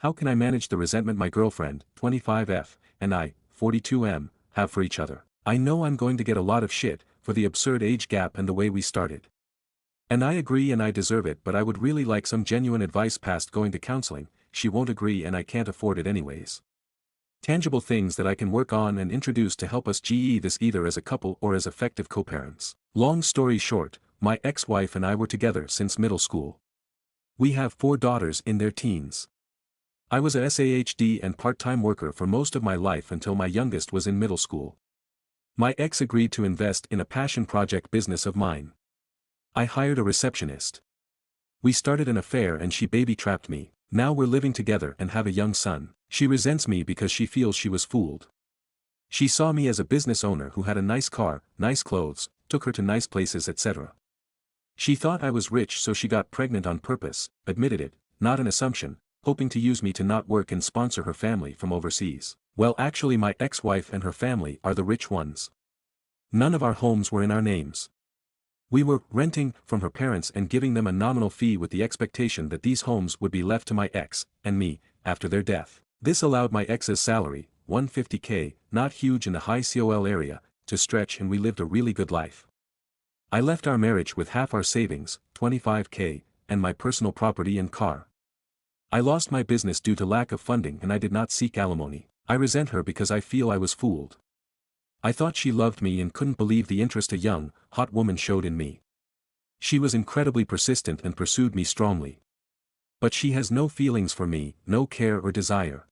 how can I manage the resentment my girlfriend, 25F, and I, 42M, have for each other? I know I'm going to get a lot of shit, for the absurd age gap and the way we started. And I agree and I deserve it, but I would really like some genuine advice past going to counseling. She won't agree and I can't afford it anyways. Tangible things that I can work on and introduce to help us GE this either as a couple or as effective co-parents. Long story short, my ex-wife and I were together since middle school. We have 4 daughters in their teens. I was a SAHD and part-time worker for most of my life until my youngest was in middle school. My ex agreed to invest in a passion project business of mine. I hired a receptionist. We started an affair and she baby-trapped me. Now we're living together and have a young son. She resents me because she feels she was fooled. She saw me as a business owner who had a nice car, nice clothes, took her to nice places, etc. She thought I was rich, so she got pregnant on purpose, admitted it, not an assumption, hoping to use me to not work and sponsor her family from overseas. Well, actually my ex-wife and her family are the rich ones. None of our homes were in our names. We were renting from her parents and giving them a nominal fee with the expectation that these homes would be left to my ex and me after their death. This allowed my ex's salary, $150K, not huge in the high COL area, to stretch, and we lived a really good life. I left our marriage with half our savings, $25K, and my personal property and car. I lost my business due to lack of funding and I did not seek alimony. I resent her because I feel I was fooled. I thought she loved me and couldn't believe the interest a young, hot woman showed in me. She was incredibly persistent and pursued me strongly. But she has no feelings for me, no care or desire.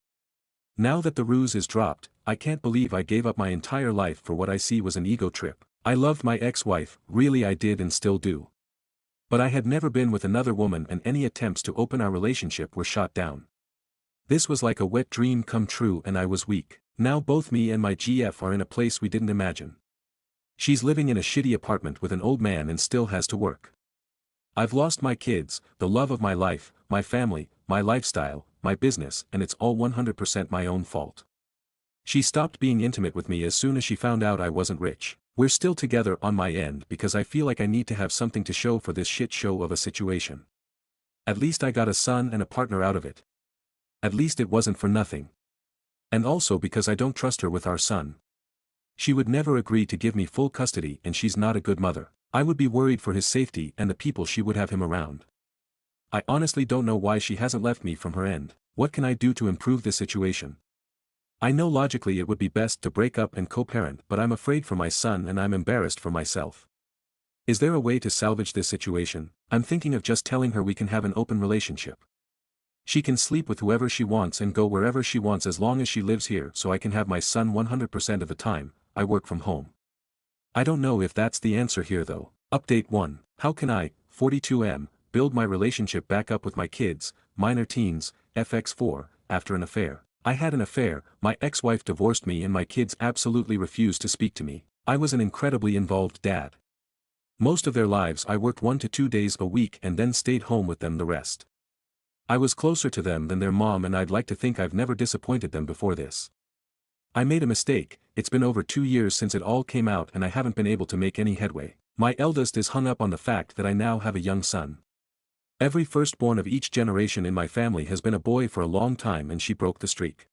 Now that the ruse is dropped, I can't believe I gave up my entire life for what I see was an ego trip. I loved my ex-wife, really I did and still do. But I had never been with another woman and any attempts to open our relationship were shot down. This was like a wet dream come true and I was weak. Now both me and my GF are in a place we didn't imagine. She's living in a shitty apartment with an old man and still has to work. I've lost my kids, the love of my life, my family, my lifestyle, my business, and it's all 100% my own fault. She stopped being intimate with me as soon as she found out I wasn't rich. We're still together on my end because I feel like I need to have something to show for this shit show of a situation. At least I got a son and a partner out of it. At least it wasn't for nothing. And also because I don't trust her with our son. She would never agree to give me full custody and she's not a good mother. I would be worried for his safety and the people she would have him around. I honestly don't know why she hasn't left me from her end. What can I do to improve this situation? I know logically it would be best to break up and co-parent, but I'm afraid for my son and I'm embarrassed for myself. Is there a way to salvage this situation? I'm thinking of just telling her we can have an open relationship. She can sleep with whoever she wants and go wherever she wants as long as she lives here, so I can have my son 100% of the time. I work from home. I don't know if that's the answer here though. Update 1. How can I, 42M, build my relationship back up with my kids, minor teens, FX4, after an affair? I had an affair, my ex-wife divorced me and my kids absolutely refused to speak to me. I was an incredibly involved dad. Most of their lives I worked 1 to 2 days a week and then stayed home with them the rest. I was closer to them than their mom and I'd like to think I've never disappointed them before this. I made a mistake. It's been over 2 years since it all came out and I haven't been able to make any headway. My eldest is hung up on the fact that I now have a young son. Every firstborn of each generation in my family has been a boy for a long time and she broke the streak.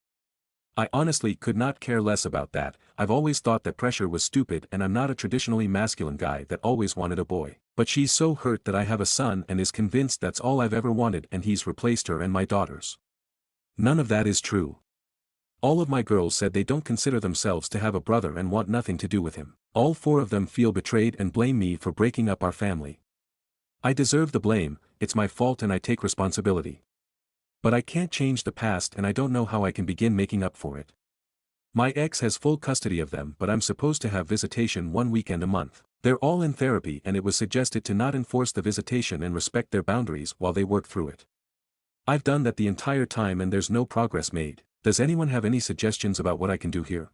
I honestly could not care less about that. I've always thought that pressure was stupid and I'm not a traditionally masculine guy that always wanted a boy. But she's so hurt that I have a son and is convinced that's all I've ever wanted and he's replaced her and my daughters. None of that is true. All of my girls said they don't consider themselves to have a brother and want nothing to do with him. All 4 of them feel betrayed and blame me for breaking up our family. I deserve the blame, it's my fault and I take responsibility. But I can't change the past and I don't know how I can begin making up for it. My ex has full custody of them but I'm supposed to have visitation 1 weekend a month. They're all in therapy and it was suggested to not enforce the visitation and respect their boundaries while they work through it. I've done that the entire time and there's no progress made. Does anyone have any suggestions about what I can do here?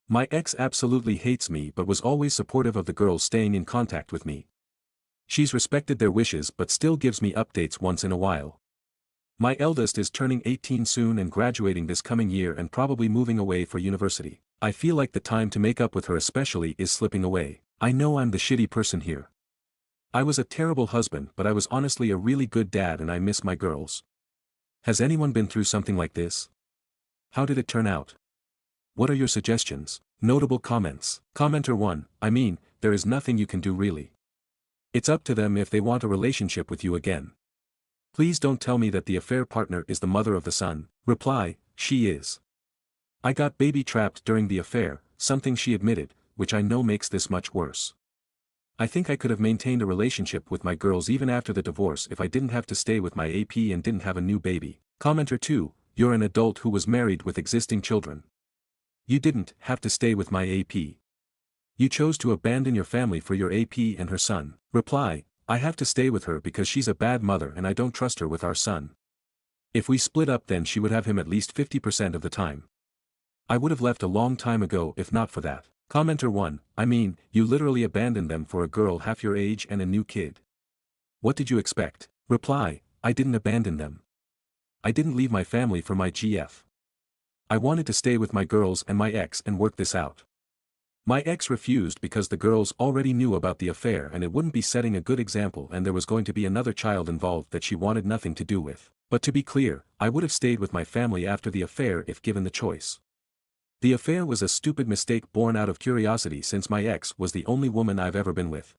My ex absolutely hates me but was always supportive of the girls staying in contact with me. She's respected their wishes but still gives me updates once in a while. My eldest is turning 18 soon and graduating this coming year and probably moving away for university. I feel like the time to make up with her especially is slipping away. I know I'm the shitty person here. I was a terrible husband but I was honestly a really good dad and I miss my girls. Has anyone been through something like this? How did it turn out? What are your suggestions? Notable comments. Commenter 1, I mean, there is nothing you can do really. It's up to them if they want a relationship with you again. Please don't tell me that the affair partner is the mother of the son. Reply, she is. I got baby trapped during the affair, something she admitted, which I know makes this much worse. I think I could have maintained a relationship with my girls even after the divorce if I didn't have to stay with my AP and didn't have a new baby. Commenter 2, you're an adult who was married with existing children. You didn't have to stay with my AP. You chose to abandon your family for your AP and her son. Reply, I have to stay with her because she's a bad mother and I don't trust her with our son. If we split up then she would have him at least 50% of the time. I would have left a long time ago if not for that. Commenter 1, I mean, you literally abandoned them for a girl half your age and a new kid. What did you expect? Reply, I didn't abandon them. I didn't leave my family for my GF. I wanted to stay with my girls and my ex and work this out. My ex refused because the girls already knew about the affair and it wouldn't be setting a good example and there was going to be another child involved that she wanted nothing to do with. But to be clear, I would have stayed with my family after the affair if given the choice. The affair was a stupid mistake born out of curiosity since my ex was the only woman I've ever been with.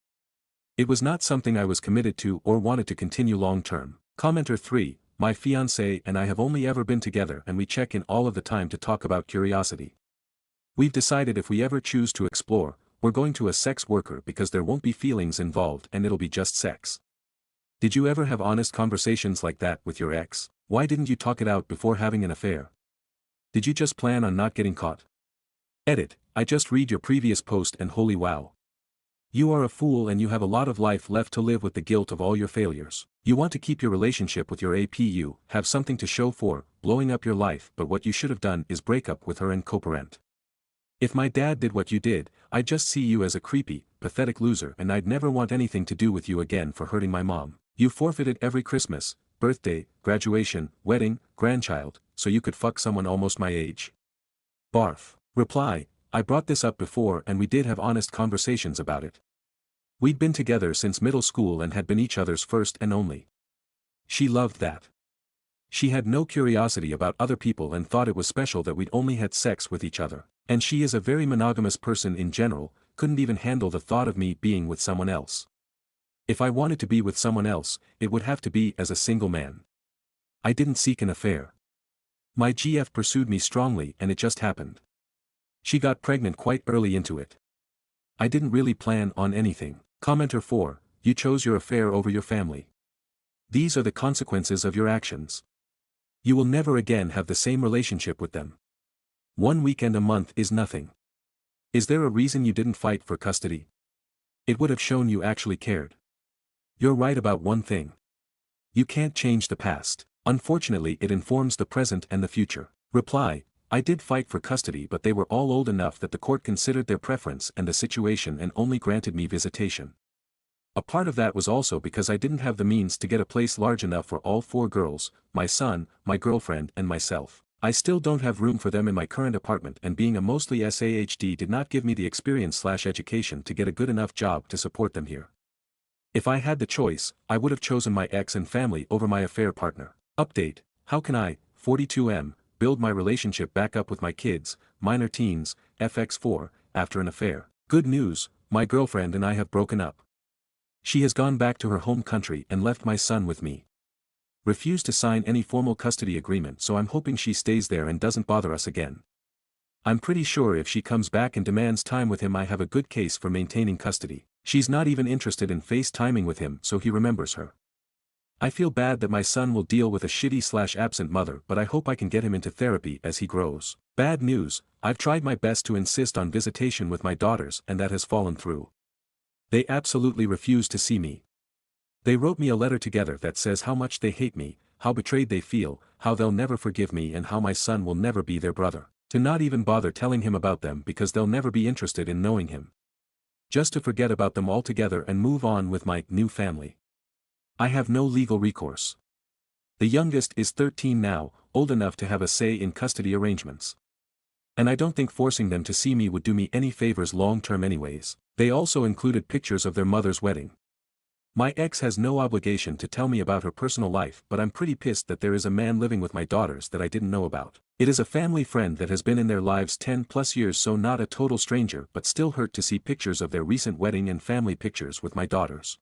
It was not something I was committed to or wanted to continue long term. Commenter 3, my fiancé and I have only ever been together and we check in all of the time to talk about curiosity. We've decided if we ever choose to explore, we're going to a sex worker because there won't be feelings involved and it'll be just sex. Did you ever have honest conversations like that with your ex? Why didn't you talk it out before having an affair? Did you just plan on not getting caught? Edit, I just read your previous post and holy wow. You are a fool and you have a lot of life left to live with the guilt of all your failures. You want to keep your relationship with your APU, have something to show for, blowing up your life, but what you should have done is break up with her and co-parent. If my dad did what you did, I'd just see you as a creepy, pathetic loser and I'd never want anything to do with you again for hurting my mom. You forfeited every Christmas, birthday, graduation, wedding, grandchild, so you could fuck someone almost my age. Barf. Reply, I brought this up before and we did have honest conversations about it. We'd been together since middle school and had been each other's first and only. She loved that. She had no curiosity about other people and thought it was special that we'd only had sex with each other. And she is a very monogamous person in general, couldn't even handle the thought of me being with someone else. If I wanted to be with someone else, it would have to be as a single man. I didn't seek an affair. My GF pursued me strongly and it just happened. She got pregnant quite early into it. I didn't really plan on anything. Commenter 4, you chose your affair over your family. These are the consequences of your actions. You will never again have the same relationship with them. 1 weekend a month is nothing. Is there a reason you didn't fight for custody? It would have shown you actually cared. You're right about one thing. You can't change the past. Unfortunately it informs the present and the future. Reply, I did fight for custody but they were all old enough that the court considered their preference and the situation and only granted me visitation. A part of that was also because I didn't have the means to get a place large enough for all 4 girls, my son, my girlfriend and myself. I still don't have room for them in my current apartment and being a mostly SAHD did not give me the experience/education to get a good enough job to support them here. If I had the choice, I would have chosen my ex and family over my affair partner. Update, how can I, 42M, build my relationship back up with my kids, minor teens, FX4, after an affair? Good news, my girlfriend and I have broken up. She has gone back to her home country and left my son with me. Refused to sign any formal custody agreement so I'm hoping she stays there and doesn't bother us again. I'm pretty sure if she comes back and demands time with him I have a good case for maintaining custody. She's not even interested in FaceTiming with him so he remembers her. I feel bad that my son will deal with a shitty/absent mother but I hope I can get him into therapy as he grows. Bad news, I've tried my best to insist on visitation with my daughters and that has fallen through. They absolutely refuse to see me. They wrote me a letter together that says how much they hate me, how betrayed they feel, how they'll never forgive me and how my son will never be their brother. To not even bother telling him about them because they'll never be interested in knowing him. Just to forget about them altogether and move on with my new family. I have no legal recourse. The youngest is 13 now, old enough to have a say in custody arrangements. And I don't think forcing them to see me would do me any favors long term anyways. They also included pictures of their mother's wedding. My ex has no obligation to tell me about her personal life, but I'm pretty pissed that there is a man living with my daughters that I didn't know about. It is a family friend that has been in their lives 10 plus years, so not a total stranger, but still hurt to see pictures of their recent wedding and family pictures with my daughters.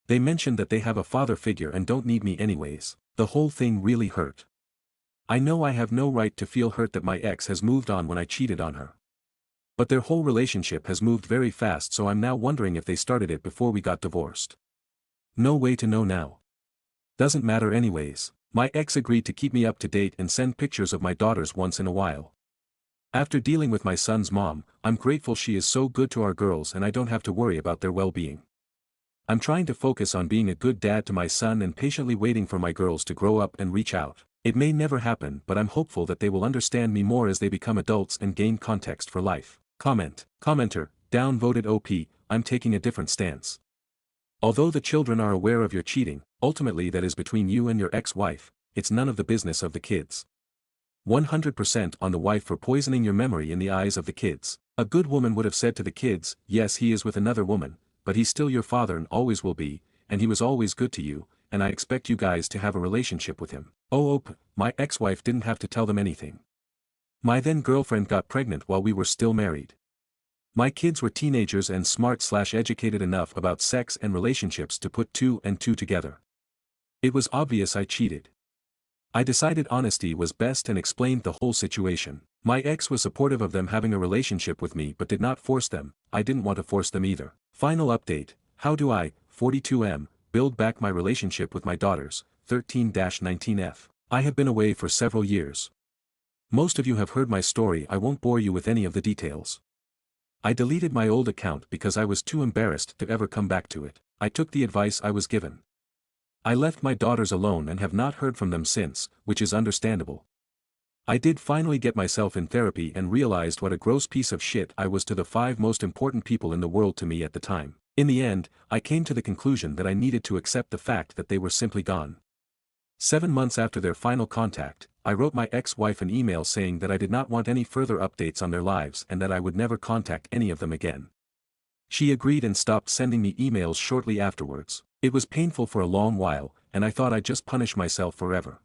They mentioned that they have a father figure and don't need me anyways. The whole thing really hurt. I know I have no right to feel hurt that my ex has moved on when I cheated on her. But their whole relationship has moved very fast, so I'm now wondering if they started it before we got divorced. No way to know now. Doesn't matter anyways. My ex agreed to keep me up to date and send pictures of my daughters once in a while. After dealing with my son's mom, I'm grateful she is so good to our girls and I don't have to worry about their well-being. I'm trying to focus on being a good dad to my son and patiently waiting for my girls to grow up and reach out. It may never happen, but I'm hopeful that they will understand me more as they become adults and gain context for life. Commenter, downvoted OP, I'm taking a different stance. Although the children are aware of your cheating, ultimately that is between you and your ex-wife, it's none of the business of the kids. 100% on the wife for poisoning your memory in the eyes of the kids. A good woman would have said to the kids, yes, he is with another woman, but he's still your father and always will be, and he was always good to you, and I expect you guys to have a relationship with him. My ex-wife didn't have to tell them anything. My then girlfriend got pregnant while we were still married. My kids were teenagers and smart/educated enough about sex and relationships to put 2 and 2 together. It was obvious I cheated. I decided honesty was best and explained the whole situation. My ex was supportive of them having a relationship with me but did not force them. I didn't want to force them either. Final update, how do I, 42M, build back my relationship with my daughters, 13-19F. I have been away for several years. Most of you have heard my story, I won't bore you with any of the details. I deleted my old account because I was too embarrassed to ever come back to it. I took the advice I was given. I left my daughters alone and have not heard from them since, which is understandable. I did finally get myself in therapy and realized what a gross piece of shit I was to the 5 most important people in the world to me at the time. In the end, I came to the conclusion that I needed to accept the fact that they were simply gone. 7 months after their final contact, I wrote my ex-wife an email saying that I did not want any further updates on their lives and that I would never contact any of them again. She agreed and stopped sending me emails shortly afterwards. It was painful for a long while, and I thought I'd just punish myself forever.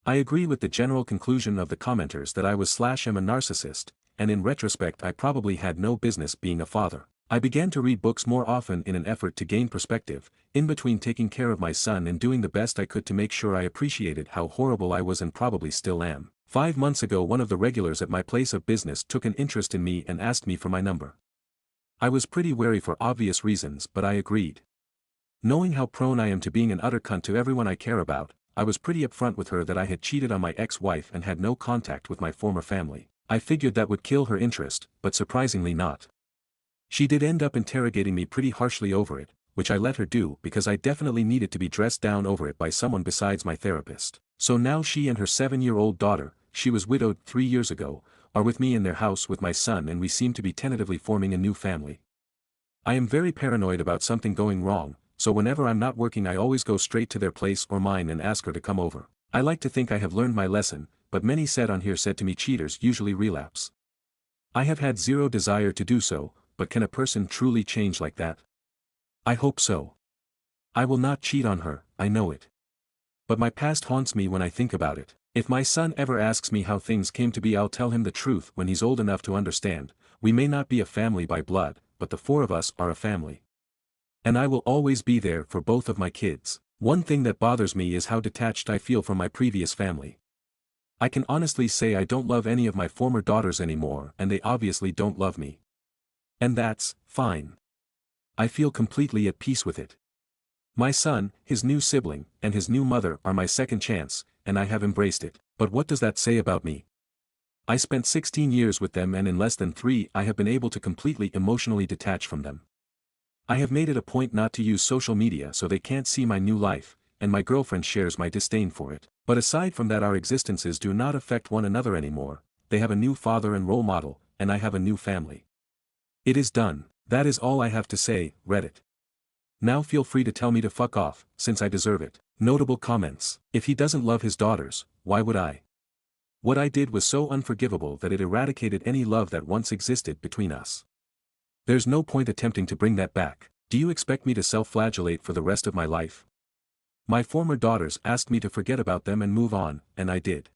I agree with the general conclusion of the commenters that I was/am a narcissist, and in retrospect I probably had no business being a father. I began to read books more often in an effort to gain perspective, in between taking care of my son and doing the best I could to make sure I appreciated how horrible I was and probably still am. 5 months ago one of the regulars at my place of business took an interest in me and asked me for my number. I was pretty wary for obvious reasons, but I agreed. Knowing how prone I am to being an utter cunt to everyone I care about, I was pretty upfront with her that I had cheated on my ex-wife and had no contact with my former family. I figured that would kill her interest, but surprisingly not. She did end up interrogating me pretty harshly over it, which I let her do because I definitely needed to be dressed down over it by someone besides my therapist. So now she and her 7-year-old daughter, she was widowed 3 years ago, are with me in their house with my son and we seem to be tentatively forming a new family. I am very paranoid about something going wrong, so whenever I'm not working I always go straight to their place or mine and ask her to come over. I like to think I have learned my lesson, but many said to me cheaters usually relapse. I have had zero desire to do so, but can a person truly change like that? I hope so. I will not cheat on her, I know it. But my past haunts me when I think about it. If my son ever asks me how things came to be I'll tell him the truth when he's old enough to understand. We may not be a family by blood, but the 4 of us are a family. And I will always be there for both of my kids. One thing that bothers me is how detached I feel from my previous family. I can honestly say I don't love any of my former daughters anymore and they obviously don't love me. And that's fine. I feel completely at peace with it. My son, his new sibling, and his new mother are my second chance, and I have embraced it. But what does that say about me? I spent 16 years with them and in less than 3 I have been able to completely emotionally detach from them. I have made it a point not to use social media so they can't see my new life, and my girlfriend shares my disdain for it. But aside from that our existences do not affect one another anymore, they have a new father and role model, and I have a new family. It is done. That is all I have to say, Reddit. Now feel free to tell me to fuck off, since I deserve it. Notable comments. If he doesn't love his daughters, why would I? What I did was so unforgivable that it eradicated any love that once existed between us. There's no point attempting to bring that back. Do you expect me to self-flagellate for the rest of my life? My former daughters asked me to forget about them and move on, and I did.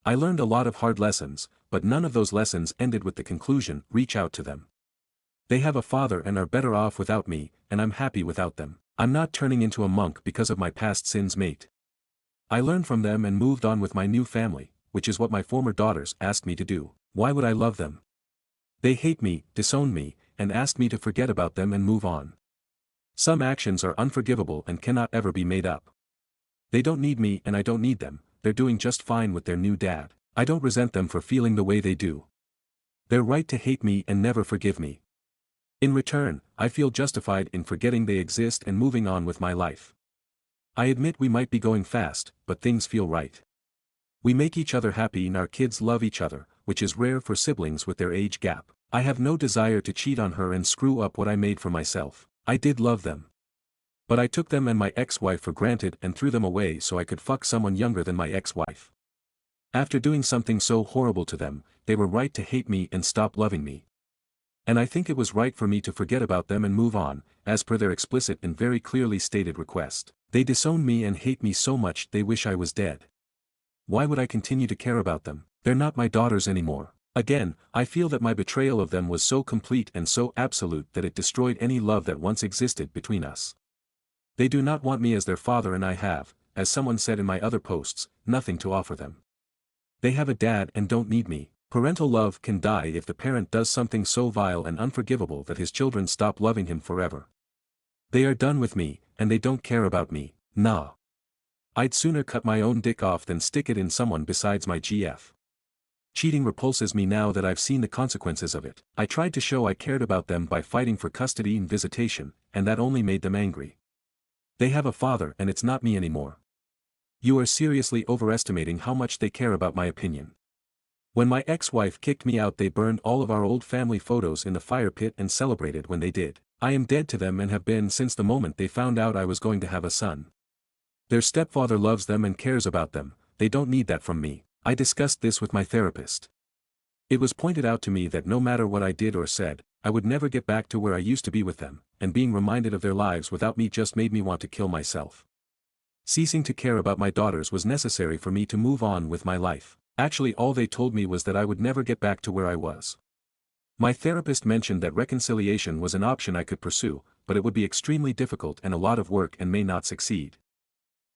I learned a lot of hard lessons, but none of those lessons ended with the conclusion, reach out to them. They have a father and are better off without me, and I'm happy without them. I'm not turning into a monk because of my past sins, mate. I learned from them and moved on with my new family, which is what my former daughters asked me to do. Why would I love them? They hate me, disown me, and asked me to forget about them and move on. Some actions are unforgivable and cannot ever be made up. They don't need me and I don't need them, they're doing just fine with their new dad. I don't resent them for feeling the way they do. They're right to hate me and never forgive me. In return, I feel justified in forgetting they exist and moving on with my life. I admit we might be going fast, but things feel right. We make each other happy and our kids love each other, which is rare for siblings with their age gap. I have no desire to cheat on her and screw up what I made for myself. I did love them. But I took them and my ex-wife for granted and threw them away so I could fuck someone younger than my ex-wife. After doing something so horrible to them, they were right to hate me and stop loving me. And I think it was right for me to forget about them and move on, as per their explicit and very clearly stated request. They disown me and hate me so much they wish I was dead. Why would I continue to care about them? They're not my daughters anymore. Again, I feel that my betrayal of them was so complete and so absolute that it destroyed any love that once existed between us. They do not want me as their father and I have, as someone said in my other posts, nothing to offer them. They have a dad and don't need me. Parental love can die if the parent does something so vile and unforgivable that his children stop loving him forever. They are done with me, and they don't care about me, nah. I'd sooner cut my own dick off than stick it in someone besides my GF. Cheating repulses me now that I've seen the consequences of it. I tried to show I cared about them by fighting for custody and visitation, and that only made them angry. They have a father and it's not me anymore. You are seriously overestimating how much they care about my opinion. When my ex-wife kicked me out, they burned all of our old family photos in the fire pit and celebrated when they did. I am dead to them and have been since the moment they found out I was going to have a son. Their stepfather loves them and cares about them, they don't need that from me. I discussed this with my therapist. It was pointed out to me that no matter what I did or said, I would never get back to where I used to be with them, and being reminded of their lives without me just made me want to kill myself. Ceasing to care about my daughters was necessary for me to move on with my life. Actually, all they told me was that I would never get back to where I was. My therapist mentioned that reconciliation was an option I could pursue, but it would be extremely difficult and a lot of work and may not succeed.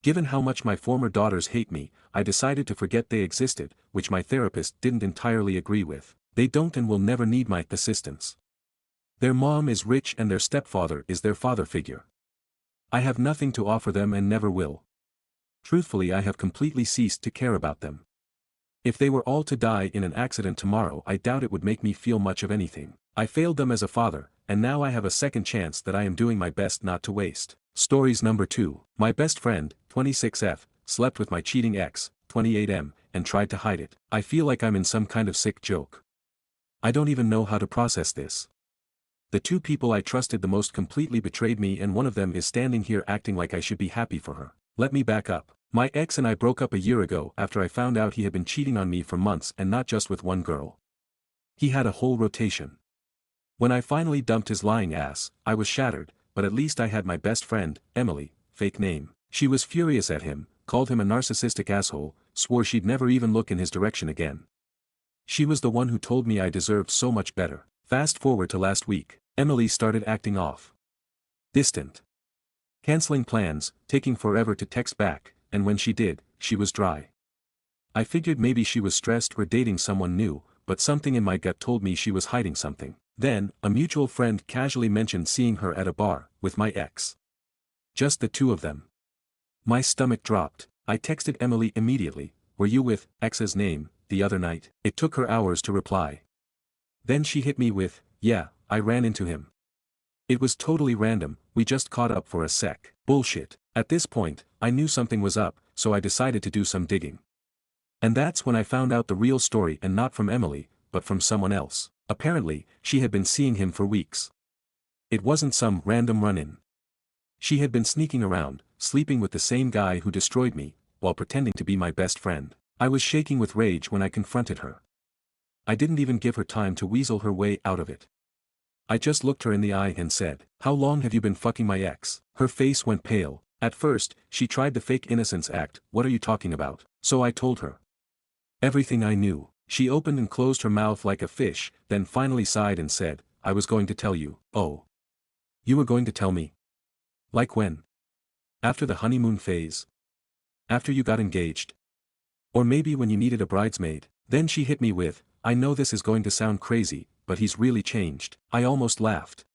Given how much my former daughters hate me, I decided to forget they existed, which my therapist didn't entirely agree with. They don't and will never need my assistance. Their mom is rich and their stepfather is their father figure. I have nothing to offer them and never will. Truthfully, I have completely ceased to care about them. If they were all to die in an accident tomorrow, I doubt it would make me feel much of anything. I failed them as a father, and now I have a second chance that I am doing my best not to waste. Stories number 2. My best friend, 26F, slept with my cheating ex, 28M, and tried to hide it. I feel like I'm in some kind of sick joke. I don't even know how to process this. The two people I trusted the most completely betrayed me, and one of them is standing here acting like I should be happy for her. Let me back up. My ex and I broke up a year ago after I found out he had been cheating on me for months, and not just with one girl. He had a whole rotation. When I finally dumped his lying ass, I was shattered, but at least I had my best friend, Emily, fake name. She was furious at him, called him a narcissistic asshole, swore she'd never even look in his direction again. She was the one who told me I deserved so much better. Fast forward to last week, Emily started acting off. Distant. Canceling plans, taking forever to text back, and when she did, she was dry. I figured maybe she was stressed or dating someone new, but something in my gut told me she was hiding something. Then, a mutual friend casually mentioned seeing her at a bar, with my ex. Just the two of them. My stomach dropped. I texted Emily immediately, "Were you with ex's name the other night?" It took her hours to reply. Then she hit me with, "Yeah, I ran into him. It was totally random, we just caught up for a sec." Bullshit. At this point, I knew something was up, so I decided to do some digging. And that's when I found out the real story, and not from Emily, but from someone else. Apparently, she had been seeing him for weeks. It wasn't some random run-in. She had been sneaking around, sleeping with the same guy who destroyed me, while pretending to be my best friend. I was shaking with rage when I confronted her. I didn't even give her time to weasel her way out of it. I just looked her in the eye and said, "How long have you been fucking my ex?" Her face went pale. At first, she tried the fake innocence act. "What are you talking about?" So I told her everything I knew. She opened and closed her mouth like a fish, then finally sighed and said, "I was going to tell you." "Oh. You were going to tell me? Like when? After the honeymoon phase? After you got engaged? Or maybe when you needed a bridesmaid?" Then she hit me with, "I know this is going to sound crazy, but he's really changed." I almost laughed.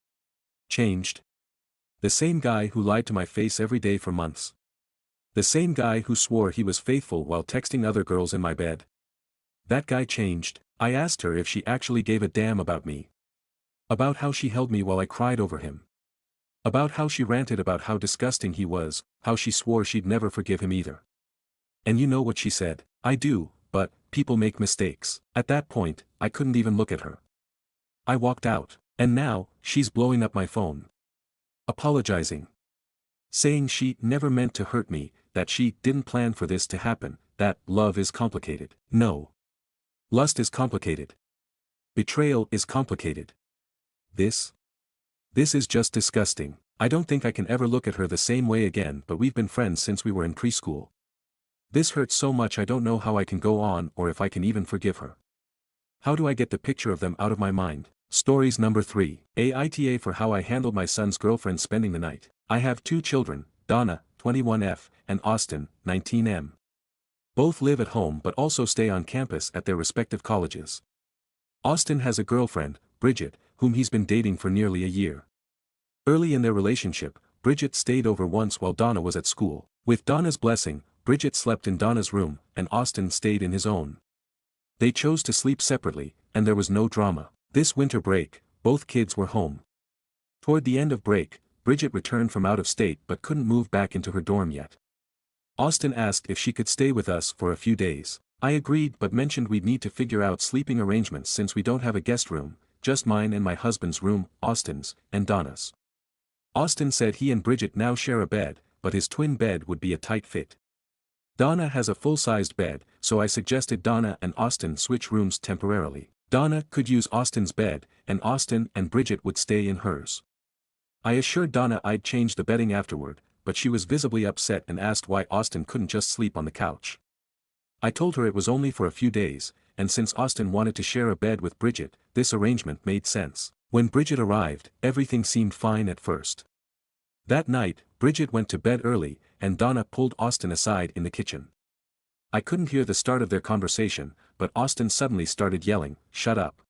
Changed? The same guy who lied to my face every day for months. The same guy who swore he was faithful while texting other girls in my bed. That guy changed. I asked her if she actually gave a damn about me. About how she held me while I cried over him. About how she ranted about how disgusting he was, how she swore she'd never forgive him either. And you know what she said? "I do, but people make mistakes." At that point, I couldn't even look at her. I walked out. And now, she's blowing up my phone. Apologizing. Saying she never meant to hurt me, that she didn't plan for this to happen, that love is complicated. No. Lust is complicated. Betrayal is complicated. This is just disgusting. I don't think I can ever look at her the same way again, but we've been friends since we were in preschool. This hurts so much I don't know how I can go on or if I can even forgive her. How do I get the picture of them out of my mind? Stories number 3. AITA for how I handled my son's girlfriend spending the night. I have 2 children, Donna, 21F, and Austin, 19M. Both live at home but also stay on campus at their respective colleges. Austin has a girlfriend, Bridget, whom he's been dating for nearly a year. Early in their relationship, Bridget stayed over once while Donna was at school. With Donna's blessing, Bridget slept in Donna's room, and Austin stayed in his own. They chose to sleep separately, and there was no drama. This winter break, both kids were home. Toward the end of break, Bridget returned from out of state but couldn't move back into her dorm yet. Austin asked if she could stay with us for a few days. I agreed but mentioned we'd need to figure out sleeping arrangements since we don't have a guest room, just mine and my husband's room, Austin's, and Donna's. Austin said he and Bridget now share a bed, but his twin bed would be a tight fit. Donna has a full-sized bed, so I suggested Donna and Austin switch rooms temporarily. Donna could use Austin's bed, and Austin and Bridget would stay in hers. I assured Donna I'd change the bedding afterward, but she was visibly upset and asked why Austin couldn't just sleep on the couch. I told her it was only for a few days, and since Austin wanted to share a bed with Bridget, this arrangement made sense. When Bridget arrived, everything seemed fine at first. That night, Bridget went to bed early, and Donna pulled Austin aside in the kitchen. I couldn't hear the start of their conversation, but Austin suddenly started yelling, "Shut up.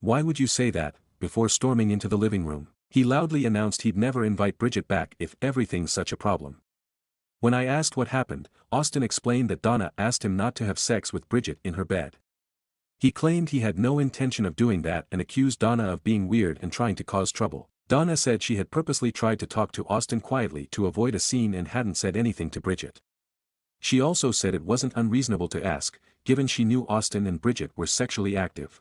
Why would you say that?" before storming into the living room. He loudly announced he'd never invite Bridget back if everything's such a problem. When I asked what happened, Austin explained that Donna asked him not to have sex with Bridget in her bed. He claimed he had no intention of doing that and accused Donna of being weird and trying to cause trouble. Donna said she had purposely tried to talk to Austin quietly to avoid a scene and hadn't said anything to Bridget. She also said it wasn't unreasonable to ask, given she knew Austin and Bridget were sexually active.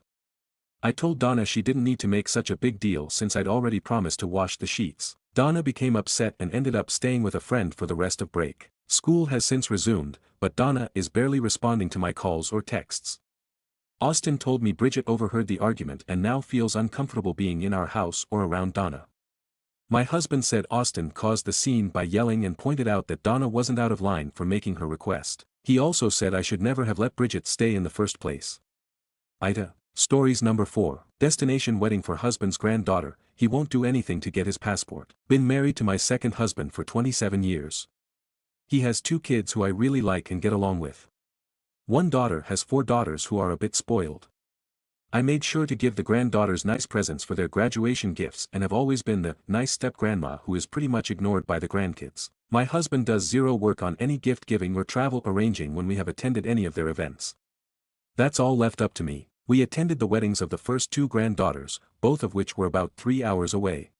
I told Donna she didn't need to make such a big deal since I'd already promised to wash the sheets. Donna became upset and ended up staying with a friend for the rest of break. School has since resumed, but Donna is barely responding to my calls or texts. Austin told me Bridget overheard the argument and now feels uncomfortable being in our house or around Donna. My husband said Austin caused the scene by yelling and pointed out that Donna wasn't out of line for making her request. He also said I should never have let Bridget stay in the first place. Aita. Stories number 4. Destination wedding for husband's granddaughter. He won't do anything to get his passport. Been married to my second husband for 27 years. He has 2 kids who I really like and get along with. One daughter has 4 daughters who are a bit spoiled. I made sure to give the granddaughters nice presents for their graduation gifts and have always been the nice step-grandma who is pretty much ignored by the grandkids. My husband does zero work on any gift giving or travel arranging when we have attended any of their events. That's all left up to me. We attended the weddings of the first 2 granddaughters, both of which were about 3 hours away.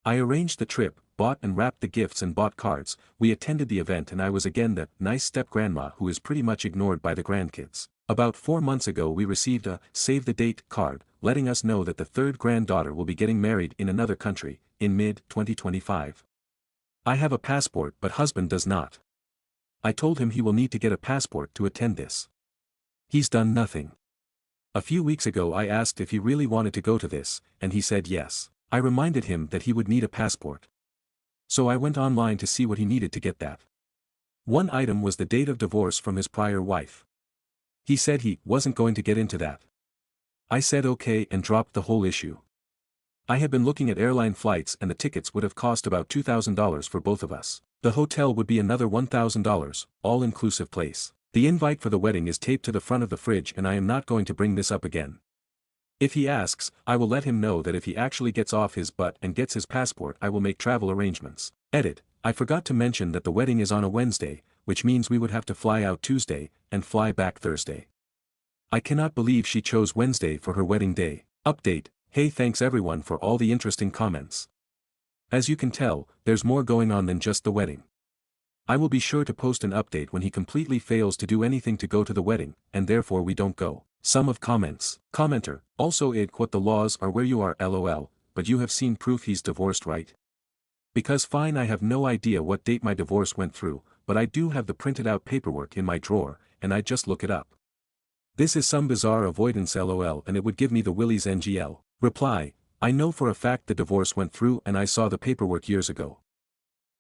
I arranged the trip, bought and wrapped the gifts and bought cards. We attended the event and I was again the nice step-grandma who is pretty much ignored by the grandkids. About 4 months ago we received a save the date card, letting us know that the 3rd granddaughter will be getting married in another country, in mid-2025. I have a passport but husband does not. I told him he will need to get a passport to attend this. He's done nothing. A few weeks ago I asked if he really wanted to go to this, and he said yes. I reminded him that he would need a passport. So I went online to see what he needed to get that. One item was the date of divorce from his prior wife. He said he wasn't going to get into that. I said okay and dropped the whole issue. I had been looking at airline flights and the tickets would have cost about $2,000 for both of us. The hotel would be another $1,000, all-inclusive place. The invite for the wedding is taped to the front of the fridge and I am not going to bring this up again. If he asks, I will let him know that if he actually gets off his butt and gets his passport I will make travel arrangements. Edit. I forgot to mention that the wedding is on a Wednesday, which means we would have to fly out Tuesday, and fly back Thursday. I cannot believe she chose Wednesday for her wedding day. Update. Hey, thanks everyone for all the interesting comments. As you can tell, there's more going on than just the wedding. I will be sure to post an update when he completely fails to do anything to go to the wedding, and therefore we don't go. Sum of comments. Commenter. Also what the laws are where you are lol, but you have seen proof he's divorced right? Because fine, I have no idea what date my divorce went through, but I do have the printed out paperwork in my drawer, and I just look it up. This is some bizarre avoidance lol and it would give me the willies ngl. Reply. I know for a fact the divorce went through and I saw the paperwork years ago.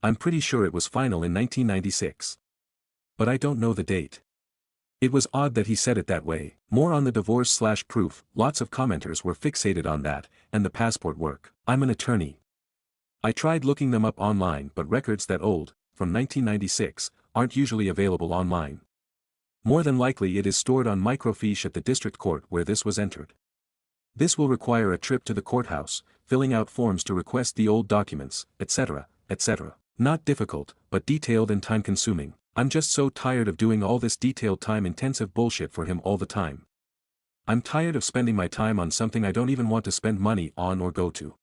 I'm pretty sure it was final in 1996. But I don't know the date. It was odd that he said it that way. More on the divorce/proof, lots of commenters were fixated on that, and the passport work. I'm an attorney. I tried looking them up online but records that old, from 1996, aren't usually available online. More than likely it is stored on microfiche at the district court where this was entered. This will require a trip to the courthouse, filling out forms to request the old documents, etc., etc. Not difficult, but detailed and time-consuming. I'm just so tired of doing all this detailed time-intensive bullshit for him all the time. I'm tired of spending my time on something I don't even want to spend money on or go to.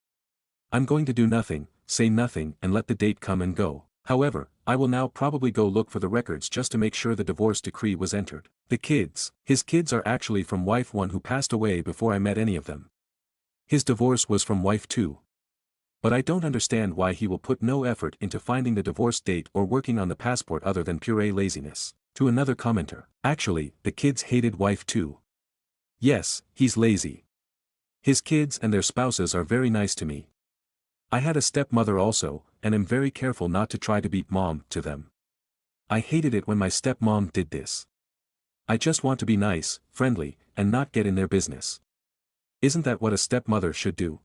I'm going to do nothing, say nothing and let the date come and go. However, I will now probably go look for the records just to make sure the divorce decree was entered. The kids. His kids are actually from wife 1 who passed away before I met any of them. His divorce was from wife 2. But I don't understand why he will put no effort into finding the divorce date or working on the passport other than pure laziness. To another commenter. Actually, the kids hated wife 2. Yes, he's lazy. His kids and their spouses are very nice to me. I had a stepmother also, and am very careful not to try to beat mom to them. I hated it when my stepmom did this. I just want to be nice, friendly, and not get in their business. Isn't that what a stepmother should do?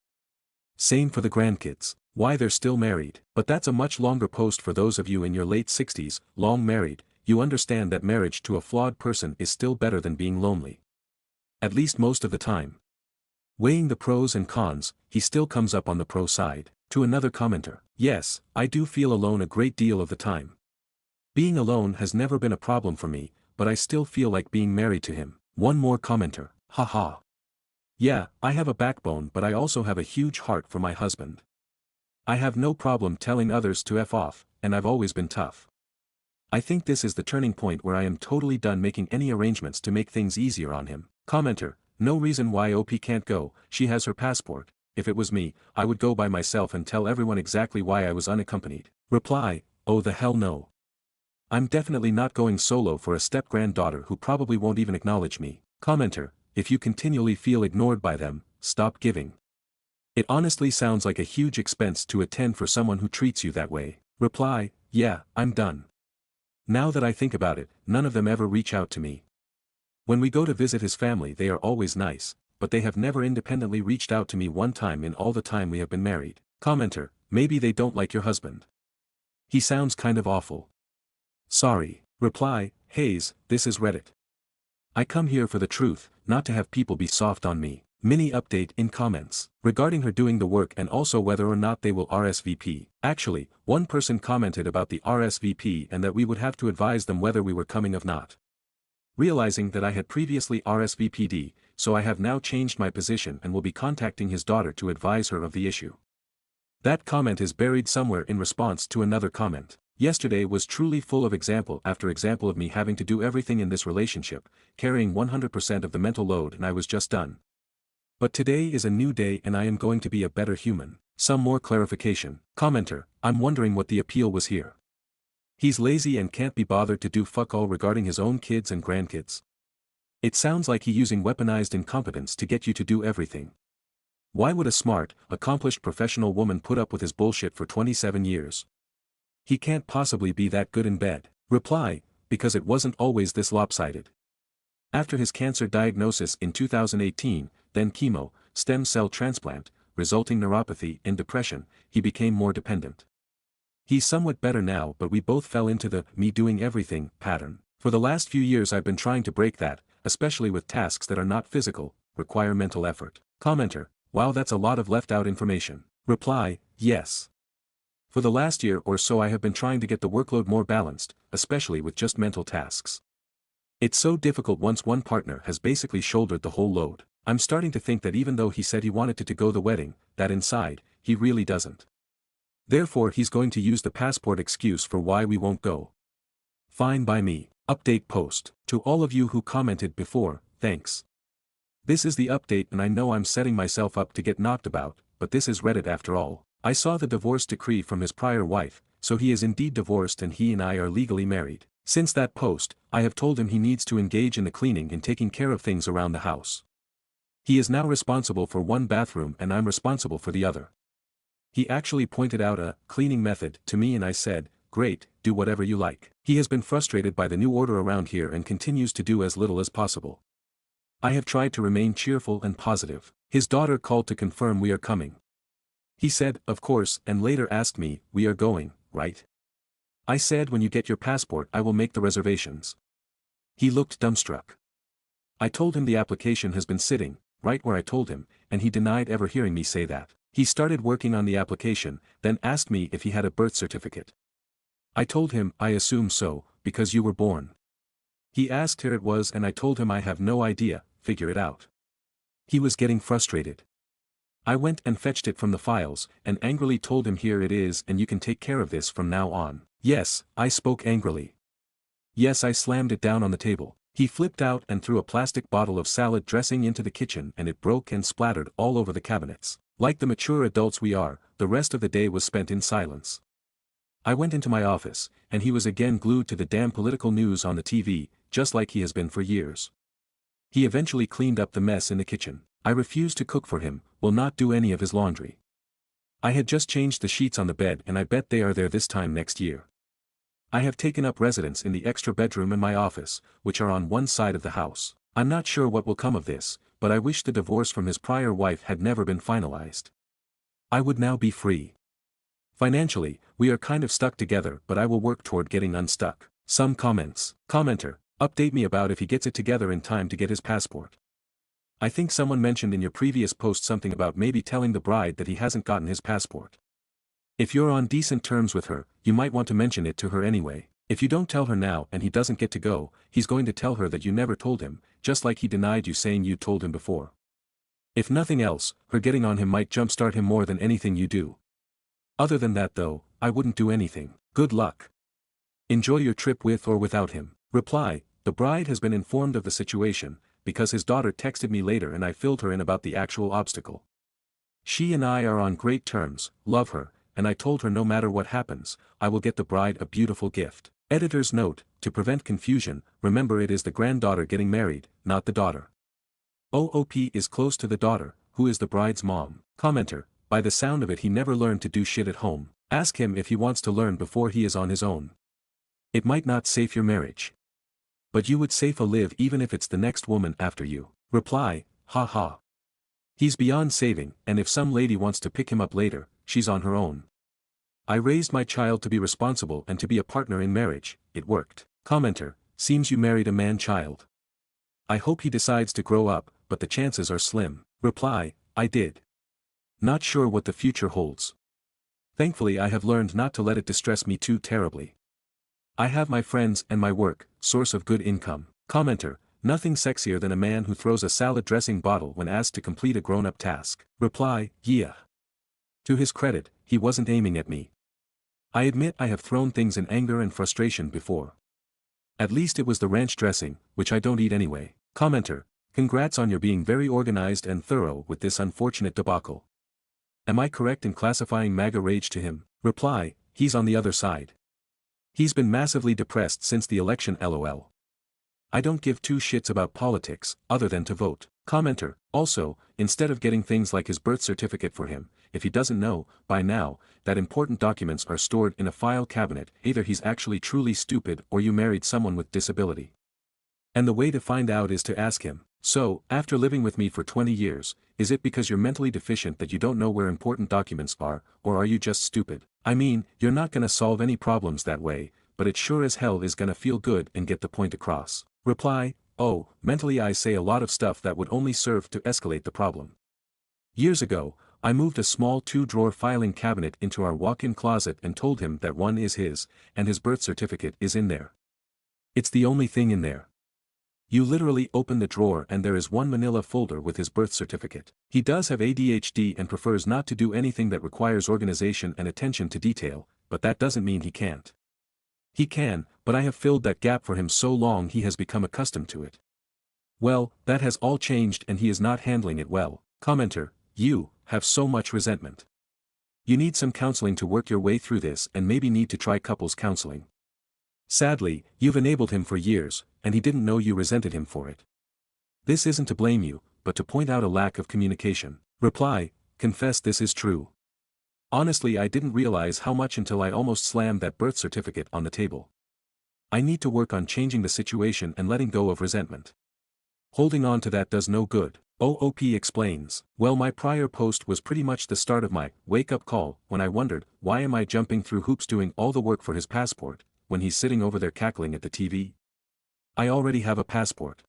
Same for the grandkids. Why they're still married. But that's a much longer post for those of you in your late 60s, long married, you understand that marriage to a flawed person is still better than being lonely. At least most of the time. Weighing the pros and cons, he still comes up on the pro side. To another commenter. Yes, I do feel alone a great deal of the time. Being alone has never been a problem for me, but I still feel like being married to him. One more commenter. Haha. Yeah, I have a backbone but I also have a huge heart for my husband. I have no problem telling others to F off, and I've always been tough. I think this is the turning point where I am totally done making any arrangements to make things easier on him. Commenter. No reason why OP can't go, she has her passport. If it was me, I would go by myself and tell everyone exactly why I was unaccompanied. Reply. Oh the hell no. I'm definitely not going solo for a step-granddaughter who probably won't even acknowledge me. Commenter. If you continually feel ignored by them, stop giving. It honestly sounds like a huge expense to attend for someone who treats you that way. Reply. Yeah, I'm done. Now that I think about it, none of them ever reach out to me. When we go to visit his family they are always nice, but they have never independently reached out to me one time in all the time we have been married. Commenter. Maybe they don't like your husband. He sounds kind of awful. Sorry. Reply. Hayes, this is Reddit. I come here for the truth, not to have people be soft on me. Mini update in comments. Regarding her doing the work and also whether or not they will RSVP. Actually, one person commented about the RSVP and that we would have to advise them whether we were coming or not. Realizing that I had previously RSVP'd, so I have now changed my position and will be contacting his daughter to advise her of the issue. That comment is buried somewhere in response to another comment. Yesterday was truly full of example after example of me having to do everything in this relationship, carrying 100% of the mental load and I was just done. But today is a new day and I am going to be a better human. Some more clarification. Commenter. I'm wondering what the appeal was here. He's lazy and can't be bothered to do fuck all regarding his own kids and grandkids. It sounds like he using weaponized incompetence to get you to do everything. Why would a smart, accomplished professional woman put up with his bullshit for 27 years? He can't possibly be that good in bed. Reply, because it wasn't always this lopsided. After his cancer diagnosis in 2018, then chemo, stem cell transplant, resulting neuropathy and depression, he became more dependent. He's somewhat better now, but we both fell into the me doing everything pattern. For the last few years I've been trying to break that, especially with tasks that are not physical, require mental effort. Commenter, wow, that's a lot of left out information. Reply, yes. For the last year or so I have been trying to get the workload more balanced, especially with just mental tasks. It's so difficult once one partner has basically shouldered the whole load. I'm starting to think that even though he said he wanted to go the wedding, that inside, he really doesn't. Therefore he's going to use the passport excuse for why we won't go. Fine by me. Update post. To all of you who commented before, thanks. This is the update and I know I'm setting myself up to get knocked about, but this is Reddit after all. I saw the divorce decree from his prior wife, so he is indeed divorced and he and I are legally married. Since that post, I have told him he needs to engage in the cleaning and taking care of things around the house. He is now responsible for one bathroom and I'm responsible for the other. He actually pointed out a cleaning method to me and I said, great, do whatever you like. He has been frustrated by the new order around here and continues to do as little as possible. I have tried to remain cheerful and positive. His daughter called to confirm we are coming. He said, of course, and later asked me, we are going, right? I said when you get your passport I will make the reservations. He looked dumbstruck. I told him the application has been sitting, right where I told him, and he denied ever hearing me say that. He started working on the application, then asked me if he had a birth certificate. I told him, I assume so, because you were born. He asked where it was and I told him I have no idea, figure it out. He was getting frustrated. I went and fetched it from the files, and angrily told him here it is and you can take care of this from now on. Yes, I spoke angrily. Yes, I slammed it down on the table. He flipped out and threw a plastic bottle of salad dressing into the kitchen and it broke and splattered all over the cabinets. Like the mature adults we are, the rest of the day was spent in silence. I went into my office, and he was again glued to the damn political news on the TV, just like he has been for years. He eventually cleaned up the mess in the kitchen. I refused to cook for him, will not do any of his laundry. I had just changed the sheets on the bed and I bet they are there this time next year. I have taken up residence in the extra bedroom and my office, which are on one side of the house. I'm not sure what will come of this, but I wish the divorce from his prior wife had never been finalized. I would now be free. Financially, we are kind of stuck together but I will work toward getting unstuck. Some comments. Commenter, update me about if he gets it together in time to get his passport. I think someone mentioned in your previous post something about maybe telling the bride that he hasn't gotten his passport. If you're on decent terms with her, you might want to mention it to her anyway. If you don't tell her now and he doesn't get to go, he's going to tell her that you never told him, just like he denied you saying you told him before. If nothing else, her getting on him might jumpstart him more than anything you do. Other than that though, I wouldn't do anything. Good luck. Enjoy your trip with or without him. Reply, the bride has been informed of the situation, because his daughter texted me later and I filled her in about the actual obstacle. She and I are on great terms, love her, and I told her no matter what happens, I will get the bride a beautiful gift. Editor's note, to prevent confusion, remember it is the granddaughter getting married, not the daughter. OOP is close to the daughter, who is the bride's mom. Commenter, by the sound of it he never learned to do shit at home. Ask him if he wants to learn before he is on his own. It might not save your marriage. But you would safe a live even if it's the next woman after you. Reply, ha ha. He's beyond saving, and if some lady wants to pick him up later, she's on her own. I raised my child to be responsible and to be a partner in marriage, it worked. Commenter, seems you married a man-child. I hope he decides to grow up, but the chances are slim. Reply, I did. Not sure what the future holds. Thankfully I have learned not to let it distress me too terribly. I have my friends and my work, source of good income. Commenter, nothing sexier than a man who throws a salad dressing bottle when asked to complete a grown-up task. Reply, yeah. To his credit, he wasn't aiming at me. I admit I have thrown things in anger and frustration before. At least it was the ranch dressing, which I don't eat anyway. Commenter, congrats on your being very organized and thorough with this unfortunate debacle. Am I correct in classifying MAGA rage to him? Reply, he's on the other side. He's been massively depressed since the election lol. I don't give two shits about politics, other than to vote. Commenter, also, instead of getting things like his birth certificate for him, if he doesn't know, by now, that important documents are stored in a file cabinet, either he's actually truly stupid or you married someone with disability. And the way to find out is to ask him, so, after living with me for 20 years, is it because you're mentally deficient that you don't know where important documents are, or are you just stupid? I mean, you're not gonna solve any problems that way, but it sure as hell is gonna feel good and get the point across. Reply, oh, mentally I say a lot of stuff that would only serve to escalate the problem. Years ago, I moved a small 2-drawer filing cabinet into our walk-in closet and told him that one is his, and his birth certificate is in there. It's the only thing in there. You literally open the drawer and there is one manila folder with his birth certificate. He does have ADHD and prefers not to do anything that requires organization and attention to detail, but that doesn't mean he can't. He can, but I have filled that gap for him so long he has become accustomed to it. Well, that has all changed and he is not handling it well. Commenter, you have so much resentment. You need some counseling to work your way through this and maybe need to try couples counseling. Sadly, you've enabled him for years, and he didn't know you resented him for it. This isn't to blame you, but to point out a lack of communication. Reply, confess this is true. Honestly, I didn't realize how much until I almost slammed that birth certificate on the table. I need to work on changing the situation and letting go of resentment. Holding on to that does no good. OOP explains, well, my prior post was pretty much the start of my wake-up call when I wondered, why am I jumping through hoops doing all the work for his passport, when he's sitting over there cackling at the TV? I already have a passport.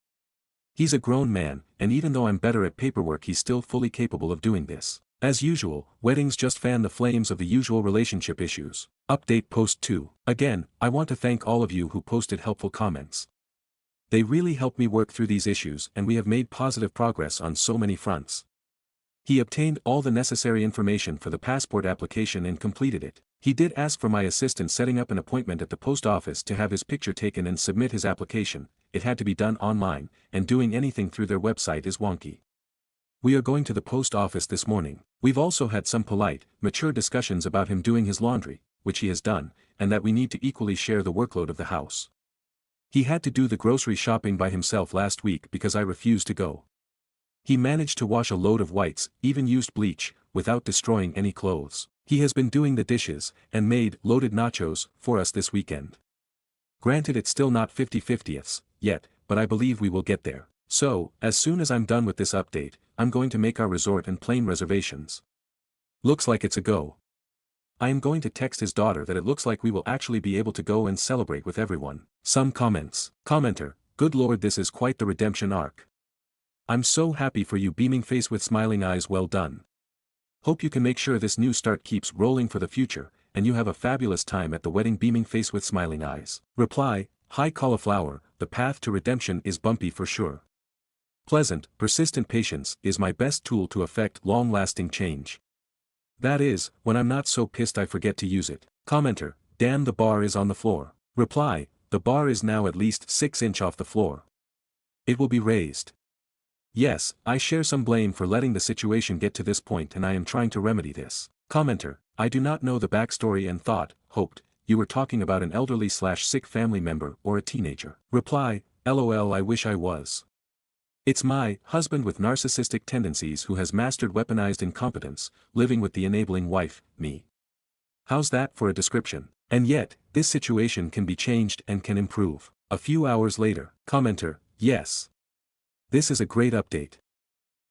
He's a grown man, and even though I'm better at paperwork he's still fully capable of doing this. As usual, weddings just fan the flames of the usual relationship issues. Update post 2. Again, I want to thank all of you who posted helpful comments. They really helped me work through these issues and we have made positive progress on so many fronts. He obtained all the necessary information for the passport application and completed it. He did ask for my assistance setting up an appointment at the post office to have his picture taken and submit his application. It had to be done online, and doing anything through their website is wonky. We are going to the post office this morning. We've also had some polite, mature discussions about him doing his laundry, which he has done, and that we need to equally share the workload of the house. He had to do the grocery shopping by himself last week because I refused to go. He managed to wash a load of whites, even used bleach, without destroying any clothes. He has been doing the dishes, and made loaded nachos for us this weekend. Granted it's still not 50/50ths, yet, but I believe we will get there. So, as soon as I'm done with this update, I'm going to make our resort and plane reservations. Looks like it's a go. I am going to text his daughter that it looks like we will actually be able to go and celebrate with everyone. Some comments. Commenter, good lord, this is quite the redemption arc. I'm so happy for you, beaming face with smiling eyes, well done. Hope you can make sure this new start keeps rolling for the future, and you have a fabulous time at the wedding, beaming face with smiling eyes. Reply, hi cauliflower, the path to redemption is bumpy for sure. Pleasant, persistent patience is my best tool to effect long-lasting change. That is, when I'm not so pissed I forget to use it. Commenter, damn, the bar is on the floor. Reply, the bar is now at least 6 inches off the floor. It will be raised. Yes, I share some blame for letting the situation get to this point and I am trying to remedy this. Commenter, I do not know the backstory and hoped, you were talking about an elderly/sick family member or a teenager. Reply, LOL, I wish I was. It's my husband with narcissistic tendencies who has mastered weaponized incompetence, living with the enabling wife, me. How's that for a description? And yet, this situation can be changed and can improve. A few hours later. Commenter, yes. This is a great update.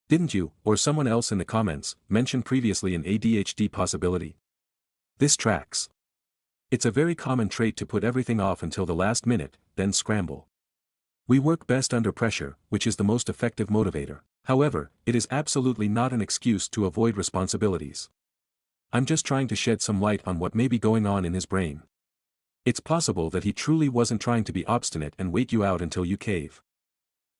Didn't you, or someone else in the comments, mention previously an ADHD possibility? This tracks. It's a very common trait to put everything off until the last minute, then scramble. We work best under pressure, which is the most effective motivator. However, it is absolutely not an excuse to avoid responsibilities. I'm just trying to shed some light on what may be going on in his brain. It's possible that he truly wasn't trying to be obstinate and wait you out until you cave.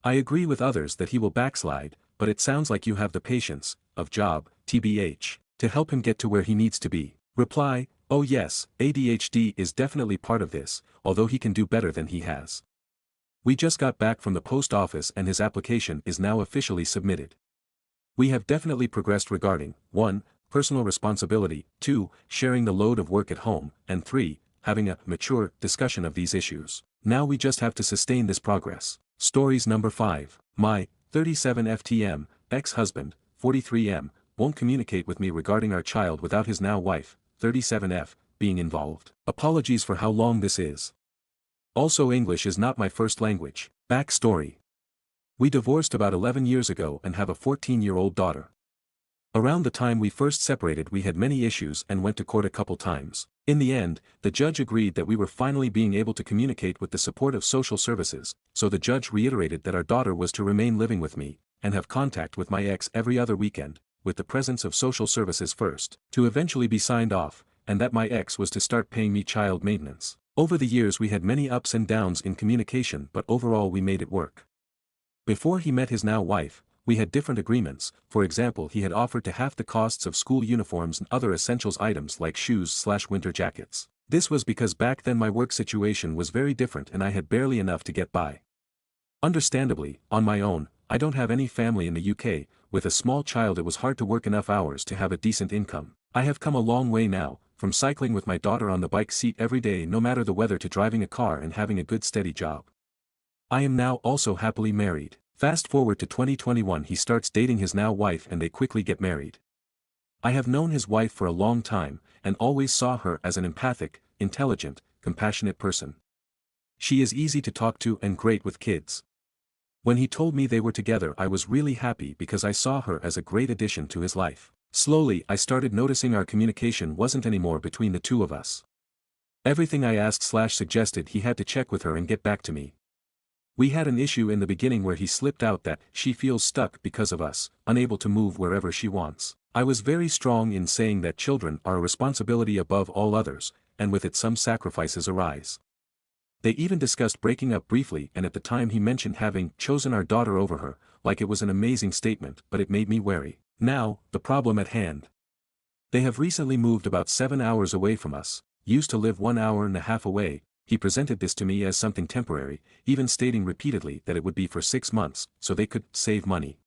I agree with others that he will backslide, but it sounds like you have the patience, of Job, TBH, to help him get to where he needs to be. Reply, oh yes, ADHD is definitely part of this, although he can do better than he has. We just got back from the post office and his application is now officially submitted. We have definitely progressed regarding 1. Personal responsibility, 2. Sharing the load of work at home, and 3. Having a mature discussion of these issues. Now we just have to sustain this progress. Stories number 5. My 37 FTM, ex-husband, 43M, won't communicate with me regarding our child without his now wife, 37F, being involved. Apologies for how long this is. Also, English is not my first language. Backstory. We divorced about 11 years ago and have a 14-year-old daughter. Around the time we first separated, we had many issues and went to court a couple times. In the end, the judge agreed that we were finally being able to communicate with the support of social services, so the judge reiterated that our daughter was to remain living with me, and have contact with my ex every other weekend, with the presence of social services first, to eventually be signed off, and that my ex was to start paying me child maintenance. Over the years we had many ups and downs in communication, but overall we made it work. Before he met his now wife, we had different agreements. For example, he had offered to half the costs of school uniforms and other essentials items like shoes/winter jackets. This was because back then my work situation was very different and I had barely enough to get by. Understandably, on my own, I don't have any family in the UK, with a small child it was hard to work enough hours to have a decent income. I have come a long way now, from cycling with my daughter on the bike seat every day no matter the weather to driving a car and having a good steady job. I am now also happily married. Fast forward to 2021, he starts dating his now wife and they quickly get married. I have known his wife for a long time, and always saw her as an empathic, intelligent, compassionate person. She is easy to talk to and great with kids. When he told me they were together, I was really happy because I saw her as a great addition to his life. Slowly I started noticing our communication wasn't anymore between the two of us. Everything I asked/suggested he had to check with her and get back to me. We had an issue in the beginning where he slipped out that she feels stuck because of us, unable to move wherever she wants. I was very strong in saying that children are a responsibility above all others, and with it some sacrifices arise. They even discussed breaking up briefly, and at the time he mentioned having chosen our daughter over her, like it was an amazing statement, but it made me wary. Now, the problem at hand. They have recently moved about 7 hours away from us, used to live 1.5 hours away. He presented this to me as something temporary, even stating repeatedly that it would be for 6 months, so they could save money.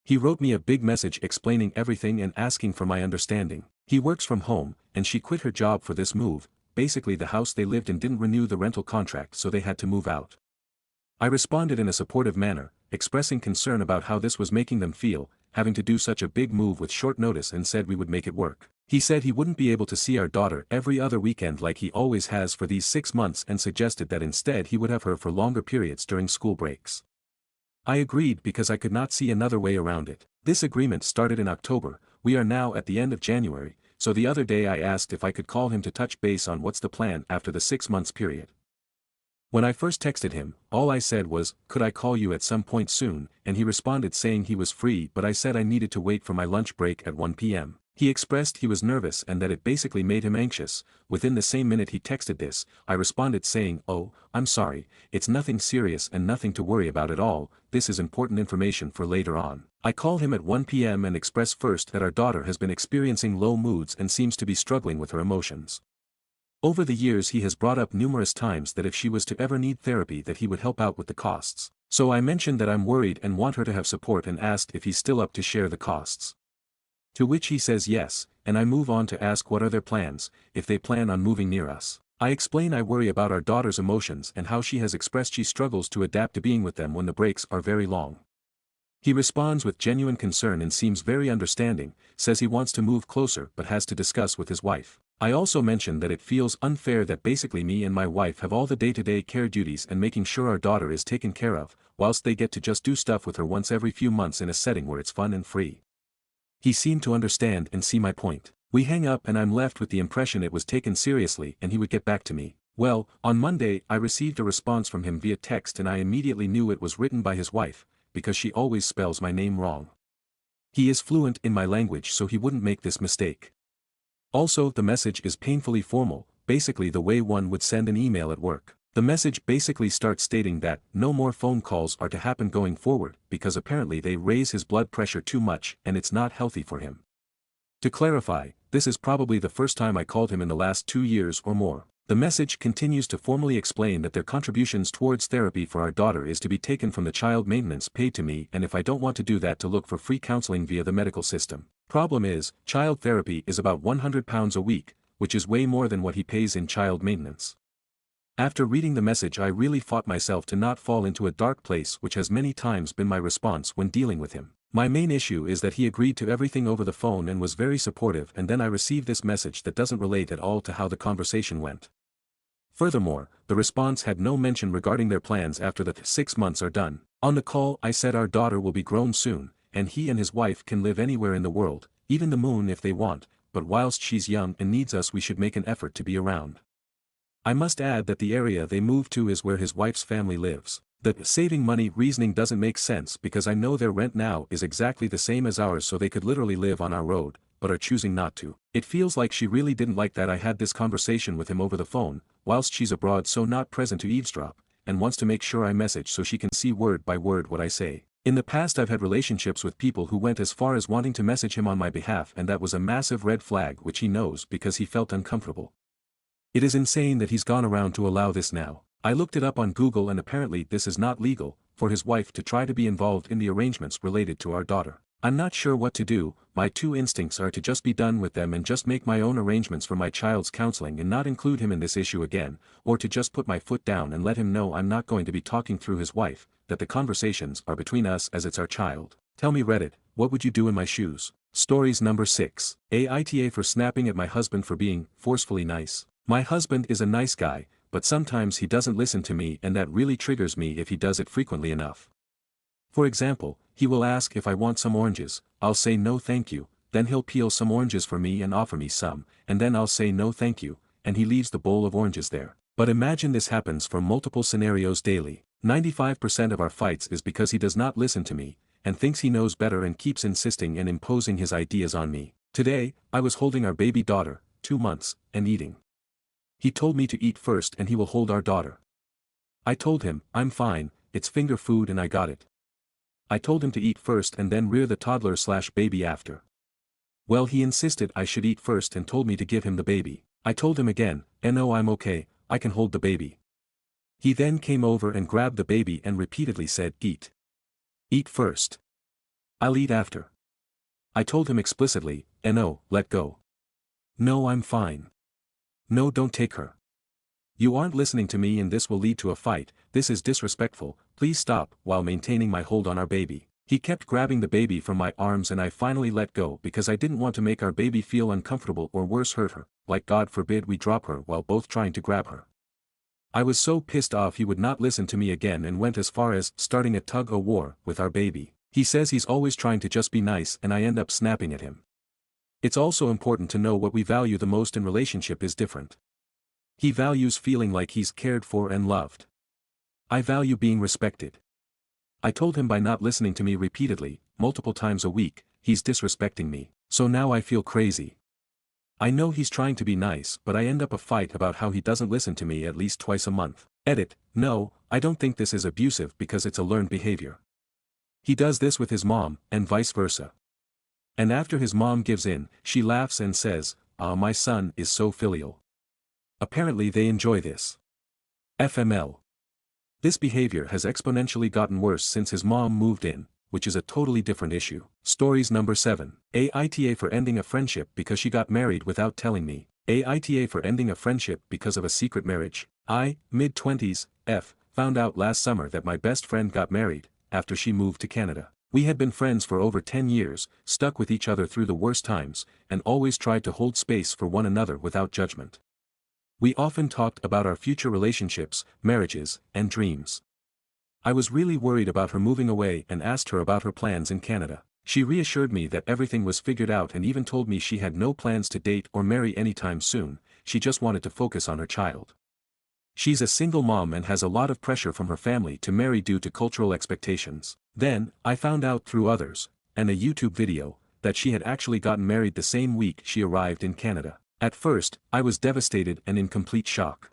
He wrote me a big message explaining everything and asking for my understanding. He works from home, and she quit her job for this move. Basically the house they lived in didn't renew the rental contract, so they had to move out. I responded in a supportive manner, expressing concern about how this was making them feel, having to do such a big move with short notice, and said we would make it work. He said he wouldn't be able to see our daughter every other weekend like he always has for these 6 months and suggested that instead he would have her for longer periods during school breaks. I agreed because I could not see another way around it. This agreement started in October, we are now at the end of January, so the other day I asked if I could call him to touch base on what's the plan after the 6 months period. When I first texted him, all I said was, "Could I call you at some point soon?" and he responded saying he was free, but I said I needed to wait for my lunch break at 1 p.m. He expressed he was nervous and that it basically made him anxious. Within the same minute he texted this, I responded saying, "Oh, I'm sorry, it's nothing serious and nothing to worry about at all, this is important information for later on." I call him at 1 p.m. and express first that our daughter has been experiencing low moods and seems to be struggling with her emotions. Over the years he has brought up numerous times that if she was to ever need therapy that he would help out with the costs. So I mentioned that I'm worried and want her to have support and asked if he's still up to share the costs. To which he says yes, and I move on to ask what are their plans, if they plan on moving near us. I explain I worry about our daughter's emotions and how she has expressed she struggles to adapt to being with them when the breaks are very long. He responds with genuine concern and seems very understanding, says he wants to move closer but has to discuss with his wife. I also mention that it feels unfair that basically me and my wife have all the day-to-day care duties and making sure our daughter is taken care of, whilst they get to just do stuff with her once every few months in a setting where it's fun and free. He seemed to understand and see my point. We hang up and I'm left with the impression it was taken seriously and he would get back to me. Well, on Monday I received a response from him via text and I immediately knew it was written by his wife, because she always spells my name wrong. He is fluent in my language so he wouldn't make this mistake. Also, the message is painfully formal, basically the way one would send an email at work. The message basically starts stating that no more phone calls are to happen going forward because apparently they raise his blood pressure too much and it's not healthy for him. To clarify, this is probably the first time I called him in the last 2 years or more. The message continues to formally explain that their contributions towards therapy for our daughter is to be taken from the child maintenance paid to me, and if I don't want to do that, to look for free counseling via the medical system. Problem is, child therapy is about £100 a week, which is way more than what he pays in child maintenance. After reading the message, I really fought myself to not fall into a dark place, which has many times been my response when dealing with him. My main issue is that he agreed to everything over the phone and was very supportive, and then I received this message that doesn't relate at all to how the conversation went. Furthermore, the response had no mention regarding their plans after the 6 months are done. On the call, I said our daughter will be grown soon, and he and his wife can live anywhere in the world, even the moon if they want, but whilst she's young and needs us, we should make an effort to be around. I must add that the area they moved to is where his wife's family lives. The saving money reasoning doesn't make sense because I know their rent now is exactly the same as ours, so they could literally live on our road, but are choosing not to. It feels like she really didn't like that I had this conversation with him over the phone, whilst she's abroad, so not present to eavesdrop, and wants to make sure I message so she can see word by word what I say. In the past I've had relationships with people who went as far as wanting to message him on my behalf, and that was a massive red flag, which he knows because he felt uncomfortable. It is insane that he's gone around to allow this now. I looked it up on Google and apparently this is not legal, for his wife to try to be involved in the arrangements related to our daughter. I'm not sure what to do. My two instincts are to just be done with them and just make my own arrangements for my child's counseling and not include him in this issue again, or to just put my foot down and let him know I'm not going to be talking through his wife, that the conversations are between us as it's our child. Tell me Reddit, what would you do in my shoes? Stories number 6. AITA for snapping at my husband for being forcefully nice. My husband is a nice guy, but sometimes he doesn't listen to me, and that really triggers me if he does it frequently enough. For example, he will ask if I want some oranges, I'll say no thank you, then he'll peel some oranges for me and offer me some, and then I'll say no thank you, and he leaves the bowl of oranges there. But imagine this happens for multiple scenarios daily. 95% of our fights is because he does not listen to me, and thinks he knows better and keeps insisting and imposing his ideas on me. Today, I was holding our baby daughter, 2 months, and eating. He told me to eat first and he will hold our daughter. I told him, I'm fine, it's finger food and I got it. I told him to eat first and then rear the toddler/baby after. Well, he insisted I should eat first and told me to give him the baby. I told him again, no, I'm okay, I can hold the baby. He then came over and grabbed the baby and repeatedly said, eat. Eat first. I'll eat after. I told him explicitly, no, let go. No, I'm fine. No, don't take her. You aren't listening to me and this will lead to a fight, this is disrespectful, please stop, while maintaining my hold on our baby. He kept grabbing the baby from my arms and I finally let go because I didn't want to make our baby feel uncomfortable or worse hurt her, like God forbid we drop her while both trying to grab her. I was so pissed off he would not listen to me again and went as far as starting a tug-of-war with our baby. He says he's always trying to just be nice and I end up snapping at him. It's also important to know what we value the most in relationship is different. He values feeling like he's cared for and loved. I value being respected. I told him by not listening to me repeatedly, multiple times a week, he's disrespecting me, so now I feel crazy. I know he's trying to be nice, but I end up a fight about how he doesn't listen to me at least twice a month. Edit, no, I don't think this is abusive because it's a learned behavior. He does this with his mom, and vice versa. And after his mom gives in, she laughs and says, my son is so filial. Apparently they enjoy this. FML. This behavior has exponentially gotten worse since his mom moved in, which is a totally different issue. Stories number 7. AITA for ending a friendship because she got married without telling me. AITA for ending a friendship because of a secret marriage. I, mid-20s, found out last summer that my best friend got married, after she moved to Canada. We had been friends for over 10 years, stuck with each other through the worst times, and always tried to hold space for one another without judgment. We often talked about our future relationships, marriages, and dreams. I was really worried about her moving away and asked her about her plans in Canada. She reassured me that everything was figured out and even told me she had no plans to date or marry anytime soon, she just wanted to focus on her child. She's a single mom and has a lot of pressure from her family to marry due to cultural expectations. Then, I found out through others, and a YouTube video, that she had actually gotten married the same week she arrived in Canada. At first, I was devastated and in complete shock.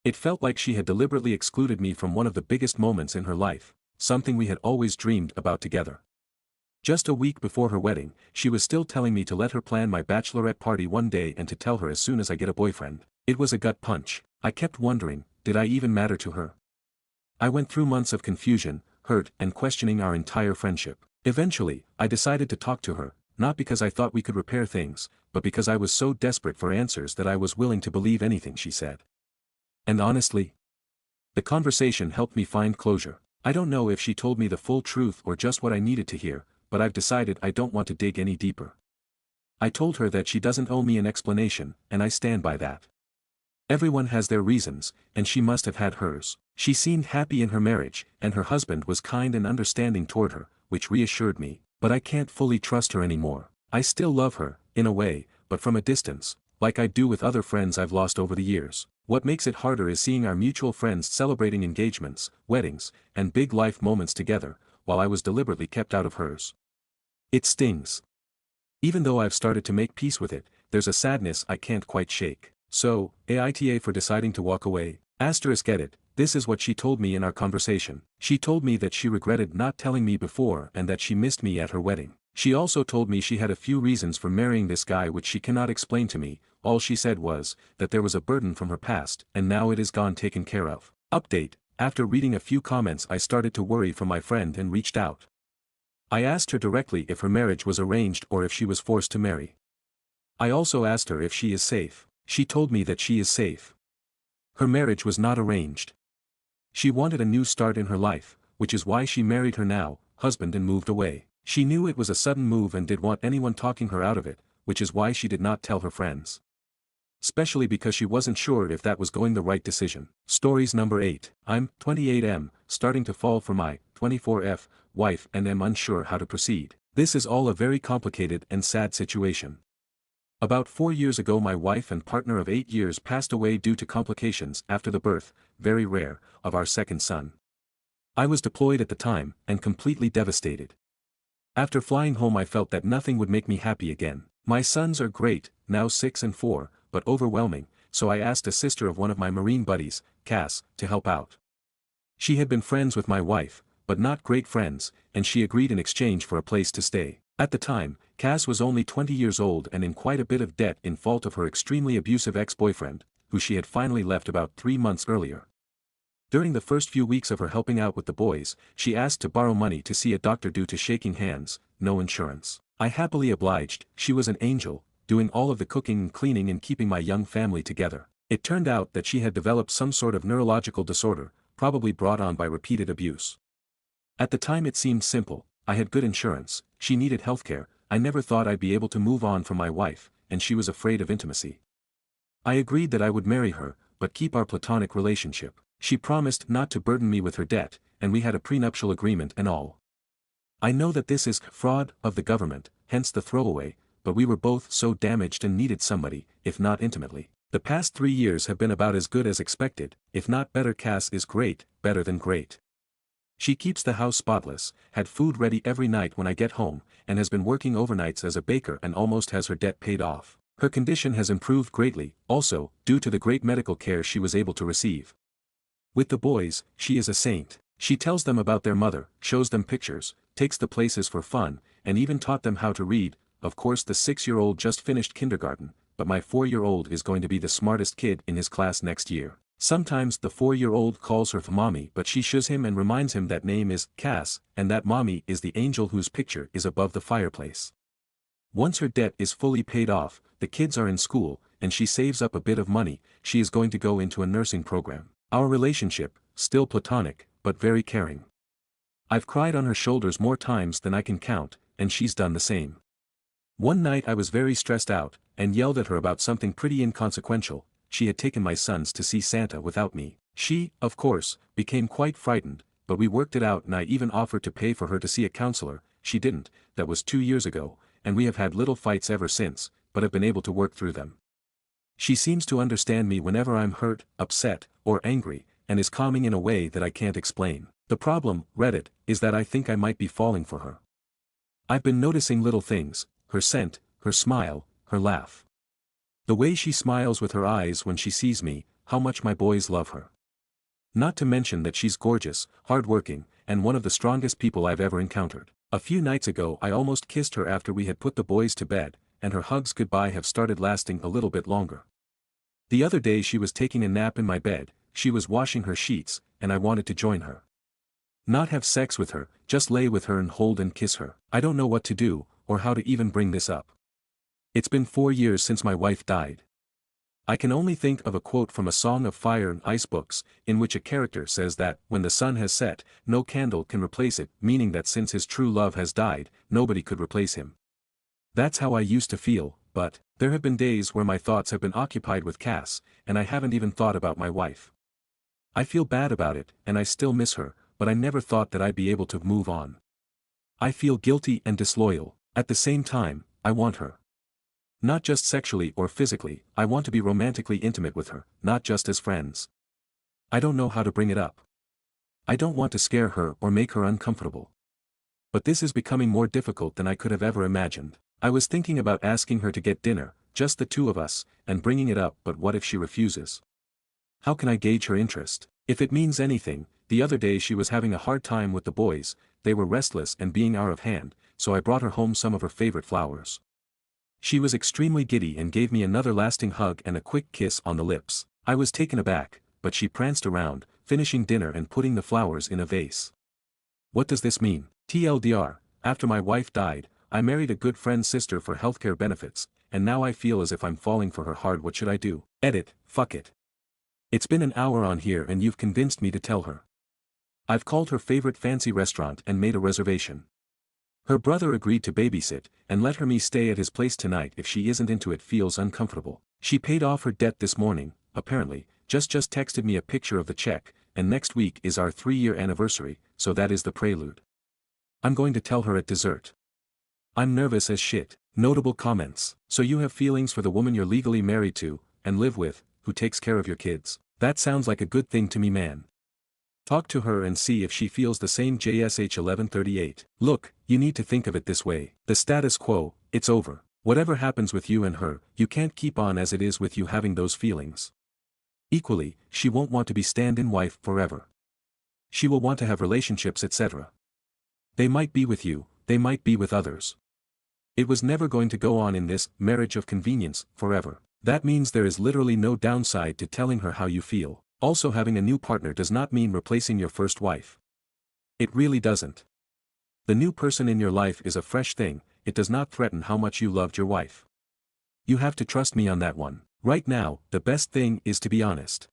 It felt like she had deliberately excluded me from one of the biggest moments in her life, something we had always dreamed about together. Just a week before her wedding, she was still telling me to let her plan my bachelorette party one day and to tell her as soon as I get a boyfriend. It was a gut punch. I kept wondering, did I even matter to her? I went through months of confusion, hurt, and questioning our entire friendship. Eventually, I decided to talk to her, not because I thought we could repair things, but because I was so desperate for answers that I was willing to believe anything she said. And honestly, the conversation helped me find closure. I don't know if she told me the full truth or just what I needed to hear, but I've decided I don't want to dig any deeper. I told her that she doesn't owe me an explanation, and I stand by that. Everyone has their reasons, and she must have had hers. She seemed happy in her marriage, and her husband was kind and understanding toward her, which reassured me, but I can't fully trust her anymore. I still love her, in a way, but from a distance, like I do with other friends I've lost over the years. What makes it harder is seeing our mutual friends celebrating engagements, weddings, and big life moments together, while I was deliberately kept out of hers. It stings. Even though I've started to make peace with it, there's a sadness I can't quite shake. So, AITA for deciding to walk away. *edit. This is what she told me in our conversation. She told me that she regretted not telling me before and that she missed me at her wedding. She also told me she had a few reasons for marrying this guy which she cannot explain to me. All she said was, that there was a burden from her past and now it is gone taken care of. Update: after reading a few comments I started to worry for my friend and reached out. I asked her directly if her marriage was arranged or if she was forced to marry. I also asked her if she is safe. She told me that she is safe. Her marriage was not arranged. She wanted a new start in her life, which is why she married her now, husband and moved away. She knew it was a sudden move and didn't want anyone talking her out of it, which is why she did not tell her friends. Especially because she wasn't sure if that was going the right decision. Stories number 8. I'm 28M, starting to fall for my 24F wife and am unsure how to proceed. This is all a very complicated and sad situation. About 4 years ago my wife and partner of 8 years passed away due to complications after the birth, very rare, of our second son. I was deployed at the time, and completely devastated. After flying home I felt that nothing would make me happy again. My sons are great, now 6 and 4, but overwhelming, so I asked a sister of one of my Marine buddies, Cass, to help out. She had been friends with my wife, but not great friends, and she agreed in exchange for a place to stay. At the time, Cass was only 20 years old and in quite a bit of debt in fault of her extremely abusive ex-boyfriend, who she had finally left about 3 months earlier. During the first few weeks of her helping out with the boys, she asked to borrow money to see a doctor due to shaking hands, no insurance. I happily obliged. She was an angel, doing all of the cooking and cleaning and keeping my young family together. It turned out that she had developed some sort of neurological disorder, probably brought on by repeated abuse. At the time it seemed simple. I had good insurance, she needed healthcare, I never thought I'd be able to move on from my wife, and she was afraid of intimacy. I agreed that I would marry her, but keep our platonic relationship. She promised not to burden me with her debt, and we had a prenuptial agreement and all. I know that this is fraud of the government, hence the throwaway, but we were both so damaged and needed somebody, if not intimately. The past 3 years have been about as good as expected, if not better. Cass is great, better than great. She keeps the house spotless, had food ready every night when I get home, and has been working overnights as a baker and almost has her debt paid off. Her condition has improved greatly, also, due to the great medical care she was able to receive. With the boys, she is a saint. She tells them about their mother, shows them pictures, takes the places for fun, and even taught them how to read. Of course the 6-year-old just finished kindergarten, but my 4-year-old is going to be the smartest kid in his class next year. Sometimes the 4-year-old calls her mommy, but she shoos him and reminds him that name is Cass, and that mommy is the angel whose picture is above the fireplace. Once her debt is fully paid off, the kids are in school, and she saves up a bit of money. She is going to go into a nursing program. Our relationship, still platonic, but very caring. I've cried on her shoulders more times than I can count, and she's done the same. One night I was very stressed out, and yelled at her about something pretty inconsequential. She had taken my sons to see Santa without me. She, of course, became quite frightened, but we worked it out and I even offered to pay for her to see a counselor. She didn't. That was 2 years ago, and we have had little fights ever since, but have been able to work through them. She seems to understand me whenever I'm hurt, upset, or angry, and is calming in a way that I can't explain. The problem, Reddit, is that I think I might be falling for her. I've been noticing little things, her scent, her smile, her laugh. The way she smiles with her eyes when she sees me, how much my boys love her. Not to mention that she's gorgeous, hardworking, and one of the strongest people I've ever encountered. A few nights ago I almost kissed her after we had put the boys to bed, and her hugs goodbye have started lasting a little bit longer. The other day she was taking a nap in my bed, she was washing her sheets, and I wanted to join her. Not have sex with her, just lay with her and hold and kiss her. I don't know what to do, or how to even bring this up. It's been 4 years since my wife died. I can only think of a quote from A Song of Fire and Ice books, in which a character says that, when the sun has set, no candle can replace it, meaning that since his true love has died, nobody could replace him. That's how I used to feel, but, there have been days where my thoughts have been occupied with Cass, and I haven't even thought about my wife. I feel bad about it, and I still miss her, but I never thought that I'd be able to move on. I feel guilty and disloyal. At the same time, I want her. Not just sexually or physically, I want to be romantically intimate with her, not just as friends. I don't know how to bring it up. I don't want to scare her or make her uncomfortable. But this is becoming more difficult than I could have ever imagined. I was thinking about asking her to get dinner, just the two of us, and bringing it up, but what if she refuses? How can I gauge her interest? If it means anything, the other day she was having a hard time with the boys, they were restless and being out of hand, so I brought her home some of her favorite flowers. She was extremely giddy and gave me another lasting hug and a quick kiss on the lips. I was taken aback, but she pranced around, finishing dinner and putting the flowers in a vase. What does this mean? TLDR, after my wife died, I married a good friend's sister for healthcare benefits, and now I feel as if I'm falling for her hard. What should I do? Edit, fuck it. It's been an hour on here and you've convinced me to tell her. I've called her favorite fancy restaurant and made a reservation. Her brother agreed to babysit, and let me stay at his place tonight if she isn't into it, feels uncomfortable. She paid off her debt this morning, apparently, just texted me a picture of the check, and next week is our 3-year anniversary, so that is the prelude. I'm going to tell her at dessert. I'm nervous as shit. Notable comments. So you have feelings for the woman you're legally married to, and live with, who takes care of your kids. That sounds like a good thing to me, man. Talk to her and see if she feels the same. JSH 1138. Look, you need to think of it this way. The status quo, it's over. Whatever happens with you and her, you can't keep on as it is with you having those feelings. Equally, she won't want to be stand-in wife forever. She will want to have relationships, etc. They might be with you, they might be with others. It was never going to go on in this marriage of convenience forever. That means there is literally no downside to telling her how you feel. Also, having a new partner does not mean replacing your first wife. It really doesn't. The new person in your life is a fresh thing, it does not threaten how much you loved your wife. You have to trust me on that one. Right now, the best thing is to be honest.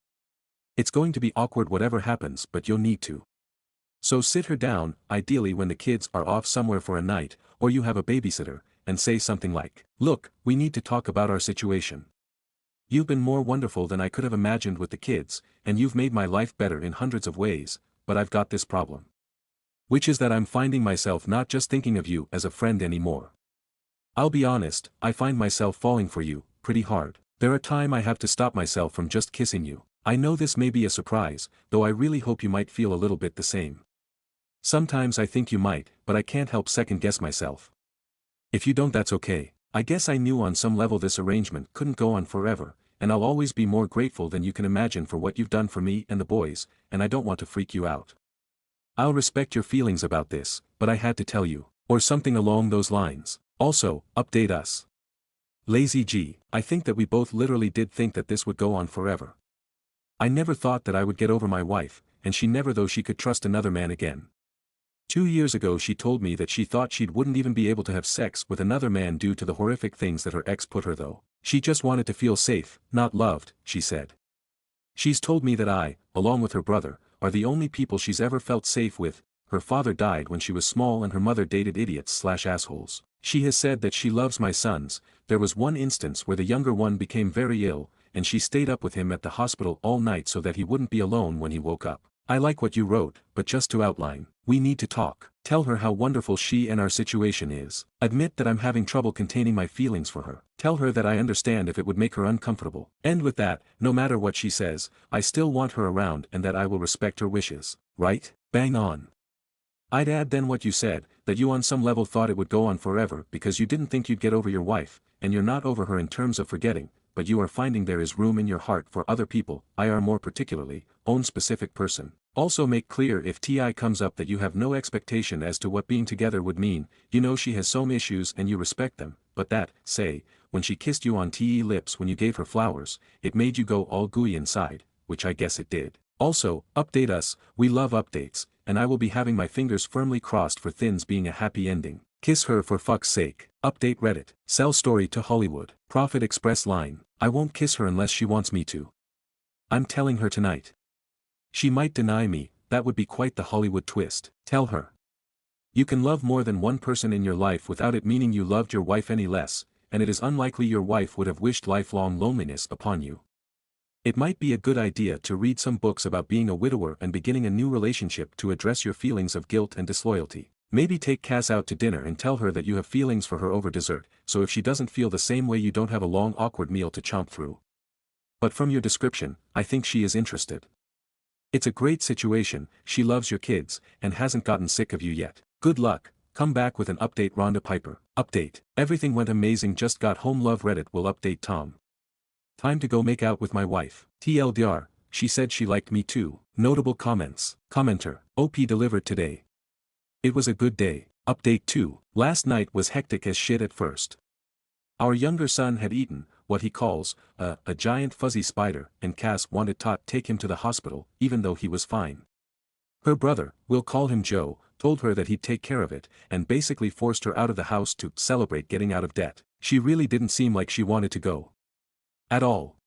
It's going to be awkward whatever happens, but you'll need to. So sit her down, ideally when the kids are off somewhere for a night, or you have a babysitter, and say something like, "Look, we need to talk about our situation. You've been more wonderful than I could have imagined with the kids, and you've made my life better in hundreds of ways, but I've got this problem. Which is that I'm finding myself not just thinking of you as a friend anymore. I'll be honest, I find myself falling for you, pretty hard. There are times I have to stop myself from just kissing you. I know this may be a surprise, though I really hope you might feel a little bit the same. Sometimes I think you might, but I can't help second-guess myself. If you don't, that's okay. I guess I knew on some level this arrangement couldn't go on forever, and I'll always be more grateful than you can imagine for what you've done for me and the boys, and I don't want to freak you out. I'll respect your feelings about this, but I had to tell you, or something along those lines. Also, update us. Lazy G, I think that we both literally did think that this would go on forever. I never thought that I would get over my wife, and she never, though she could trust another man again. 2 years ago she told me that she thought she wouldn't even be able to have sex with another man due to the horrific things that her ex put her through. She just wanted to feel safe, not loved, she said. She's told me that I, along with her brother, are the only people she's ever felt safe with. Her father died when she was small and her mother dated idiots/assholes. She has said that she loves my sons. There was one instance where the younger one became very ill, and she stayed up with him at the hospital all night so that he wouldn't be alone when he woke up. I like what you wrote, but just to outline, we need to talk. Tell her how wonderful she and our situation is. Admit that I'm having trouble containing my feelings for her. Tell her that I understand if it would make her uncomfortable. End with that, no matter what she says, I still want her around and that I will respect her wishes. Right? Bang on. I'd add then what you said, that you on some level thought it would go on forever because you didn't think you'd get over your wife, and you're not over her in terms of forgetting, but you are finding there is room in your heart for other people, IR more particularly, own specific person. Also make clear if TI comes up that you have no expectation as to what being together would mean, you know she has some issues and you respect them, but that, say, when she kissed you on TE lips when you gave her flowers, it made you go all gooey inside, which I guess it did. Also, update us, we love updates, and I will be having my fingers firmly crossed for thins being a happy ending. Kiss her for fuck's sake. Update Reddit. Sell story to Hollywood. Profit Express line. I won't kiss her unless she wants me to. I'm telling her tonight. She might deny me, that would be quite the Hollywood twist. Tell her. You can love more than one person in your life without it meaning you loved your wife any less, and it is unlikely your wife would have wished lifelong loneliness upon you. It might be a good idea to read some books about being a widower and beginning a new relationship to address your feelings of guilt and disloyalty. Maybe take Cass out to dinner and tell her that you have feelings for her over dessert, so if she doesn't feel the same way you don't have a long awkward meal to chomp through. But from your description, I think she is interested. It's a great situation, she loves your kids, and hasn't gotten sick of you yet. Good luck, come back with an update. Rhonda Piper. Update. Everything went amazing, just got home. Love Reddit will update Tom. Time to go make out with my wife. TLDR, she said she liked me too. Notable comments. Commenter. OP delivered today. It was a good day. Update 2. Last night was hectic as shit at first. Our younger son had eaten, what he calls, a giant fuzzy spider, and Cass wanted to take him to the hospital, even though he was fine. Her brother, we'll call him Joe, told her that he'd take care of it, and basically forced her out of the house to celebrate getting out of debt. She really didn't seem like she wanted to go. At all.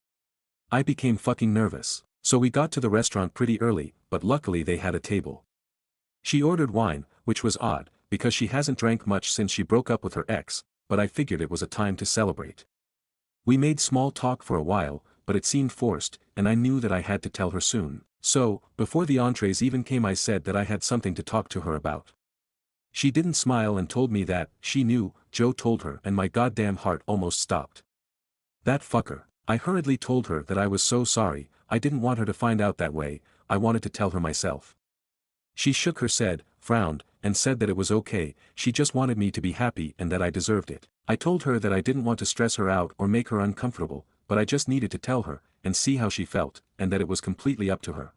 I became fucking nervous. So we got to the restaurant pretty early, but luckily they had a table. She ordered wine, which was odd, because she hasn't drank much since she broke up with her ex, but I figured it was a time to celebrate. We made small talk for a while, but it seemed forced, and I knew that I had to tell her soon. So, before the entrees even came, I said that I had something to talk to her about. She didn't smile and told me that she knew. Joe told her, and my goddamn heart almost stopped. That fucker. I hurriedly told her that I was so sorry, I didn't want her to find out that way, I wanted to tell her myself. She shook her head, frowned, and said that it was okay, she just wanted me to be happy and that I deserved it. I told her that I didn't want to stress her out or make her uncomfortable, but I just needed to tell her, and see how she felt, and that it was completely up to her.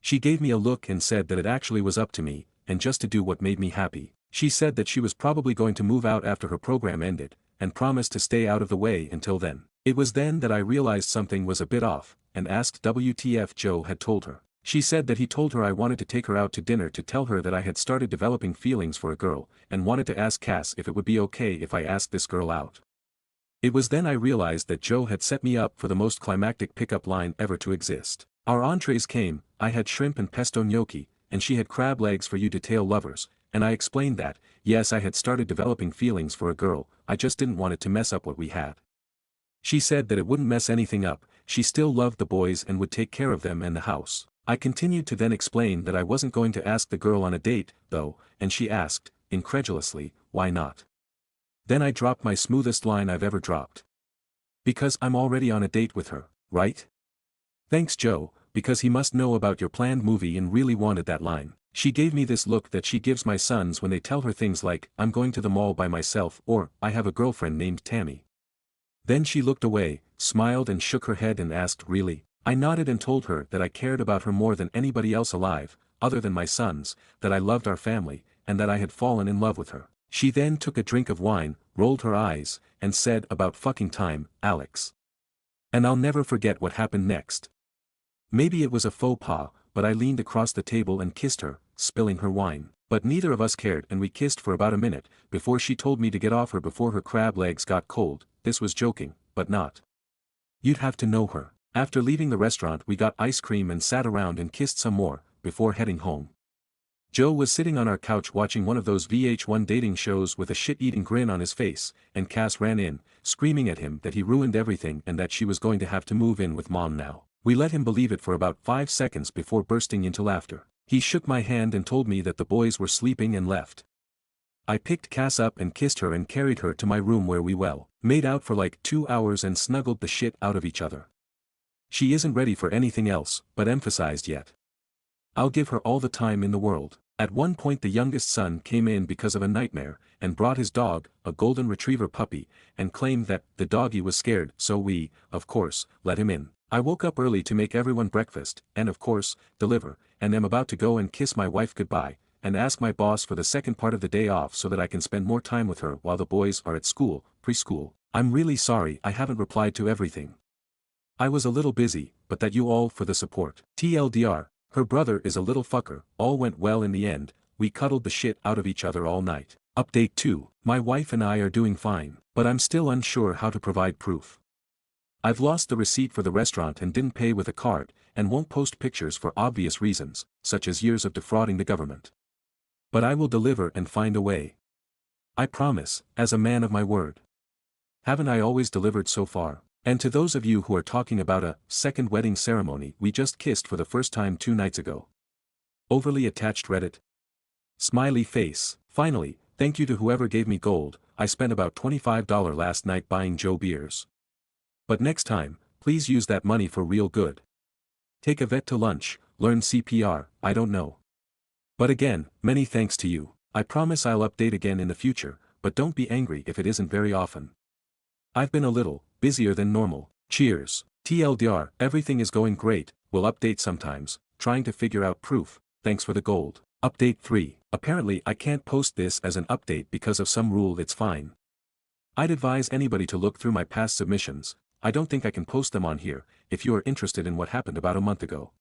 She gave me a look and said that it actually was up to me, and just to do what made me happy. She said that she was probably going to move out after her program ended, and promised to stay out of the way until then. It was then that I realized something was a bit off, and asked WTF Joe had told her. She said that he told her I wanted to take her out to dinner to tell her that I had started developing feelings for a girl, and wanted to ask Cass if it would be okay if I asked this girl out. It was then I realized that Joe had set me up for the most climactic pickup line ever to exist. Our entrees came, I had shrimp and pesto gnocchi, and she had crab legs for you detail lovers, and I explained that, yes, I had started developing feelings for a girl, I just didn't want it to mess up what we had. She said that it wouldn't mess anything up, she still loved the boys and would take care of them and the house. I continued to then explain that I wasn't going to ask the girl on a date, though, and she asked, incredulously, why not? Then I dropped my smoothest line I've ever dropped. Because I'm already on a date with her, right? Thanks Joe, because he must know about your planned movie and really wanted that line. She gave me this look that she gives my sons when they tell her things like, I'm going to the mall by myself, or, I have a girlfriend named Tammy. Then she looked away, smiled and shook her head and asked, really? I nodded and told her that I cared about her more than anybody else alive, other than my sons, that I loved our family, and that I had fallen in love with her. She then took a drink of wine, rolled her eyes, and said, about fucking time, Alex. And I'll never forget what happened next. Maybe it was a faux pas, but I leaned across the table and kissed her, spilling her wine. But neither of us cared and we kissed for about a minute, before she told me to get off her before her crab legs got cold. This was joking, but not. You'd have to know her. After leaving the restaurant we got ice cream and sat around and kissed some more, before heading home. Joe was sitting on our couch watching one of those VH1 dating shows with a shit-eating grin on his face, and Cass ran in, screaming at him that he ruined everything and that she was going to have to move in with Mom now. We let him believe it for about 5 seconds before bursting into laughter. He shook my hand and told me that the boys were sleeping and left. I picked Cass up and kissed her and carried her to my room where we made out for like 2 hours and snuggled the shit out of each other. She isn't ready for anything else, but emphasized yet. I'll give her all the time in the world. At one point the youngest son came in because of a nightmare, and brought his dog, a golden retriever puppy, and claimed that the doggy was scared, so we, of course, let him in. I woke up early to make everyone breakfast, and of course, deliver, and am about to go and kiss my wife goodbye, and ask my boss for the second part of the day off so that I can spend more time with her while the boys are at school, preschool. I'm really sorry I haven't replied to everything. I was a little busy, but that you all for the support. TLDR, her brother is a little fucker, all went well in the end, we cuddled the shit out of each other all night. Update 2, my wife and I are doing fine, but I'm still unsure how to provide proof. I've lost the receipt for the restaurant and didn't pay with a card, and won't post pictures for obvious reasons, such as years of defrauding the government. But I will deliver and find a way. I promise, as a man of my word. Haven't I always delivered so far? And to those of you who are talking about a second wedding ceremony, we just kissed for the first time 2 nights ago. Overly attached Reddit. Smiley face. Finally, thank you to whoever gave me gold. I spent about $25 last night buying Joe beers. But next time, please use that money for real good. Take a vet to lunch, learn CPR, I don't know. But again, many thanks to you. I promise I'll update again in the future, but don't be angry if it isn't very often. I've been a little busier than normal. Cheers. TLDR, everything is going great, we'll update sometimes, trying to figure out proof, thanks for the gold. Update 3, apparently I can't post this as an update because of some rule. It's fine. I'd advise anybody to look through my past submissions. I don't think I can post them on here, if you are interested in what happened about a month ago.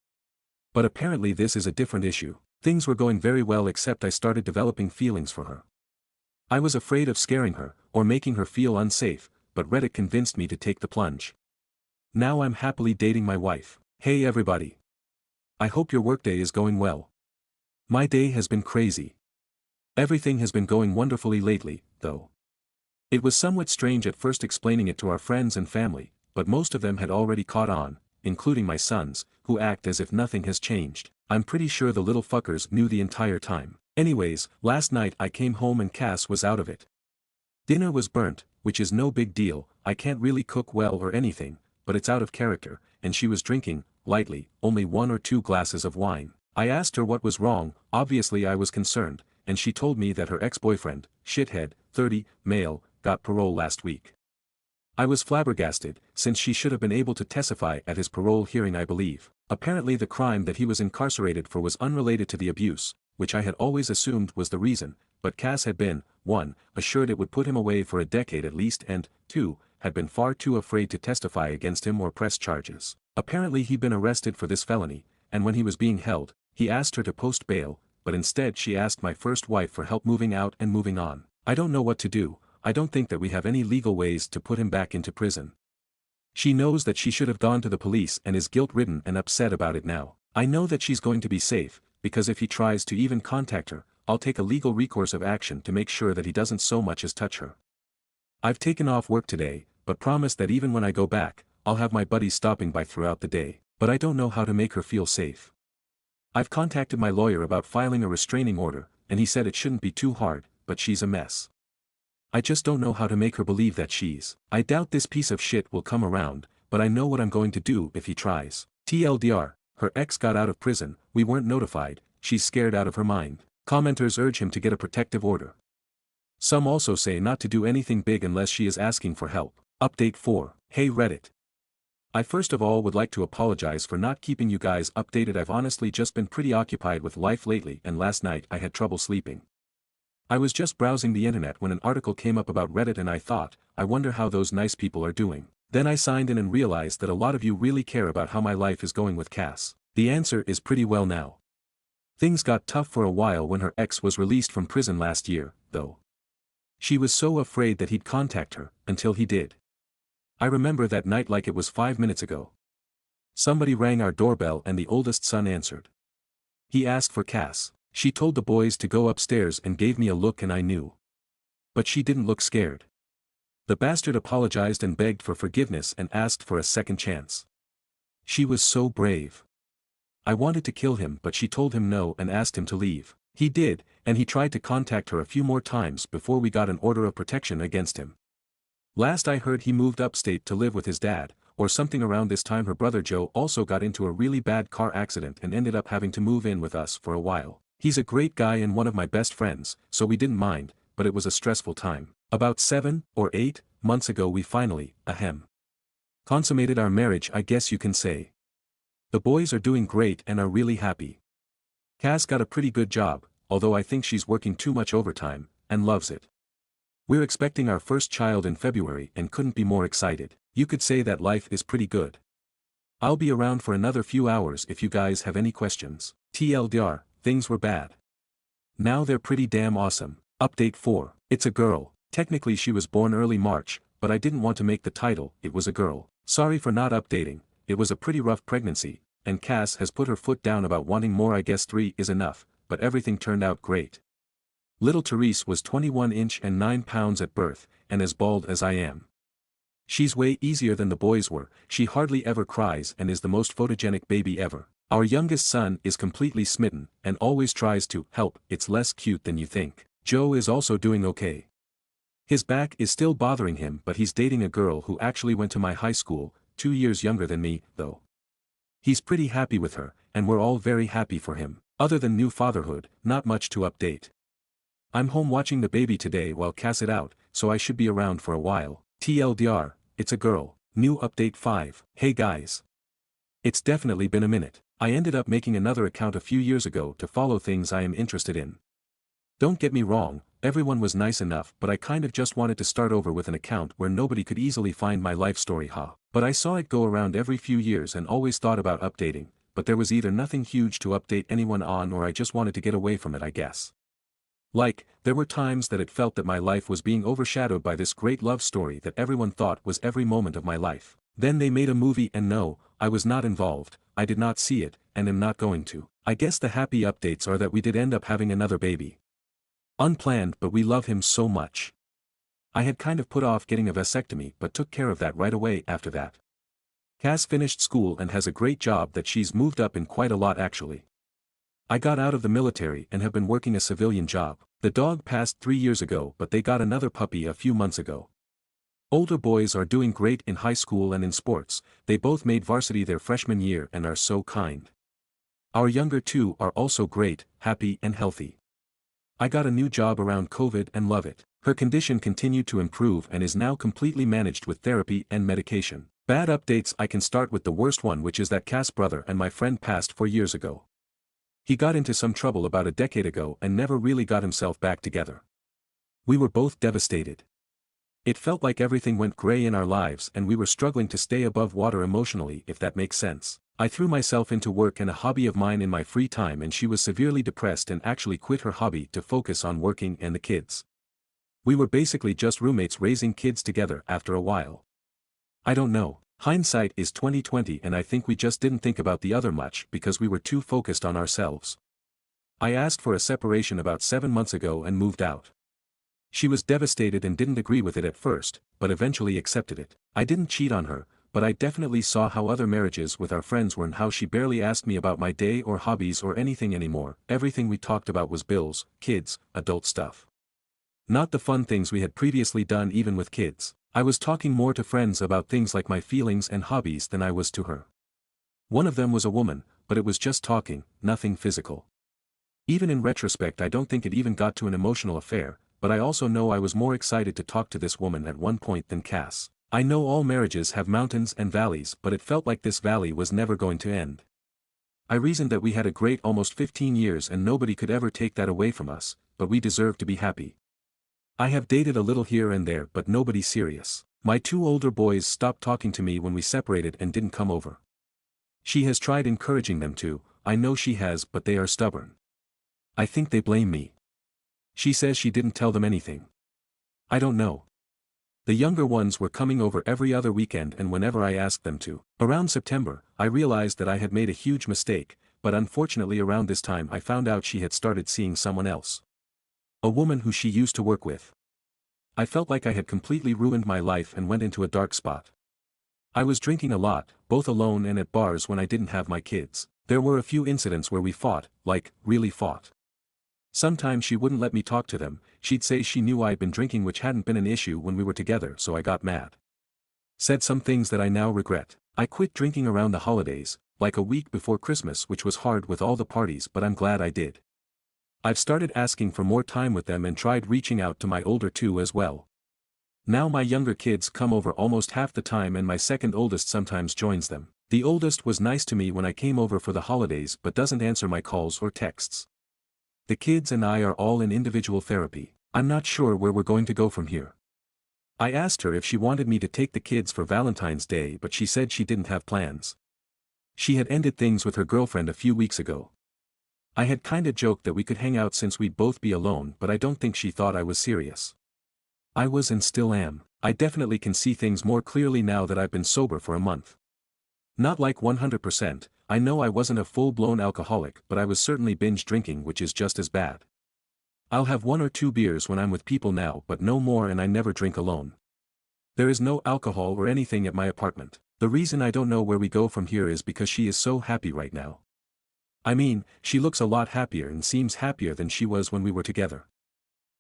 But apparently this is a different issue. Things were going very well except I started developing feelings for her. I was afraid of scaring her, or making her feel unsafe, but Reddit convinced me to take the plunge. Now I'm happily dating my wife. Hey everybody. I hope your workday is going well. My day has been crazy. Everything has been going wonderfully lately, though. It was somewhat strange at first explaining it to our friends and family, but most of them had already caught on, including my sons, who act as if nothing has changed. I'm pretty sure the little fuckers knew the entire time. Anyways, last night I came home and Cass was out of it. Dinner was burnt, which is no big deal. I can't really cook well or anything, but it's out of character, and she was drinking, lightly, only 1 or 2 glasses of wine. I asked her what was wrong. Obviously I was concerned, and she told me that her ex-boyfriend, shithead, 30, male, got parole last week. I was flabbergasted, since she should have been able to testify at his parole hearing, I believe. Apparently the crime that he was incarcerated for was unrelated to the abuse, which I had always assumed was the reason, but Cass had been, 1, assured it would put him away for a decade at least, and, 2, had been far too afraid to testify against him or press charges. Apparently he'd been arrested for this felony, and when he was being held, he asked her to post bail, but instead she asked my first wife for help moving out and moving on. I don't know what to do. I don't think that we have any legal ways to put him back into prison. She knows that she should have gone to the police and is guilt-ridden and upset about it now. I know that she's going to be safe, because if he tries to even contact her, I'll take a legal recourse of action to make sure that he doesn't so much as touch her. I've taken off work today, but promise that even when I go back, I'll have my buddies stopping by throughout the day, but I don't know how to make her feel safe. I've contacted my lawyer about filing a restraining order, and he said it shouldn't be too hard, but she's a mess. I just don't know how to make her believe that she's. I doubt this piece of shit will come around, but I know what I'm going to do if he tries. TLDR, her ex got out of prison, we weren't notified, she's scared out of her mind. Commenters urge him to get a protective order. Some also say not to do anything big unless she is asking for help. Update 4, hey Reddit. I first of all would like to apologize for not keeping you guys updated. I've honestly just been pretty occupied with life lately, and last night I had trouble sleeping. I was just browsing the internet when an article came up about Reddit and I thought, I wonder how those nice people are doing. Then I signed in and realized that a lot of you really care about how my life is going with Cass. The answer is pretty well now. Things got tough for a while when her ex was released from prison last year, though. She was so afraid that he'd contact her, until he did. I remember that night like it was 5 minutes ago. Somebody rang our doorbell and the oldest son answered. He asked for Cass. She told the boys to go upstairs and gave me a look and I knew. But she didn't look scared. The bastard apologized and begged for forgiveness and asked for a second chance. She was so brave. I wanted to kill him, but she told him no and asked him to leave. He did, and he tried to contact her a few more times before we got an order of protection against him. Last I heard he moved upstate to live with his dad, or something around this time. Her brother Joe also got into a really bad car accident and ended up having to move in with us for a while. He's a great guy and one of my best friends, so we didn't mind, but it was a stressful time. About 7 or 8 months ago we finally, consummated our marriage, I guess you can say. The boys are doing great and are really happy. Cass got a pretty good job, although I think she's working too much overtime, and loves it. We're expecting our first child in February and couldn't be more excited. You could say that life is pretty good. I'll be around for another few hours if you guys have any questions. TLDR, things were bad. Now they're pretty damn awesome. Update 4. It's a girl. Technically she was born early March, but I didn't want to make the title, it was a girl. Sorry for not updating, it was a pretty rough pregnancy, and Cass has put her foot down about wanting more. I guess 3 is enough, but everything turned out great. Little Therese was 21 inch and 9 pounds at birth, and as bald as I am. She's way easier than the boys were, she hardly ever cries and is the most photogenic baby ever. Our youngest son is completely smitten, and always tries to help. It's less cute than you think. Joe is also doing okay. His back is still bothering him, but he's dating a girl who actually went to my high school, 2 years younger than me, though. He's pretty happy with her, and we're all very happy for him. Other than new fatherhood, not much to update. I'm home watching the baby today while Cass it out, so I should be around for a while. TLDR, it's a girl. New update 5. Hey guys. It's definitely been a minute. I ended up making another account a few years ago to follow things I am interested in. Don't get me wrong, everyone was nice enough, but I kind of just wanted to start over with an account where nobody could easily find my life story, But I saw it go around every few years and always thought about updating, but there was either nothing huge to update anyone on or I just wanted to get away from it, I guess. Like, there were times that it felt that my life was being overshadowed by this great love story that everyone thought was every moment of my life. Then they made a movie and no, I was not involved, I did not see it, and am not going to. I guess the happy updates are that we did end up having another baby. Unplanned, but we love him so much. I had kind of put off getting a vasectomy but took care of that right away after that. Cass finished school and has a great job that she's moved up in quite a lot actually. I got out of the military and have been working a civilian job. The dog passed 3 years ago but they got another puppy a few months ago. Older boys are doing great in high school and in sports, they both made varsity their freshman year and are so kind. Our younger two are also great, happy and healthy. I got a new job around COVID and love it. Her condition continued to improve and is now completely managed with therapy and medication. Bad updates. I can start with the worst one, which is that Cass' brother and my friend passed 4 years ago. He got into some trouble about a decade ago and never really got himself back together. We were both devastated. It felt like everything went gray in our lives and we were struggling to stay above water emotionally, if that makes sense. I threw myself into work and a hobby of mine in my free time, and she was severely depressed and actually quit her hobby to focus on working and the kids. We were basically just roommates raising kids together after a while. I don't know. Hindsight is 20/20 and I think we just didn't think about the other much because we were too focused on ourselves. I asked for a separation about 7 months ago and moved out. She was devastated and didn't agree with it at first, but eventually accepted it. I didn't cheat on her, but I definitely saw how other marriages with our friends were and how she barely asked me about my day or hobbies or anything anymore. Everything we talked about was bills, kids, adult stuff. Not the fun things we had previously done even with kids. I was talking more to friends about things like my feelings and hobbies than I was to her. One of them was a woman, but it was just talking, nothing physical. Even in retrospect I don't think it even got to an emotional affair, but I also know I was more excited to talk to this woman at one point than Cass. I know all marriages have mountains and valleys, but it felt like this valley was never going to end. I reasoned that we had a great almost 15 years and nobody could ever take that away from us, but we deserve to be happy. I have dated a little here and there but nobody serious. My 2 older boys stopped talking to me when we separated and didn't come over. She has tried encouraging them to, I know she has, but they are stubborn. I think they blame me. She says she didn't tell them anything. I don't know. The younger ones were coming over every other weekend and whenever I asked them to. Around September, I realized that I had made a huge mistake, but unfortunately around this time I found out she had started seeing someone else. A woman who she used to work with. I felt like I had completely ruined my life and went into a dark spot. I was drinking a lot, both alone and at bars when I didn't have my kids. There were a few incidents where we fought, like, really fought. Sometimes she wouldn't let me talk to them, she'd say she knew I'd been drinking, which hadn't been an issue when we were together, so I got mad. Said some things that I now regret. I quit drinking around the holidays, like a week before Christmas, which was hard with all the parties, but I'm glad I did. I've started asking for more time with them and tried reaching out to my older 2 as well. Now my younger kids come over almost half the time and my second oldest sometimes joins them. The oldest was nice to me when I came over for the holidays but doesn't answer my calls or texts. The kids and I are all in individual therapy. I'm not sure where we're going to go from here. I asked her if she wanted me to take the kids for Valentine's Day, but she said she didn't have plans. She had ended things with her girlfriend a few weeks ago. I had kinda joked that we could hang out since we'd both be alone, but I don't think she thought I was serious. I was and still am. I definitely can see things more clearly now that I've been sober for a month. Not like 100%, I know I wasn't a full-blown alcoholic, but I was certainly binge drinking, which is just as bad. I'll have 1 or 2 beers when I'm with people now, but no more, and I never drink alone. There is no alcohol or anything at my apartment. The reason I don't know where we go from here is because she is so happy right now. I mean, she looks a lot happier and seems happier than she was when we were together.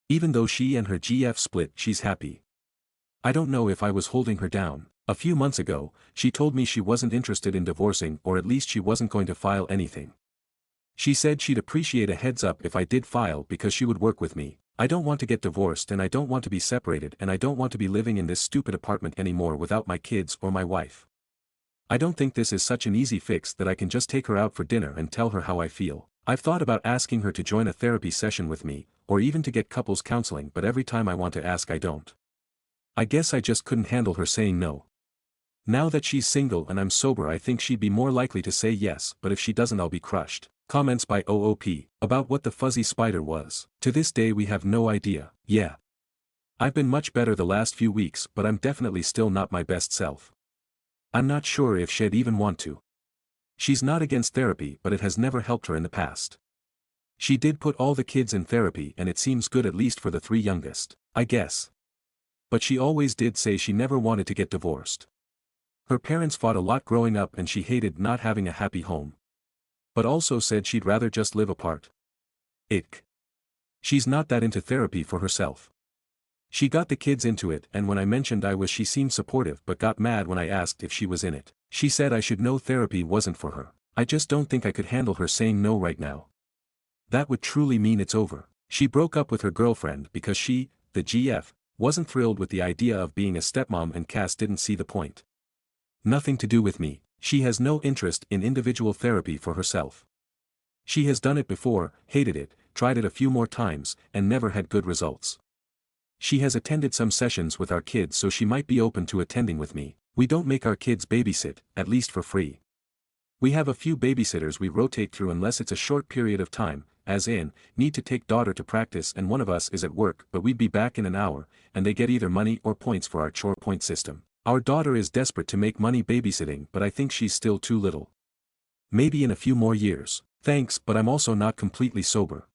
Even though she and her GF split, she's happy. I don't know if I was holding her down. A few months ago, she told me she wasn't interested in divorcing, or at least she wasn't going to file anything. She said she'd appreciate a heads up if I did file because she would work with me. I don't want to get divorced, and I don't want to be separated, and I don't want to be living in this stupid apartment anymore without my kids or my wife. I don't think this is such an easy fix that I can just take her out for dinner and tell her how I feel. I've thought about asking her to join a therapy session with me, or even to get couples counseling, but every time I want to ask I don't. I guess I just couldn't handle her saying no. Now that she's single and I'm sober, I think she'd be more likely to say yes, but if she doesn't I'll be crushed. Comments by OOP, about what the fuzzy spider was. To this day we have no idea. Yeah. I've been much better the last few weeks, but I'm definitely still not my best self. I'm not sure if she'd even want to. She's not against therapy, but it has never helped her in the past. She did put all the kids in therapy and it seems good, at least for the 3 youngest, I guess. But she always did say she never wanted to get divorced. Her parents fought a lot growing up and she hated not having a happy home. But also said she'd rather just live apart. Ick. She's not that into therapy for herself. She got the kids into it, and when I mentioned she seemed supportive but got mad when I asked if she was in it. She said I should know therapy wasn't for her. I just don't think I could handle her saying no right now. That would truly mean it's over. She broke up with her girlfriend because she, the GF, wasn't thrilled with the idea of being a stepmom, and Cass didn't see the point. Nothing to do with me. She has no interest in individual therapy for herself. She has done it before, hated it, tried it a few more times, and never had good results. She has attended some sessions with our kids, so she might be open to attending with me. We don't make our kids babysit, at least for free. We have a few babysitters we rotate through unless it's a short period of time, as in, need to take daughter to practice and one of us is at work, but we'd be back in an hour, and they get either money or points for our chore point system. Our daughter is desperate to make money babysitting, but I think she's still too little. Maybe in a few more years. Thanks, but I'm also not completely sober.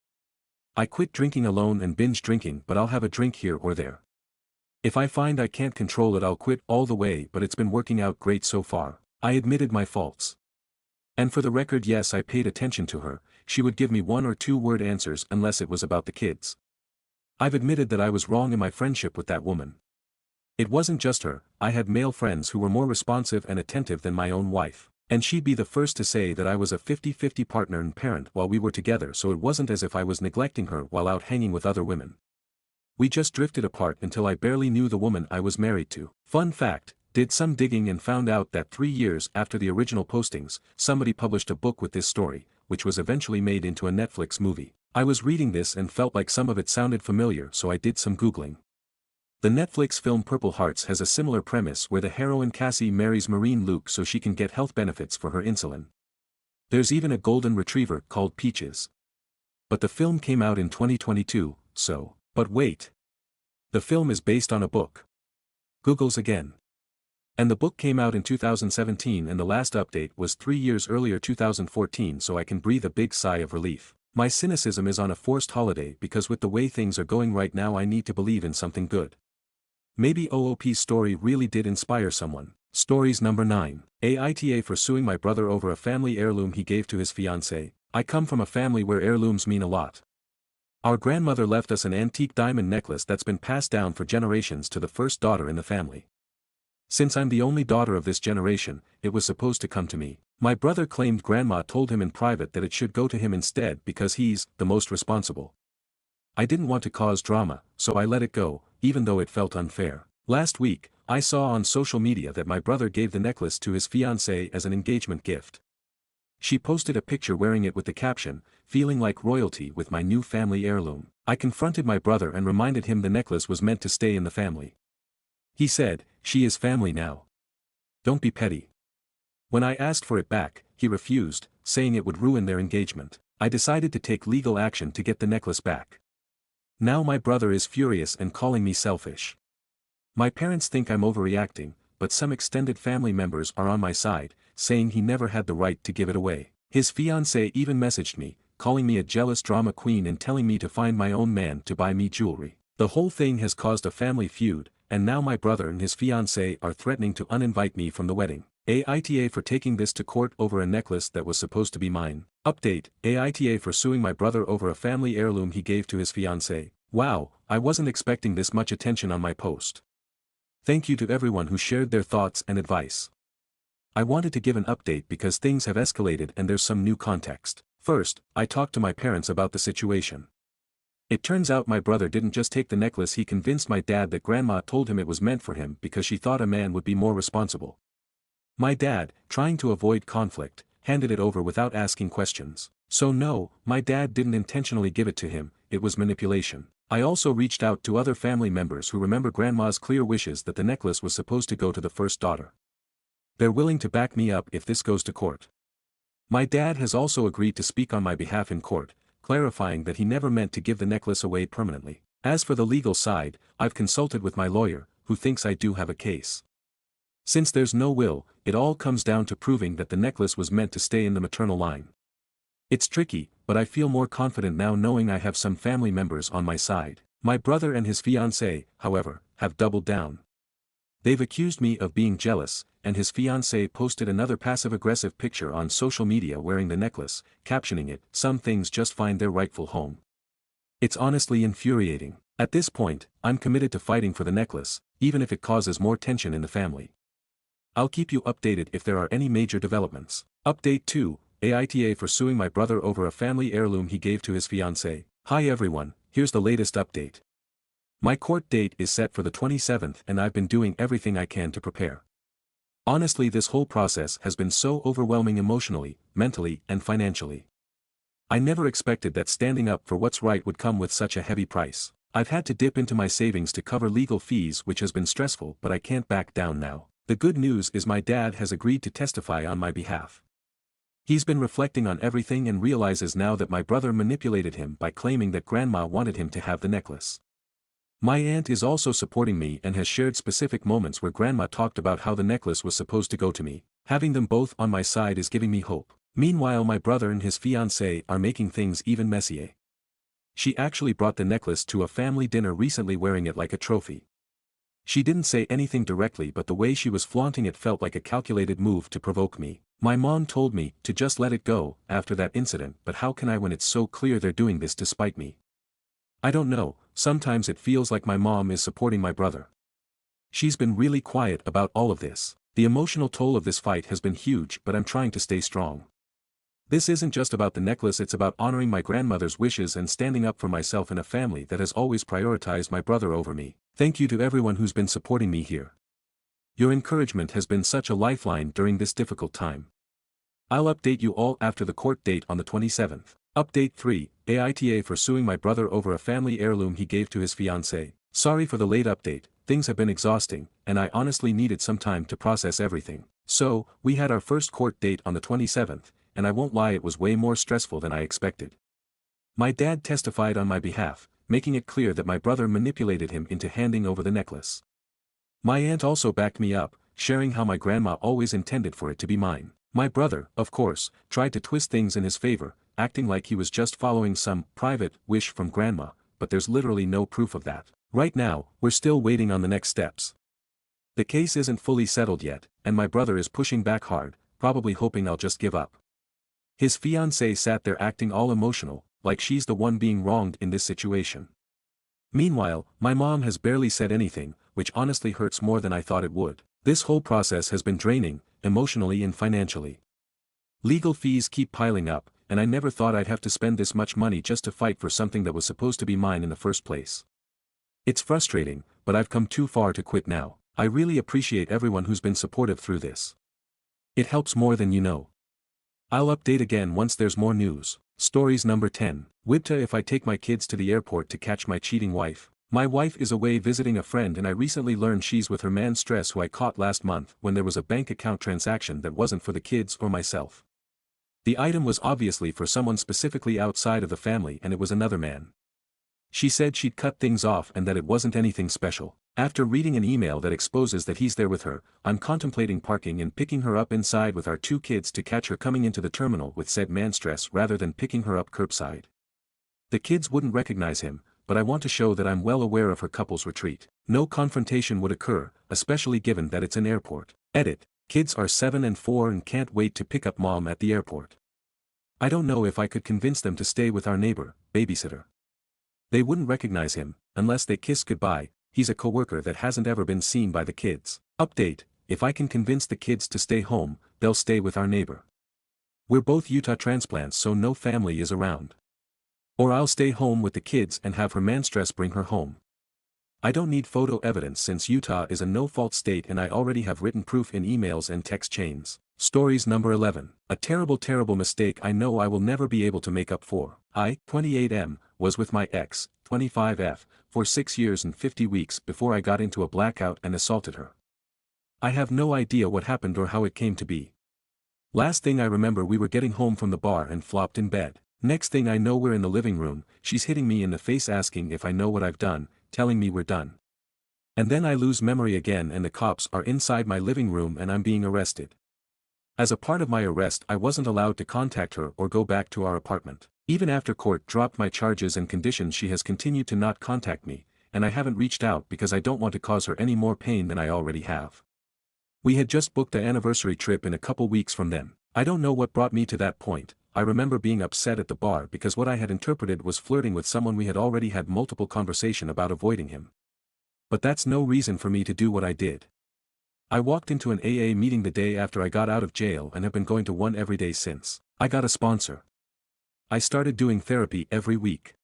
I quit drinking alone and binge drinking, but I'll have a drink here or there. If I find I can't control it I'll quit all the way, but it's been working out great so far. I admitted my faults. And for the record, yes, I paid attention to her. She would give me 1 or 2 word answers unless it was about the kids. I've admitted that I was wrong in my friendship with that woman. It wasn't just her, I had male friends who were more responsive and attentive than my own wife. And she'd be the first to say that I was a 50-50 partner and parent while we were together, so it wasn't as if I was neglecting her while out hanging with other women. We just drifted apart until I barely knew the woman I was married to. Fun fact, did some digging and found out that 3 years after the original postings, somebody published a book with this story, which was eventually made into a Netflix movie. I was reading this and felt like some of it sounded familiar, so I did some Googling. The Netflix film Purple Hearts has a similar premise where the heroine Cassie marries Marine Luke so she can get health benefits for her insulin. There's even a golden retriever called Peaches. But the film came out in 2022, so. But wait. The film is based on a book. Googles again. And the book came out in 2017 and the last update was 3 years earlier, 2014, so I can breathe a big sigh of relief. My cynicism is on a forced holiday because with the way things are going right now I need to believe in something good. Maybe OOP's story really did inspire someone. Stories number 9. AITA for suing my brother over a family heirloom he gave to his fiancée. I come from a family where heirlooms mean a lot. Our grandmother left us an antique diamond necklace that's been passed down for generations to the first daughter in the family. Since I'm the only daughter of this generation, it was supposed to come to me. My brother claimed grandma told him in private that it should go to him instead because he's the most responsible. I didn't want to cause drama, so I let it go, even though it felt unfair. Last week, I saw on social media that my brother gave the necklace to his fiancée as an engagement gift. She posted a picture wearing it with the caption, "Feeling like royalty with my new family heirloom." I confronted my brother and reminded him the necklace was meant to stay in the family. He said, "She is family now. Don't be petty." When I asked for it back, he refused, saying it would ruin their engagement. I decided to take legal action to get the necklace back. Now my brother is furious and calling me selfish. My parents think I'm overreacting, but some extended family members are on my side, saying he never had the right to give it away. His fiancée even messaged me, calling me a jealous drama queen and telling me to find my own man to buy me jewelry. The whole thing has caused a family feud, and now my brother and his fiancée are threatening to uninvite me from the wedding. AITA for taking this to court over a necklace that was supposed to be mine. Update: AITA for suing my brother over a family heirloom he gave to his fiancée. Wow, I wasn't expecting this much attention on my post. Thank you to everyone who shared their thoughts and advice. I wanted to give an update because things have escalated and there's some new context. First, I talked to my parents about the situation. It turns out my brother didn't just take the necklace, he convinced my dad that grandma told him it was meant for him because she thought a man would be more responsible. My dad, trying to avoid conflict, handed it over without asking questions. So no, my dad didn't intentionally give it to him, it was manipulation. I also reached out to other family members who remember grandma's clear wishes that the necklace was supposed to go to the first daughter. They're willing to back me up if this goes to court. My dad has also agreed to speak on my behalf in court, clarifying that he never meant to give the necklace away permanently. As for the legal side, I've consulted with my lawyer, who thinks I do have a case. Since there's no will, it all comes down to proving that the necklace was meant to stay in the maternal line. It's tricky, but I feel more confident now knowing I have some family members on my side. My brother and his fiancée, however, have doubled down. They've accused me of being jealous, and his fiancée posted another passive-aggressive picture on social media wearing the necklace, captioning it, "Some things just find their rightful home." It's honestly infuriating. At this point, I'm committed to fighting for the necklace, even if it causes more tension in the family. I'll keep you updated if there are any major developments. Update 2, AITA for suing my brother over a family heirloom he gave to his fiancée. Hi everyone, here's the latest update. My court date is set for the 27th and I've been doing everything I can to prepare. Honestly, this whole process has been so overwhelming emotionally, mentally, and financially. I never expected that standing up for what's right would come with such a heavy price. I've had to dip into my savings to cover legal fees, which has been stressful, but I can't back down now. The good news is my dad has agreed to testify on my behalf. He's been reflecting on everything and realizes now that my brother manipulated him by claiming that grandma wanted him to have the necklace. My aunt is also supporting me and has shared specific moments where grandma talked about how the necklace was supposed to go to me. Having them both on my side is giving me hope. Meanwhile, my brother and his fiancée are making things even messier. She actually brought the necklace to a family dinner recently wearing it like a trophy. She didn't say anything directly, but the way she was flaunting it felt like a calculated move to provoke me. My mom told me to just let it go after that incident, but how can I when it's so clear they're doing this to spite me? I don't know, sometimes it feels like my mom is supporting my brother. She's been really quiet about all of this. The emotional toll of this fight has been huge, but I'm trying to stay strong. This isn't just about the necklace, it's about honoring my grandmother's wishes and standing up for myself in a family that has always prioritized my brother over me. Thank you to everyone who's been supporting me here. Your encouragement has been such a lifeline during this difficult time. I'll update you all after the court date on the 27th. Update 3, AITA for suing my brother over a family heirloom he gave to his fiancée. Sorry for the late update, things have been exhausting, and I honestly needed some time to process everything. So, we had our first court date on the 27th, and I won't lie, it was way more stressful than I expected. My dad testified on my behalf, making it clear that my brother manipulated him into handing over the necklace. My aunt also backed me up, sharing how my grandma always intended for it to be mine. My brother, of course, tried to twist things in his favor, acting like he was just following some private wish from grandma, but there's literally no proof of that. Right now, we're still waiting on the next steps. The case isn't fully settled yet, and my brother is pushing back hard, probably hoping I'll just give up. His fiancée sat there acting all emotional, like she's the one being wronged in this situation. Meanwhile, my mom has barely said anything, which honestly hurts more than I thought it would. This whole process has been draining, emotionally and financially. Legal fees keep piling up, and I never thought I'd have to spend this much money just to fight for something that was supposed to be mine in the first place. It's frustrating, but I've come too far to quit now. I really appreciate everyone who's been supportive through this. It helps more than you know. I'll update again once there's more news. Stories number 10. Wibta if I take my kids to the airport to catch my cheating wife. My wife is away visiting a friend and I recently learned she's with her man Stress, who I caught last month when there was a bank account transaction that wasn't for the kids or myself. The item was obviously for someone specifically outside of the family and it was another man. She said she'd cut things off and that it wasn't anything special. After reading an email that exposes that he's there with her, I'm contemplating parking and picking her up inside with our 2 kids to catch her coming into the terminal with said man stress rather than picking her up curbside. The kids wouldn't recognize him, but I want to show that I'm well aware of her couple's retreat. No confrontation would occur, especially given that it's an airport. Edit. Kids are 7 and 4 and can't wait to pick up mom at the airport. I don't know if I could convince them to stay with our neighbor, babysitter. They wouldn't recognize him, unless they kiss goodbye. He's a coworker that hasn't ever been seen by the kids. Update, if I can convince the kids to stay home, they'll stay with our neighbor. We're both Utah transplants so no family is around. Or I'll stay home with the kids and have her manstress bring her home. I don't need photo evidence since Utah is a no-fault state and I already have written proof in emails and text chains. Stories number 11. A terrible mistake I know I will never be able to make up for. I, 28M, was with my ex, 25F, for 6 years and 50 weeks before I got into a blackout and assaulted her. I have no idea what happened or how it came to be. Last thing I remember we were getting home from the bar and flopped in bed. Next thing I know we're in the living room, she's hitting me in the face asking if I know what I've done, telling me we're done. And then I lose memory again and the cops are inside my living room and I'm being arrested. As a part of my arrest I wasn't allowed to contact her or go back to our apartment. Even after court dropped my charges and conditions she has continued to not contact me, and I haven't reached out because I don't want to cause her any more pain than I already have. We had just booked an anniversary trip in a couple weeks from then. I don't know what brought me to that point. I remember being upset at the bar because what I had interpreted was flirting with someone we had already had multiple conversation about avoiding him. But that's no reason for me to do what I did. I walked into an AA meeting the day after I got out of jail and have been going to one every day since. I got a sponsor. I started doing therapy every week.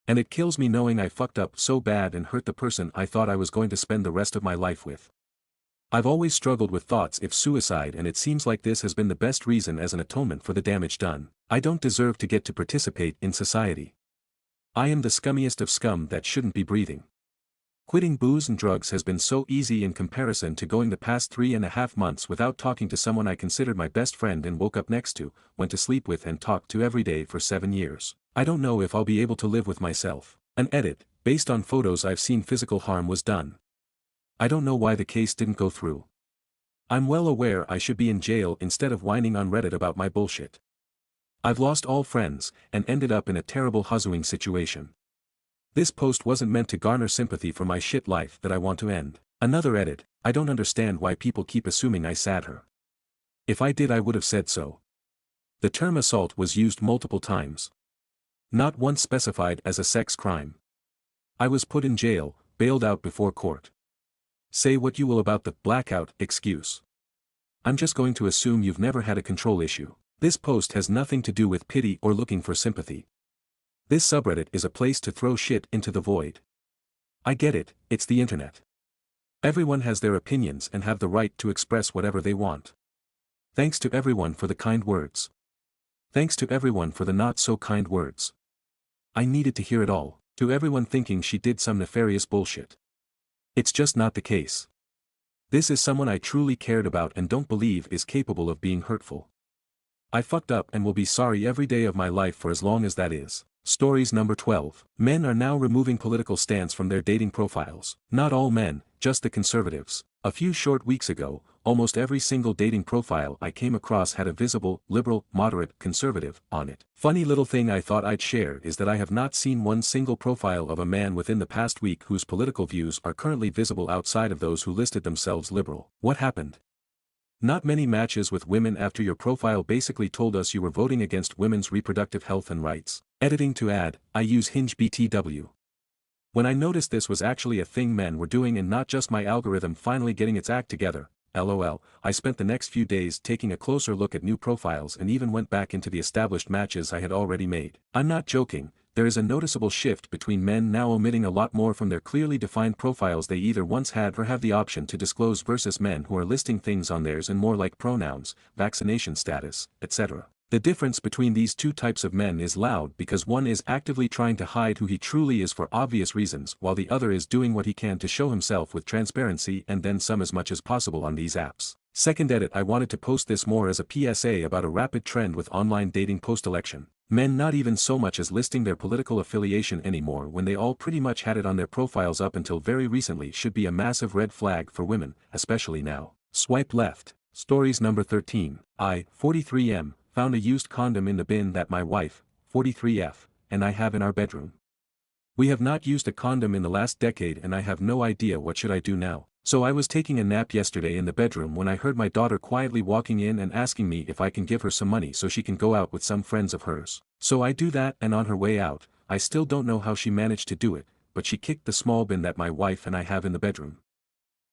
And it kills me knowing I fucked up so bad and hurt the person I thought I was going to spend the rest of my life with. I've always struggled with thoughts if suicide and it seems like this has been the best reason as an atonement for the damage done. I don't deserve to get to participate in society. I am the scummiest of scum that shouldn't be breathing. Quitting booze and drugs has been so easy in comparison to going the past 3.5 months without talking to someone I considered my best friend and woke up next to, went to sleep with and talked to every day for 7 years. I don't know if I'll be able to live with myself. An edit, based on photos I've seen physical harm was done. I don't know why the case didn't go through. I'm well aware I should be in jail instead of whining on Reddit about my bullshit. I've lost all friends, and ended up in a terrible husbanding situation. This post wasn't meant to garner sympathy for my shit life that I want to end. Another edit, I don't understand why people keep assuming I sad her. If I did I would have said so. The term assault was used multiple times. Not once specified as a sex crime. I was put in jail, bailed out before court. Say what you will about the blackout excuse. I'm just going to assume you've never had a control issue. This post has nothing to do with pity or looking for sympathy. This subreddit is a place to throw shit into the void. I get it, it's the internet. Everyone has their opinions and have the right to express whatever they want. Thanks to everyone for the kind words. Thanks to everyone for the not so kind words. I needed to hear it all. To everyone thinking she did some nefarious bullshit. It's just not the case. This is someone I truly cared about and don't believe is capable of being hurtful. I fucked up and will be sorry every day of my life for as long as that is. Stories number 12. Men are now removing political stance from their dating profiles. Not all men, just the conservatives. A few short weeks ago, almost every single dating profile I came across had a visible, liberal, moderate, conservative on it. Funny little thing I thought I'd share is that I have not seen one single profile of a man within the past week whose political views are currently visible outside of those who listed themselves liberal. What happened? Not many matches with women after your profile basically told us you were voting against women's reproductive health and rights. Editing to add, I use Hinge BTW. When I noticed this was actually a thing men were doing and not just my algorithm finally getting its act together, LOL, I spent the next few days taking a closer look at new profiles and even went back into the established matches I had already made. I'm not joking, there is a noticeable shift between men now omitting a lot more from their clearly defined profiles they either once had or have the option to disclose versus men who are listing things on theirs and more like pronouns, vaccination status, etc. The difference between these two types of men is loud because one is actively trying to hide who he truly is for obvious reasons while the other is doing what he can to show himself with transparency and then some as much as possible on these apps. Second edit, I wanted to post this more as a PSA about a rapid trend with online dating post-election. Men not even so much as listing their political affiliation anymore when they all pretty much had it on their profiles up until very recently should be a massive red flag for women, especially now. Swipe left. Stories number 13. I, 43M, found a used condom in the bin that my wife, 43F, and I have in our bedroom. We have not used a condom in the last decade and I have no idea what should I do now. So I was taking a nap yesterday in the bedroom when I heard my daughter quietly walking in and asking me if I can give her some money so she can go out with some friends of hers. So I do that, and on her way out, I still don't know how she managed to do it, but she kicked the small bin that my wife and I have in the bedroom.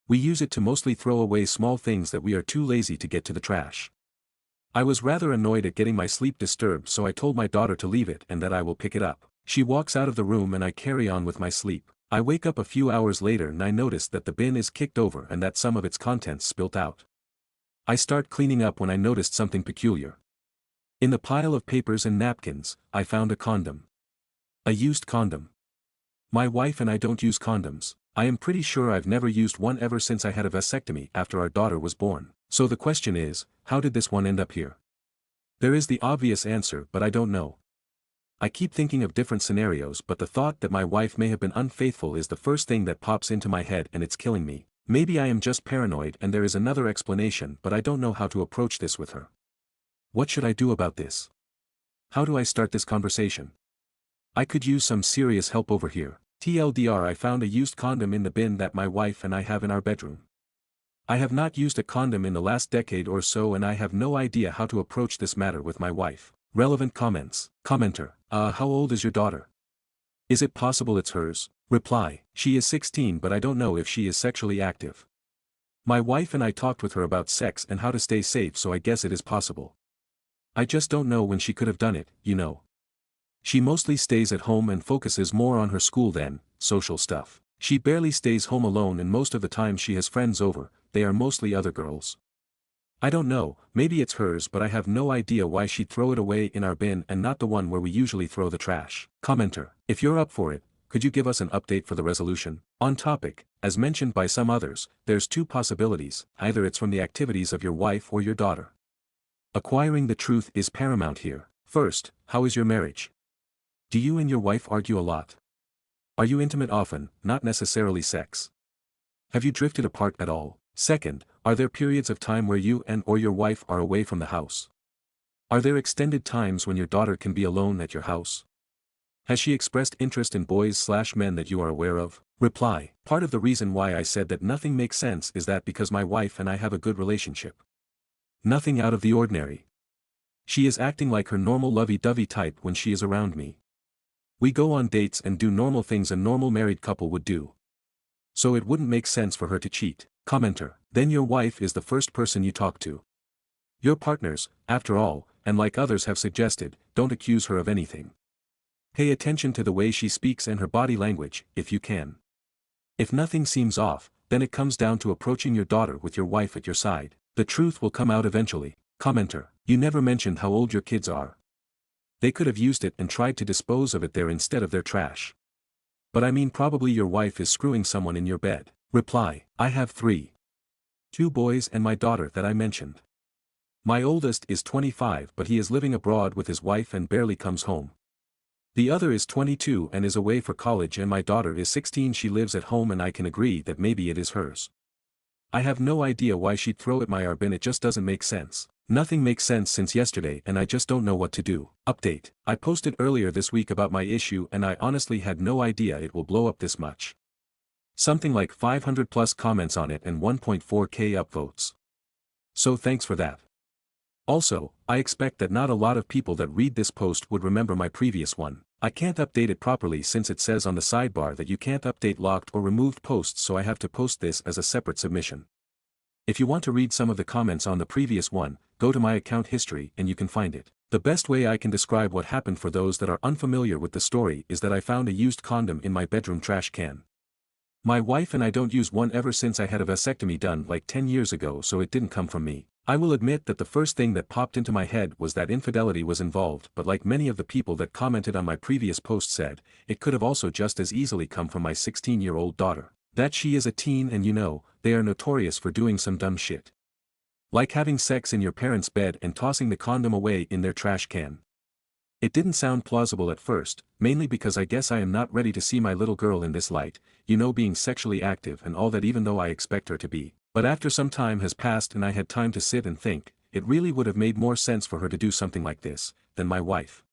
We use it to mostly throw away small things that we are too lazy to get to the trash. I was rather annoyed at getting my sleep disturbed, so I told my daughter to leave it and that I will pick it up. She walks out of the room and I carry on with my sleep. I wake up a few hours later and I notice that the bin is kicked over and that some of its contents spilt out. I start cleaning up when I noticed something peculiar. In the pile of papers and napkins, I found a condom. A used condom. My wife and I don't use condoms. I am pretty sure I've never used one ever since I had a vasectomy after our daughter was born. So the question is, how did this one end up here? There is the obvious answer, but I don't know. I keep thinking of different scenarios, but the thought that my wife may have been unfaithful is the first thing that pops into my head and it's killing me. Maybe I am just paranoid and there is another explanation, but I don't know how to approach this with her. What should I do about this? How do I start this conversation? I could use some serious help over here. TLDR, I found a used condom in the bin that my wife and I have in our bedroom. I have not used a condom in the last decade or so and I have no idea how to approach this matter with my wife. Relevant comments. Commenter. How old is your daughter? Is it possible it's hers? Reply. She is 16 but I don't know if she is sexually active. My wife and I talked with her about sex and how to stay safe, so I guess it is possible. I just don't know when she could have done it, you know. She mostly stays at home and focuses more on her school than social stuff. She barely stays home alone and most of the time she has friends over, they are mostly other girls. I don't know, maybe it's hers, but I have no idea why she'd throw it away in our bin and not the one where we usually throw the trash. Commenter. If you're up for it, could you give us an update for the resolution? On topic, as mentioned by some others, there's two possibilities, either it's from the activities of your wife or your daughter. Acquiring the truth is paramount here. First, how is your marriage? Do you and your wife argue a lot? Are you intimate often, not necessarily sex? Have you drifted apart at all? Second, are there periods of time where you and or your wife are away from the house? Are there extended times when your daughter can be alone at your house? Has she expressed interest in boys/men that you are aware of? Reply. Part of the reason why I said that nothing makes sense is that because my wife and I have a good relationship. Nothing out of the ordinary. She is acting like her normal lovey-dovey type when she is around me. We go on dates and do normal things a normal married couple would do. So it wouldn't make sense for her to cheat. Commenter. Then your wife is the first person you talk to. Your partners, after all, and like others have suggested, don't accuse her of anything. Pay attention to the way she speaks and her body language, if you can. If nothing seems off, then it comes down to approaching your daughter with your wife at your side. The truth will come out eventually. Commenter. You never mentioned how old your kids are. They could have used it and tried to dispose of it there instead of their trash. But I mean, probably your wife is screwing someone in your bed. Reply. I have 3. 2 boys and my daughter that I mentioned. My oldest is 25 but he is living abroad with his wife and barely comes home. The other is 22 and is away for college, and my daughter is 16. She lives at home and I can agree that maybe it is hers. I have no idea why she'd throw it my bin, it just doesn't make sense. Nothing makes sense since yesterday and I just don't know what to do. Update. I posted earlier this week about my issue and I honestly had no idea it will blow up this much. Something like 500 plus comments on it and 1.4k upvotes. So thanks for that. Also, I expect that not a lot of people that read this post would remember my previous one. I can't update it properly since it says on the sidebar that you can't update locked or removed posts, so I have to post this as a separate submission. If you want to read some of the comments on the previous one, go to my account history and you can find it. The best way I can describe what happened for those that are unfamiliar with the story is that I found a used condom in my bedroom trash can. My wife and I don't use one ever since I had a vasectomy done like 10 years ago, so it didn't come from me. I will admit that the first thing that popped into my head was that infidelity was involved, but like many of the people that commented on my previous post said, it could have also just as easily come from my 16-year-old daughter. That she is a teen and you know, they are notorious for doing some dumb shit. Like having sex in your parents' bed and tossing the condom away in their trash can. It didn't sound plausible at first, mainly because I guess I am not ready to see my little girl in this light, being sexually active and all that, even though I expect her to be. But after some time has passed and I had time to sit and think, it really would have made more sense for her to do something like this, than my wife.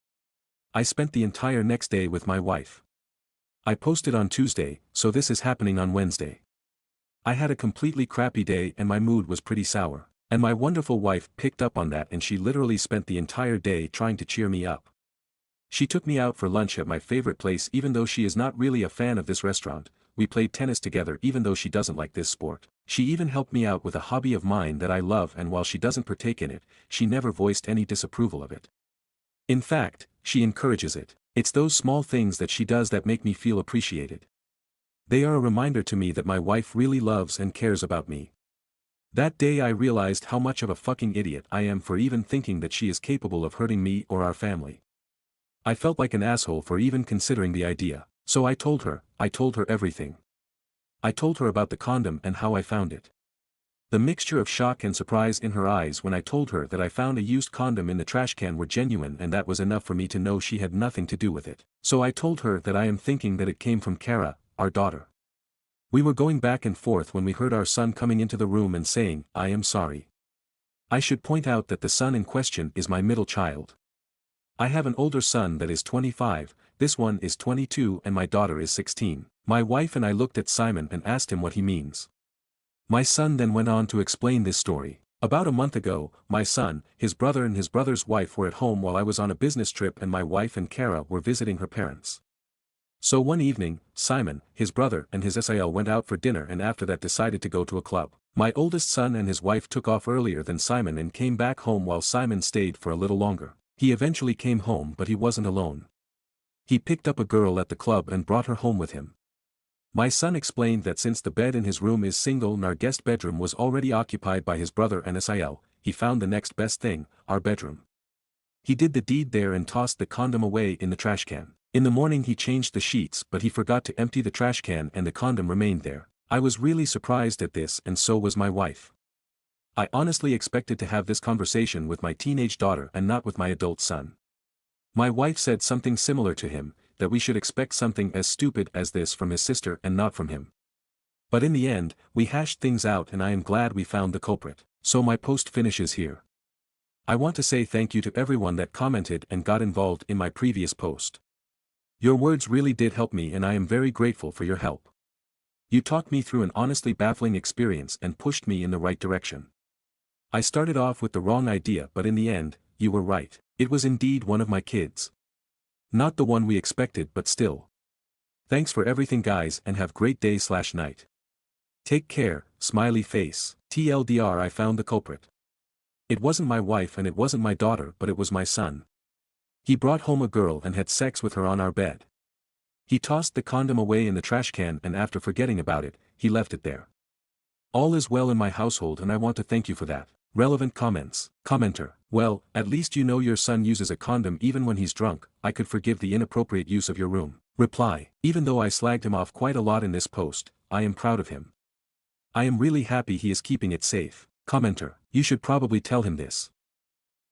I spent the entire next day with my wife. I posted on Tuesday, so this is happening on Wednesday. I had a completely crappy day and my mood was pretty sour. And my wonderful wife picked up on that and she literally spent the entire day trying to cheer me up. She took me out for lunch at my favorite place even though she is not really a fan of this restaurant. We played tennis together even though she doesn't like this sport. She even helped me out with a hobby of mine that I love, and while she doesn't partake in it, she never voiced any disapproval of it. In fact, she encourages it. It's those small things that she does that make me feel appreciated. They are a reminder to me that my wife really loves and cares about me. That day I realized how much of a fucking idiot I am for even thinking that she is capable of hurting me or our family. I felt like an asshole for even considering the idea. So I told her everything. I told her about the condom and how I found it. The mixture of shock and surprise in her eyes when I told her that I found a used condom in the trash can were genuine, and that was enough for me to know she had nothing to do with it. So I told her that I am thinking that it came from Kara, our daughter. We were going back and forth when we heard our son coming into the room and saying, "I am sorry." I should point out that the son in question is my middle child. I have an older son that is 25, this one is 22 and my daughter is 16. My wife and I looked at Simon and asked him what he means. My son then went on to explain this story. About a month ago, my son, his brother and his brother's wife were at home while I was on a business trip and my wife and Kara were visiting her parents. So one evening, Simon, his brother and his SIL went out for dinner and after that decided to go to a club. My oldest son and his wife took off earlier than Simon and came back home while Simon stayed for a little longer. He eventually came home, but he wasn't alone. He picked up a girl at the club and brought her home with him. My son explained that since the bed in his room is single and our guest bedroom was already occupied by his brother and SIL, he found the next best thing, our bedroom. He did the deed there and tossed the condom away in the trash can. In the morning he changed the sheets but he forgot to empty the trash can and the condom remained there. I was really surprised at this and so was my wife. I honestly expected to have this conversation with my teenage daughter and not with my adult son. My wife said something similar to him, that we should expect something as stupid as this from his sister and not from him. But in the end, we hashed things out and I am glad we found the culprit. So my post finishes here. I want to say thank you to everyone that commented and got involved in my previous post. Your words really did help me and I am very grateful for your help. You talked me through an honestly baffling experience and pushed me in the right direction. I started off with the wrong idea but in the end, you were right. It was indeed one of my kids. Not the one we expected but still. Thanks for everything guys and have great day/night. Take care, smiley face. TLDR, I found the culprit. It wasn't my wife and it wasn't my daughter but it was my son. He brought home a girl and had sex with her on our bed. He tossed the condom away in the trash can and after forgetting about it, he left it there. All is well in my household and I want to thank you for that. Relevant comments. Commenter. Well, at least you know your son uses a condom even when he's drunk. I could forgive the inappropriate use of your room. Reply. Even though I slagged him off quite a lot in this post, I am proud of him. I am really happy he is keeping it safe. Commenter. You should probably tell him this.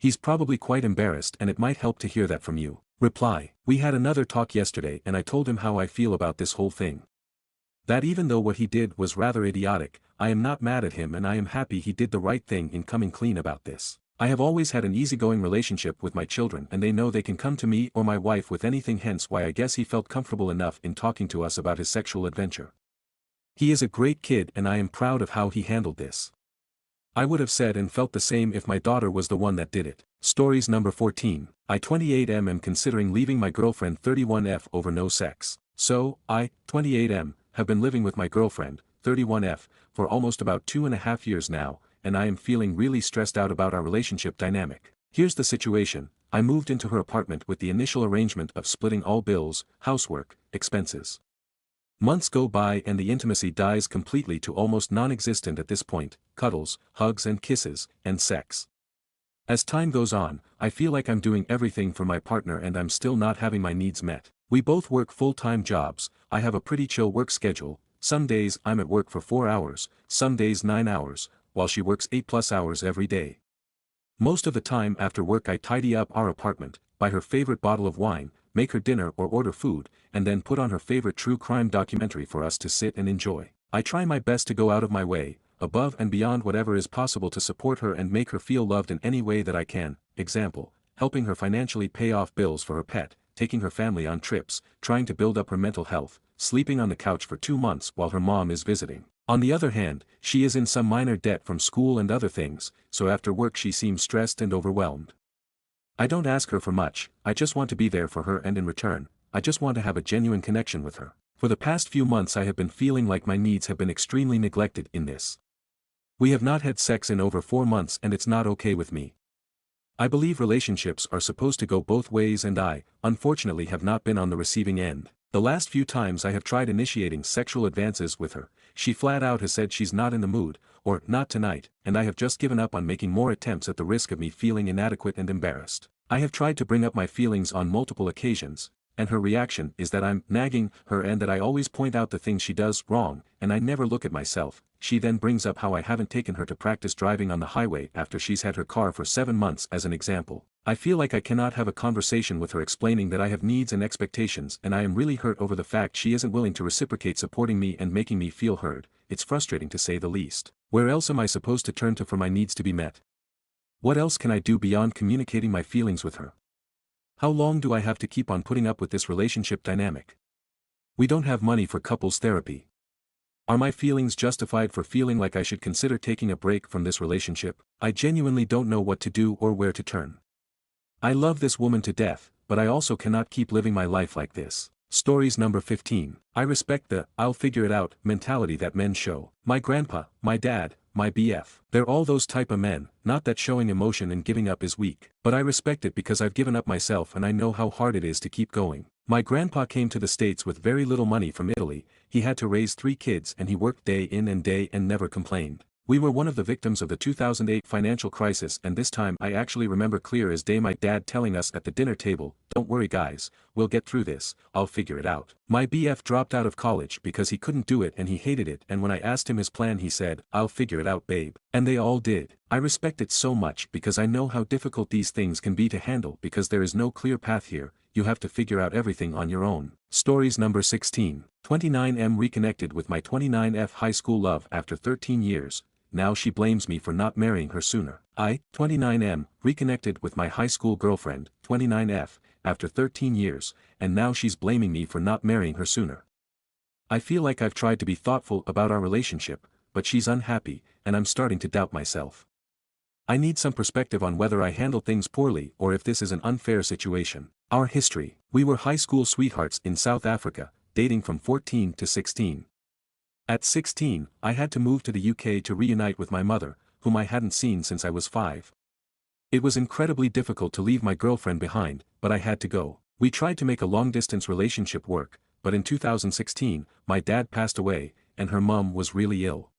He's probably quite embarrassed and it might help to hear that from you. Reply. We had another talk yesterday and I told him how I feel about this whole thing. That even though what he did was rather idiotic, I am not mad at him and I am happy he did the right thing in coming clean about this. I have always had an easygoing relationship with my children and they know they can come to me or my wife with anything, hence why I guess he felt comfortable enough in talking to us about his sexual adventure. He is a great kid and I am proud of how he handled this. I would have said and felt the same if my daughter was the one that did it. Stories number 14. I 28M am considering leaving my girlfriend 31F over no sex. So, I, 28M, have been living with my girlfriend, 31F, for almost about 2.5 years now, and I am feeling really stressed out about our relationship dynamic. Here's the situation. I moved into her apartment with the initial arrangement of splitting all bills, housework, expenses. Months go by and the intimacy dies completely to almost non-existent at this point, cuddles, hugs and kisses, and sex. As time goes on, I feel like I'm doing everything for my partner and I'm still not having my needs met. We both work full-time jobs, I have a pretty chill work schedule, some days I'm at work for 4 hours, some days 9 hours, while she works 8+ hours every day. Most of the time after work I tidy up our apartment, buy her favorite bottle of wine, make her dinner or order food, and then put on her favorite true crime documentary for us to sit and enjoy. I try my best to go out of my way, above and beyond whatever is possible to support her and make her feel loved in any way that I can. Example, helping her financially pay off bills for her pet, taking her family on trips, trying to build up her mental health, sleeping on the couch for 2 months while her mom is visiting. On the other hand, she is in some minor debt from school and other things, so after work she seems stressed and overwhelmed. I don't ask her for much, I just want to be there for her, and in return, I just want to have a genuine connection with her. For the past few months I have been feeling like my needs have been extremely neglected in this. We have not had sex in over 4 months and it's not okay with me. I believe relationships are supposed to go both ways and I, unfortunately, have not been on the receiving end. The last few times I have tried initiating sexual advances with her, she flat out has said she's not in the mood, or not tonight, and I have just given up on making more attempts at the risk of me feeling inadequate and embarrassed. I have tried to bring up my feelings on multiple occasions, and her reaction is that I'm nagging her and that I always point out the things she does wrong, and I never look at myself. She then brings up how I haven't taken her to practice driving on the highway after she's had her car for 7 months as an example. I feel like I cannot have a conversation with her explaining that I have needs and expectations, and I am really hurt over the fact she isn't willing to reciprocate supporting me and making me feel heard. It's frustrating to say the least. Where else am I supposed to turn to for my needs to be met? What else can I do beyond communicating my feelings with her? How long do I have to keep on putting up with this relationship dynamic? We don't have money for couples therapy. Are my feelings justified for feeling like I should consider taking a break from this relationship? I genuinely don't know what to do or where to turn. I love this woman to death, but I also cannot keep living my life like this. Stories number 15. I respect the "I'll figure it out" mentality that men show. My grandpa, my dad, my BF. They're all those type of men, not that showing emotion and giving up is weak. But I respect it because I've given up myself and I know how hard it is to keep going. My grandpa came to the States with very little money from Italy, he had to raise 3 kids and he worked day in and day and never complained. We were one of the victims of the 2008 financial crisis, and this time I actually remember clear as day my dad telling us at the dinner table, "Don't worry guys, we'll get through this, I'll figure it out." My BF dropped out of college because he couldn't do it and he hated it, and when I asked him his plan he said, "I'll figure it out babe." And they all did. I respect it so much because I know how difficult these things can be to handle because there is no clear path here, you have to figure out everything on your own. Stories number 16. 29M reconnected with my 29F high school love after 13 years. Now she blames me for not marrying her sooner. I, 29M, reconnected with my high school girlfriend, 29F, after 13 years, and now she's blaming me for not marrying her sooner. I feel like I've tried to be thoughtful about our relationship, but she's unhappy, and I'm starting to doubt myself. I need some perspective on whether I handle things poorly or if this is an unfair situation. Our history. We were high school sweethearts in South Africa, dating from 14 to 16. At 16, I had to move to the UK to reunite with my mother, whom I hadn't seen since I was 5. It was incredibly difficult to leave my girlfriend behind, but I had to go. We tried to make a long-distance relationship work, but in 2016, my dad passed away, and her mum was really ill.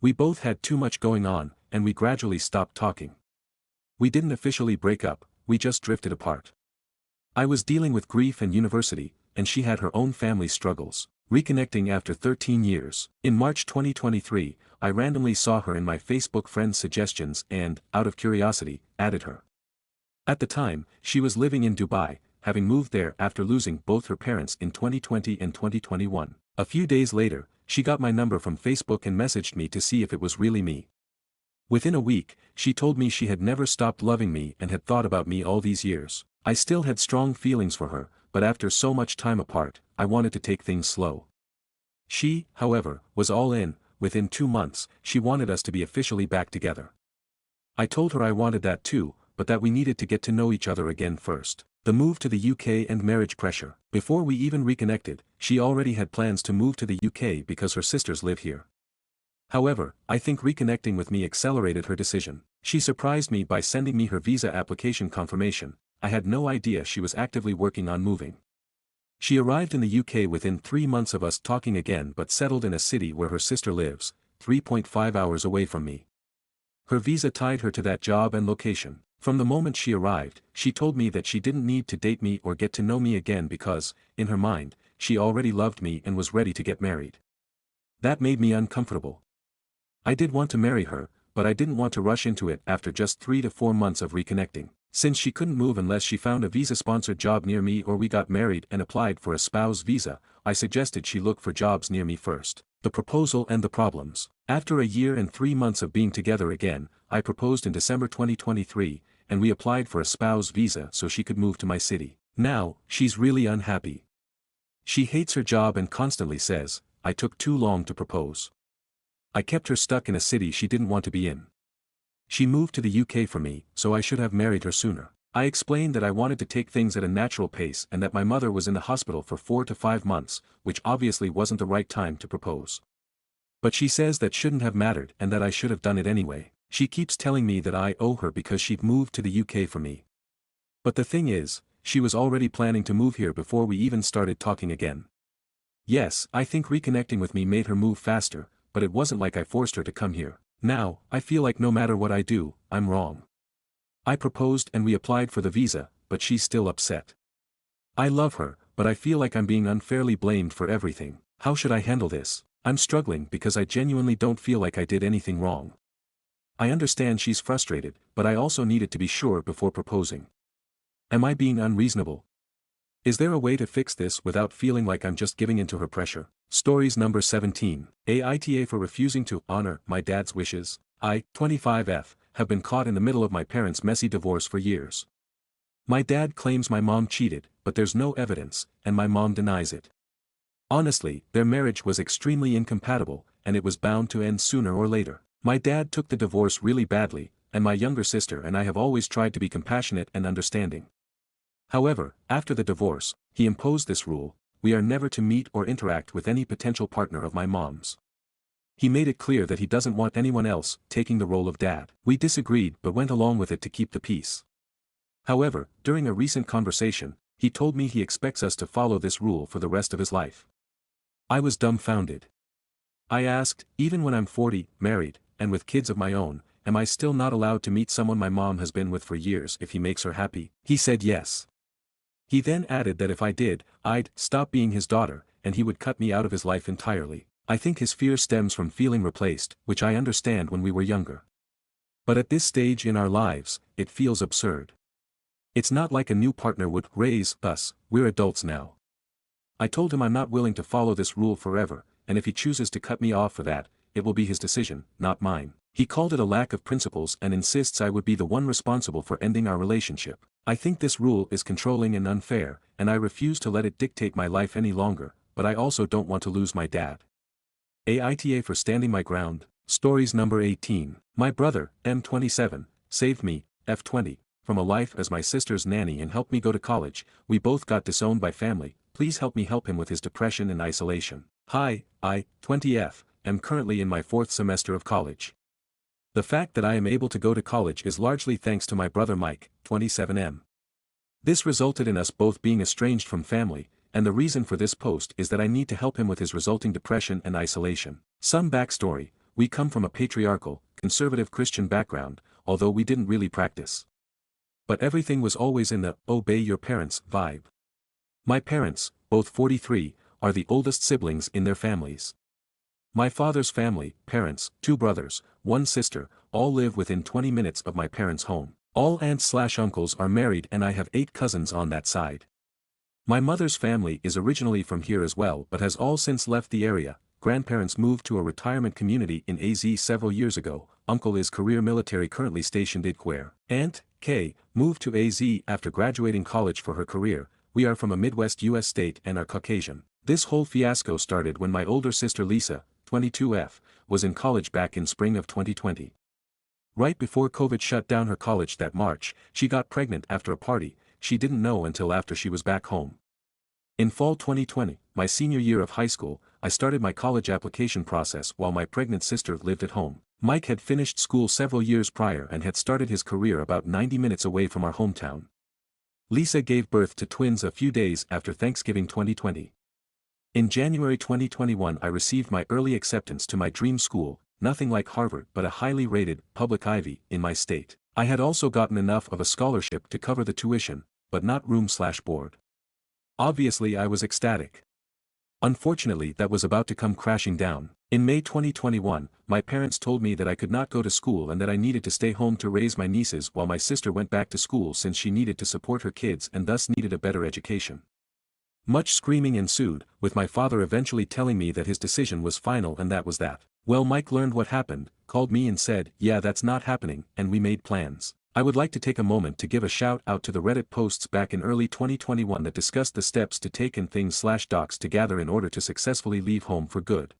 We both had too much going on, and we gradually stopped talking. We didn't officially break up, we just drifted apart. I was dealing with grief and university, and she had her own family struggles. Reconnecting after 13 years. In March 2023, I randomly saw her in my Facebook friends suggestions and, out of curiosity, added her. At the time, she was living in Dubai, having moved there after losing both her parents in 2020 and 2021. A few days later, she got my number from Facebook and messaged me to see if it was really me. Within a week, she told me she had never stopped loving me and had thought about me all these years. I still had strong feelings for her, but after so much time apart, I wanted to take things slow. She, however, was all in. Within 2 months, she wanted us to be officially back together. I told her I wanted that too, but that we needed to get to know each other again first. The move to the UK and marriage pressure. Before we even reconnected, she already had plans to move to the UK because her sisters live here. However, I think reconnecting with me accelerated her decision. She surprised me by sending me her visa application confirmation. I had no idea she was actively working on moving. She arrived in the UK within 3 months of us talking again, but settled in a city where her sister lives, 3.5 hours away from me. Her visa tied her to that job and location. From the moment she arrived, she told me that she didn't need to date me or get to know me again because, in her mind, she already loved me and was ready to get married. That made me uncomfortable. I did want to marry her, but I didn't want to rush into it after just 3 to 4 months of reconnecting. Since she couldn't move unless she found a visa-sponsored job near me or we got married and applied for a spouse visa, I suggested she look for jobs near me first. The proposal and the problems. After a year and 3 months of being together again, I proposed in December 2023, and we applied for a spouse visa so she could move to my city. Now, she's really unhappy. She hates her job and constantly says, I took too long to propose. I kept her stuck in a city she didn't want to be in. She moved to the UK for me, so I should have married her sooner. I explained that I wanted to take things at a natural pace and that my mother was in the hospital for 4 to 5 months, which obviously wasn't the right time to propose. But she says that shouldn't have mattered and that I should have done it anyway. She keeps telling me that I owe her because she'd moved to the UK for me. But the thing is, she was already planning to move here before we even started talking again. Yes, I think reconnecting with me made her move faster, but it wasn't like I forced her to come here. Now, I feel like no matter what I do, I'm wrong. I proposed and we applied for the visa, but she's still upset. I love her, but I feel like I'm being unfairly blamed for everything. How should I handle this? I'm struggling because I genuinely don't feel like I did anything wrong. I understand she's frustrated, but I also needed to be sure before proposing. Am I being unreasonable? Is there a way to fix this without feeling like I'm just giving into her pressure? Stories number 17. AITA for refusing to honor my dad's wishes. I, 25F, have been caught in the middle of my parents' messy divorce for years. My dad claims my mom cheated, but there's no evidence, and my mom denies it. Honestly, their marriage was extremely incompatible, and it was bound to end sooner or later. My dad took the divorce really badly, and my younger sister and I have always tried to be compassionate and understanding. However, after the divorce, he imposed this rule: we are never to meet or interact with any potential partner of my mom's. He made it clear that he doesn't want anyone else taking the role of dad. We disagreed but went along with it to keep the peace. However, during a recent conversation, he told me he expects us to follow this rule for the rest of his life. I was dumbfounded. I asked, even when I'm 40, married, and with kids of my own, am I still not allowed to meet someone my mom has been with for years if he makes her happy? He said yes. He then added that if I did, I'd stop being his daughter, and he would cut me out of his life entirely. I think his fear stems from feeling replaced, which I understand when we were younger. But at this stage in our lives, it feels absurd. It's not like a new partner would raise us, we're adults now. I told him I'm not willing to follow this rule forever, and if he chooses to cut me off for that, it will be his decision, not mine. He called it a lack of principles and insists I would be the one responsible for ending our relationship. I think this rule is controlling and unfair, and I refuse to let it dictate my life any longer, but I also don't want to lose my dad. AITA for standing my ground. Stories number 18. My brother, M27, saved me, F20, from a life as my sister's nanny and helped me go to college. We both got disowned by family. Please help me help him with his depression and isolation. Hi, I, 20F, am currently in my 4th semester of college. The fact that I am able to go to college is largely thanks to my brother Mike, 27M. This resulted in us both being estranged from family, and the reason for this post is that I need to help him with his resulting depression and isolation. Some backstory: we come from a patriarchal, conservative Christian background, although we didn't really practice. But everything was always in the obey your parents vibe. My parents, both 43, are the oldest siblings in their families. My father's family, parents, 2 brothers, 1 sister, all live within 20 minutes of my parents' home. All aunts/uncles are married and I have 8 cousins on that side. My mother's family is originally from here as well but has all since left the area. Grandparents moved to a retirement community in AZ several years ago. Uncle is career military currently stationed in Quare. Aunt, Kay, moved to AZ after graduating college for her career. We are from a Midwest US state and are Caucasian. This whole fiasco started when my older sister Lisa, 22F, was in college back in spring of 2020. Right before COVID shut down her college that March, she got pregnant after a party. She didn't know until after she was back home. In fall 2020, my senior year of high school, I started my college application process while my pregnant sister lived at home. Mike had finished school several years prior and had started his career about 90 minutes away from our hometown. Lisa gave birth to twins a few days after Thanksgiving 2020. In January 2021 I received my early acceptance to my dream school, nothing like Harvard but a highly rated, public Ivy, in my state. I had also gotten enough of a scholarship to cover the tuition, but not room/board. Obviously I was ecstatic. Unfortunately, that was about to come crashing down. In May 2021, my parents told me that I could not go to school and that I needed to stay home to raise my nieces while my sister went back to school since she needed to support her kids and thus needed a better education. Much screaming ensued, with my father eventually telling me that his decision was final and that was that. Well, Mike learned what happened, called me and said, "Yeah, that's not happening," and we made plans. I would like to take a moment to give a shout out to the Reddit posts back in early 2021 that discussed the steps to take and things/docs to gather in order to successfully leave home for good.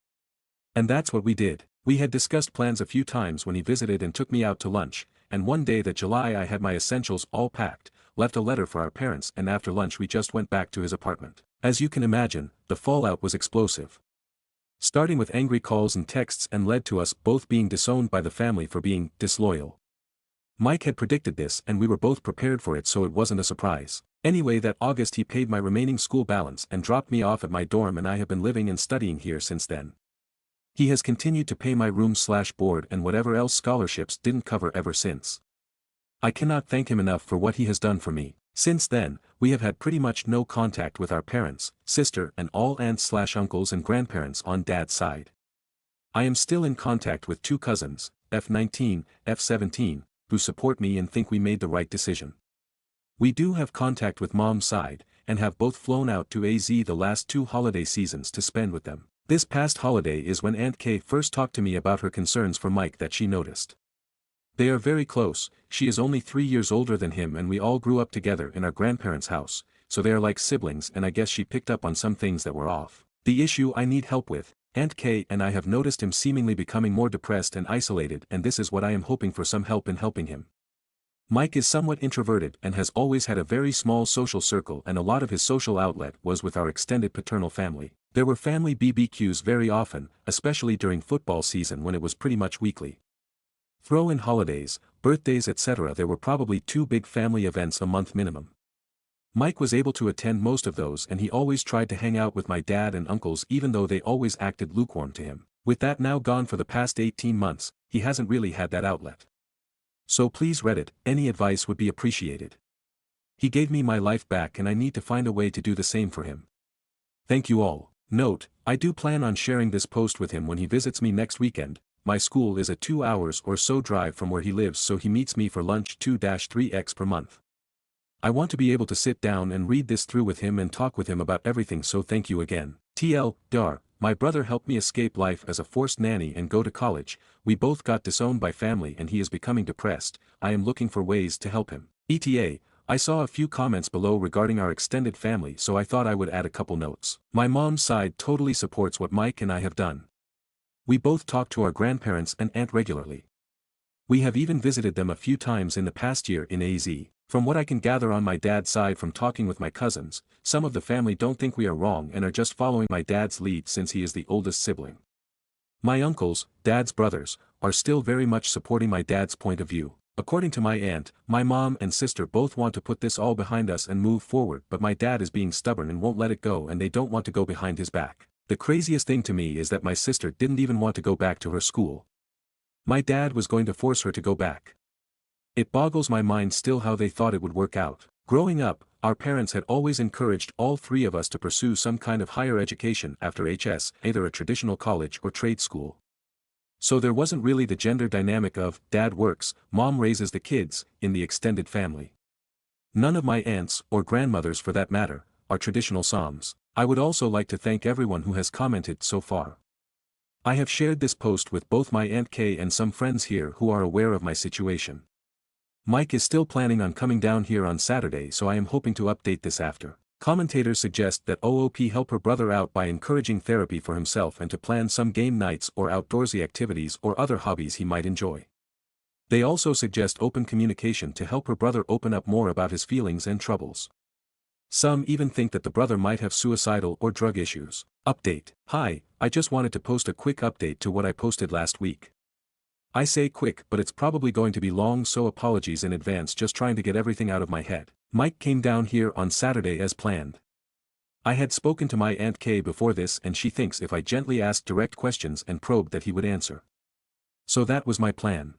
And that's what we did. We had discussed plans a few times when he visited and took me out to lunch, and one day that July I had my essentials all packed, left a letter for our parents, and after lunch we just went back to his apartment. As you can imagine, the fallout was explosive. Starting with angry calls and texts and led to us both being disowned by the family for being disloyal. Mike had predicted this and we were both prepared for it, so it wasn't a surprise. Anyway, that August he paid my remaining school balance and dropped me off at my dorm, and I have been living and studying here since then. He has continued to pay my room/board and whatever else scholarships didn't cover ever since. I cannot thank him enough for what he has done for me. Since then, we have had pretty much no contact with our parents, sister, and all aunts/uncles and grandparents on dad's side. I am still in contact with 2 cousins, F19, F17, who support me and think we made the right decision. We do have contact with mom's side, and have both flown out to AZ the last 2 holiday seasons to spend with them. This past holiday is when Aunt Kay first talked to me about her concerns for Mike that she noticed. They are very close, she is only 3 years older than him and we all grew up together in our grandparents' house, so they are like siblings, and I guess she picked up on some things that were off. The issue I need help with, Aunt Kay and I have noticed him seemingly becoming more depressed and isolated, and this is what I am hoping for some help in helping him. Mike is somewhat introverted and has always had a very small social circle, and a lot of his social outlet was with our extended paternal family. There were family BBQs very often, especially during football season when it was pretty much weekly. Throw in holidays, birthdays, etc. There were probably 2 big family events a month minimum. Mike was able to attend most of those, and he always tried to hang out with my dad and uncles even though they always acted lukewarm to him. With that now gone for the past 18 months, he hasn't really had that outlet. So please Reddit, any advice would be appreciated. He gave me my life back and I need to find a way to do the same for him. Thank you all. Note, I do plan on sharing this post with him when he visits me next weekend. My school is a 2 hours or so drive from where he lives, so he meets me for lunch 2-3x per month. I want to be able to sit down and read this through with him and talk with him about everything, so thank you again. TL, my brother helped me escape life as a forced nanny and go to college. We both got disowned by family and he is becoming depressed. I am looking for ways to help him. ETA, I saw a few comments below regarding our extended family, so I thought I would add a couple notes. My mom's side totally supports what Mike and I have done. We both talk to our grandparents and aunt regularly. We have even visited them a few times in the past year in AZ. From what I can gather on my dad's side from talking with my cousins, some of the family don't think we are wrong and are just following my dad's lead since he is the oldest sibling. My uncles, dad's brothers, are still very much supporting my dad's point of view. According to my aunt, my mom and sister both want to put this all behind us and move forward, but my dad is being stubborn and won't let it go, and they don't want to go behind his back. The craziest thing to me is that my sister didn't even want to go back to her school. My dad was going to force her to go back. It boggles my mind still how they thought it would work out. Growing up, our parents had always encouraged all 3 of us to pursue some kind of higher education after HS, either a traditional college or trade school. So there wasn't really the gender dynamic of, dad works, mom raises the kids, in the extended family. None of my aunts, or grandmothers for that matter, are traditional Psalms. I would also like to thank everyone who has commented so far. I have shared this post with both my Aunt Kay and some friends here who are aware of my situation. Mike is still planning on coming down here on Saturday, so I am hoping to update this after. Commentators suggest that OOP help her brother out by encouraging therapy for himself and to plan some game nights or outdoorsy activities or other hobbies he might enjoy. They also suggest open communication to help her brother open up more about his feelings and troubles. Some even think that the brother might have suicidal or drug issues. Update. Hi, I just wanted to post a quick update to what I posted last week. I say quick, but it's probably going to be long, so apologies in advance, just trying to get everything out of my head. Mike came down here on Saturday as planned. I had spoken to my Aunt Kay before this and she thinks if I gently asked direct questions and probed that he would answer. So that was my plan.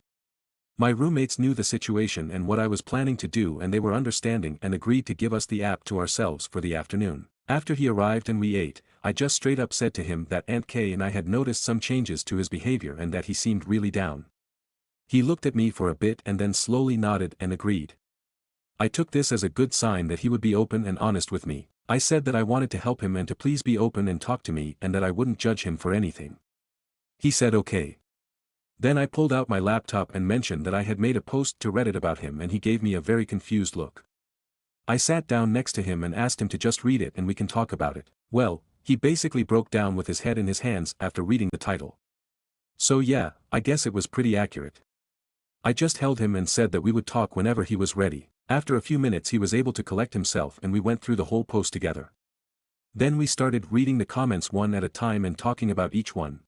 My roommates knew the situation and what I was planning to do, and they were understanding and agreed to give us the app to ourselves for the afternoon. After he arrived and we ate, I just straight up said to him that Aunt Kay and I had noticed some changes to his behavior and that he seemed really down. He looked at me for a bit and then slowly nodded and agreed. I took this as a good sign that he would be open and honest with me. I said that I wanted to help him and to please be open and talk to me and that I wouldn't judge him for anything. He said okay. Then I pulled out my laptop and mentioned that I had made a post to Reddit about him and he gave me a very confused look. I sat down next to him and asked him to just read it and we can talk about it. Well, he basically broke down with his head in his hands after reading the title. So yeah, I guess it was pretty accurate. I just held him and said that we would talk whenever he was ready. After a few minutes he was able to collect himself and we went through the whole post together. Then we started reading the comments one at a time and talking about each one.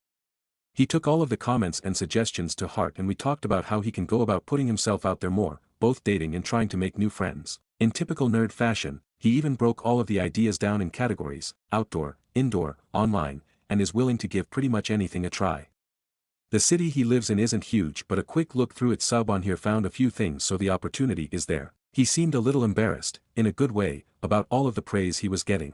He took all of the comments and suggestions to heart and we talked about how he can go about putting himself out there more, both dating and trying to make new friends. In typical nerd fashion, he even broke all of the ideas down in categories: outdoor, indoor, online, and is willing to give pretty much anything a try. The city he lives in isn't huge but a quick look through its sub on here found a few things so the opportunity is there. He seemed a little embarrassed, in a good way, about all of the praise he was getting.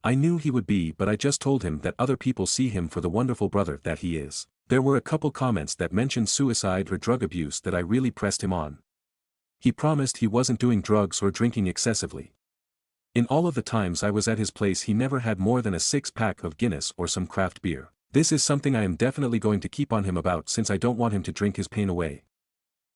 I knew he would be but I just told him that other people see him for the wonderful brother that he is. There were a couple comments that mentioned suicide or drug abuse that I really pressed him on. He promised he wasn't doing drugs or drinking excessively. In all of the times I was at his place he never had more than a 6-pack of Guinness or some craft beer. This is something I am definitely going to keep on him about since I don't want him to drink his pain away.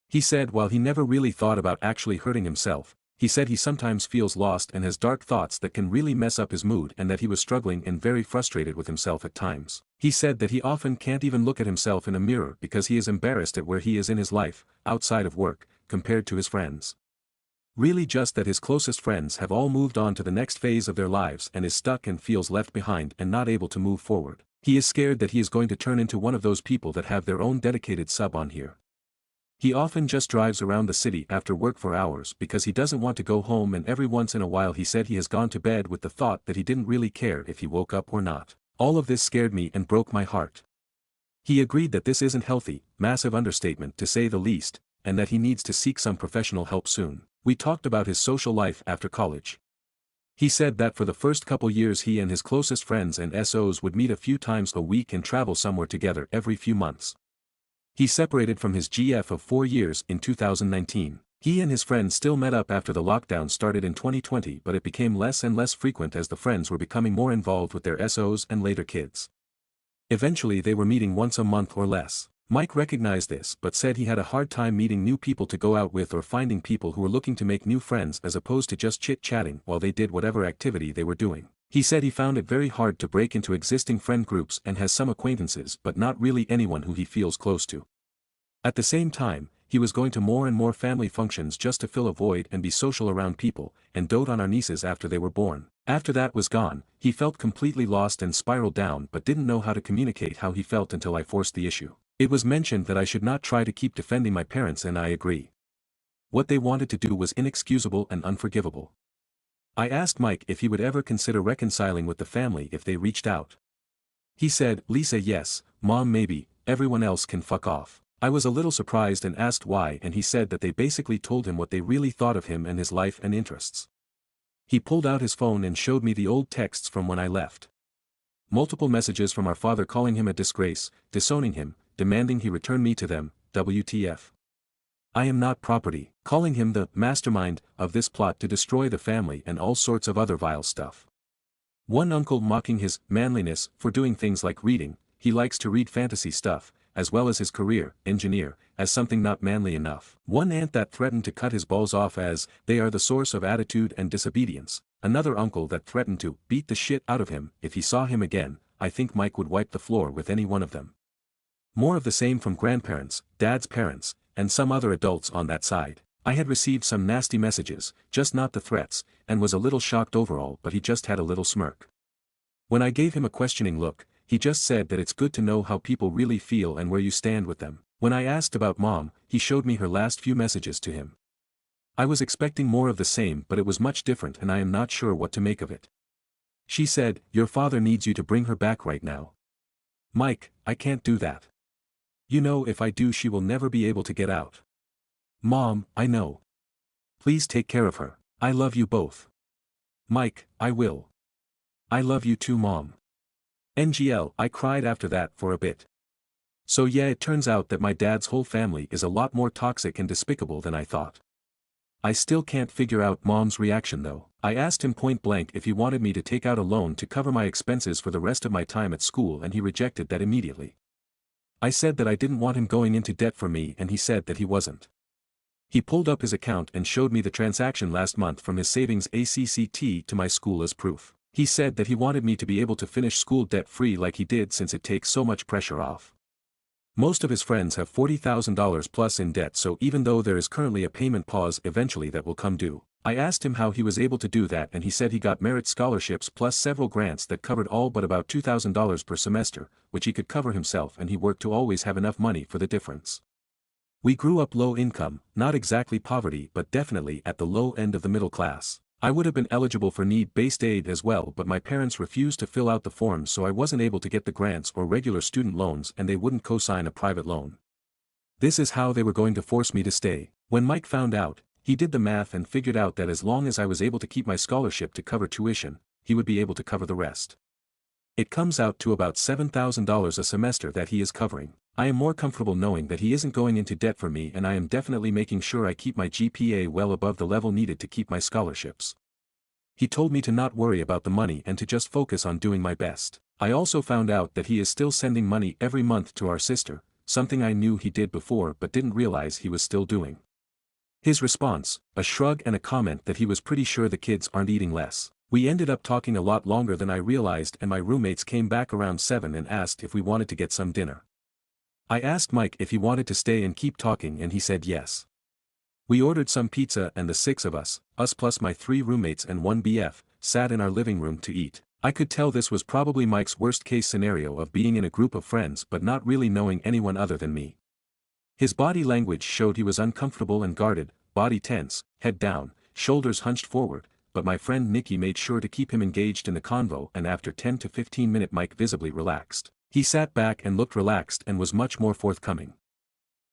He said while he never really thought about actually hurting himself, he said he sometimes feels lost and has dark thoughts that can really mess up his mood and that he was struggling and very frustrated with himself at times. He said that he often can't even look at himself in a mirror because he is embarrassed at where he is in his life, outside of work, compared to his friends. Really just that his closest friends have all moved on to the next phase of their lives and is stuck and feels left behind and not able to move forward. He is scared that he is going to turn into one of those people that have their own dedicated sub on here. He often just drives around the city after work for hours because he doesn't want to go home and every once in a while he said he has gone to bed with the thought that he didn't really care if he woke up or not. All of this scared me and broke my heart. He agreed that this isn't healthy, massive understatement to say the least, and that he needs to seek some professional help soon. We talked about his social life after college. He said that for the first couple years he and his closest friends and SOs would meet a few times a week and travel somewhere together every few months. He separated from his GF of 4 years in 2019. He and his friends still met up after the lockdown started in 2020 but it became less and less frequent as the friends were becoming more involved with their SOs and later kids. Eventually they were meeting once a month or less. Mike recognized this but said he had a hard time meeting new people to go out with or finding people who were looking to make new friends as opposed to just chit-chatting while they did whatever activity they were doing. He said he found it very hard to break into existing friend groups and has some acquaintances but not really anyone who he feels close to. At the same time, he was going to more and more family functions just to fill a void and be social around people, and dote on our nieces after they were born. After that was gone, he felt completely lost and spiraled down but didn't know how to communicate how he felt until I forced the issue. It was mentioned that I should not try to keep defending my parents and I agree. What they wanted to do was inexcusable and unforgivable. I asked Mike if he would ever consider reconciling with the family if they reached out. He said, "Lisa yes, Mom maybe, everyone else can fuck off." I was a little surprised and asked why and he said that they basically told him what they really thought of him and his life and interests. He pulled out his phone and showed me the old texts from when I left. Multiple messages from our father calling him a disgrace, disowning him, demanding he return me to them, WTF. I am not property, calling him the mastermind of this plot to destroy the family and all sorts of other vile stuff. One uncle mocking his manliness for doing things like reading, he likes to read fantasy stuff, as well as his career, engineer, as something not manly enough. One aunt that threatened to cut his balls off as, they are the source of attitude and disobedience. Another uncle that threatened to beat the shit out of him if he saw him again. I think Mike would wipe the floor with any one of them. More of the same from grandparents, dad's parents, and some other adults on that side. I had received some nasty messages, just not the threats, and was a little shocked overall but he just had a little smirk. When I gave him a questioning look, he just said that it's good to know how people really feel and where you stand with them. When I asked about Mom, he showed me her last few messages to him. I was expecting more of the same but it was much different and I am not sure what to make of it. She said, "Your father needs you to bring her back right now." Mike, I can't do that. You know if I do she will never be able to get out. Mom, I know. Please take care of her. I love you both. Mike, I will. I love you too, Mom. NGL, I cried after that for a bit. So yeah, it turns out that my dad's whole family is a lot more toxic and despicable than I thought. I still can't figure out Mom's reaction though. I asked him point blank if he wanted me to take out a loan to cover my expenses for the rest of my time at school, and he rejected that immediately. I said that I didn't want him going into debt for me, and he said that he wasn't. He pulled up his account and showed me the transaction last month from his savings ACCT to my school as proof. He said that he wanted me to be able to finish school debt-free like he did, since it takes so much pressure off. Most of his friends have $40,000 plus in debt, so even though there is currently a payment pause eventually that will come due. I asked him how he was able to do that, and he said he got merit scholarships plus several grants that covered all but about $2,000 per semester, which he could cover himself, and he worked to always have enough money for the difference. We grew up low income, not exactly poverty but definitely at the low end of the middle class. I would have been eligible for need-based aid as well, but my parents refused to fill out the forms, so I wasn't able to get the grants or regular student loans, and they wouldn't co-sign a private loan. This is how they were going to force me to stay. When Mike found out, he did the math and figured out that as long as I was able to keep my scholarship to cover tuition, he would be able to cover the rest. It comes out to about $7,000 a semester that he is covering. I am more comfortable knowing that he isn't going into debt for me, and I am definitely making sure I keep my GPA well above the level needed to keep my scholarships. He told me to not worry about the money and to just focus on doing my best. I also found out that he is still sending money every month to our sister, something I knew he did before but didn't realize he was still doing. His response, a shrug and a comment that he was pretty sure the kids aren't eating less. We ended up talking a lot longer than I realized, and my roommates came back around 7 and asked if we wanted to get some dinner. I asked Mike if he wanted to stay and keep talking, and he said yes. We ordered some pizza, and the 6 of us plus my 3 roommates and 1 BF, sat in our living room to eat. I could tell this was probably Mike's worst case scenario of being in a group of friends but not really knowing anyone other than me. His body language showed he was uncomfortable and guarded, body tense, head down, shoulders hunched forward, but my friend Nikki made sure to keep him engaged in the convo, and after 10 to 15 minutes Mike visibly relaxed. He sat back and looked relaxed and was much more forthcoming.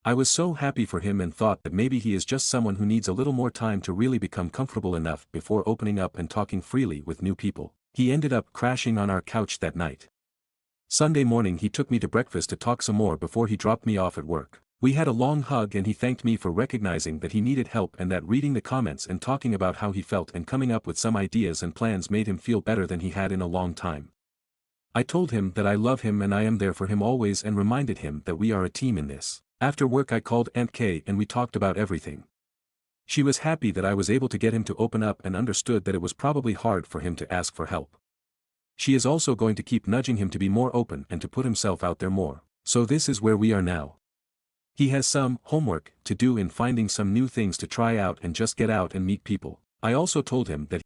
I was so happy for him and thought that maybe he is just someone who needs a little more time to really become comfortable enough before opening up and talking freely with new people. He ended up crashing on our couch that night. Sunday morning he took me to breakfast to talk some more before he dropped me off at work. We had a long hug and he thanked me for recognizing that he needed help, and that reading the comments and talking about how he felt and coming up with some ideas and plans made him feel better than he had in a long time. I told him that I love him and I am there for him always, and reminded him that we are a team in this. After work I called Aunt Kay and we talked about everything. She was happy that I was able to get him to open up and understood that it was probably hard for him to ask for help. She is also going to keep nudging him to be more open and to put himself out there more. So this is where we are now. He has some homework to do in finding some new things to try out and just get out and meet people. I also told him that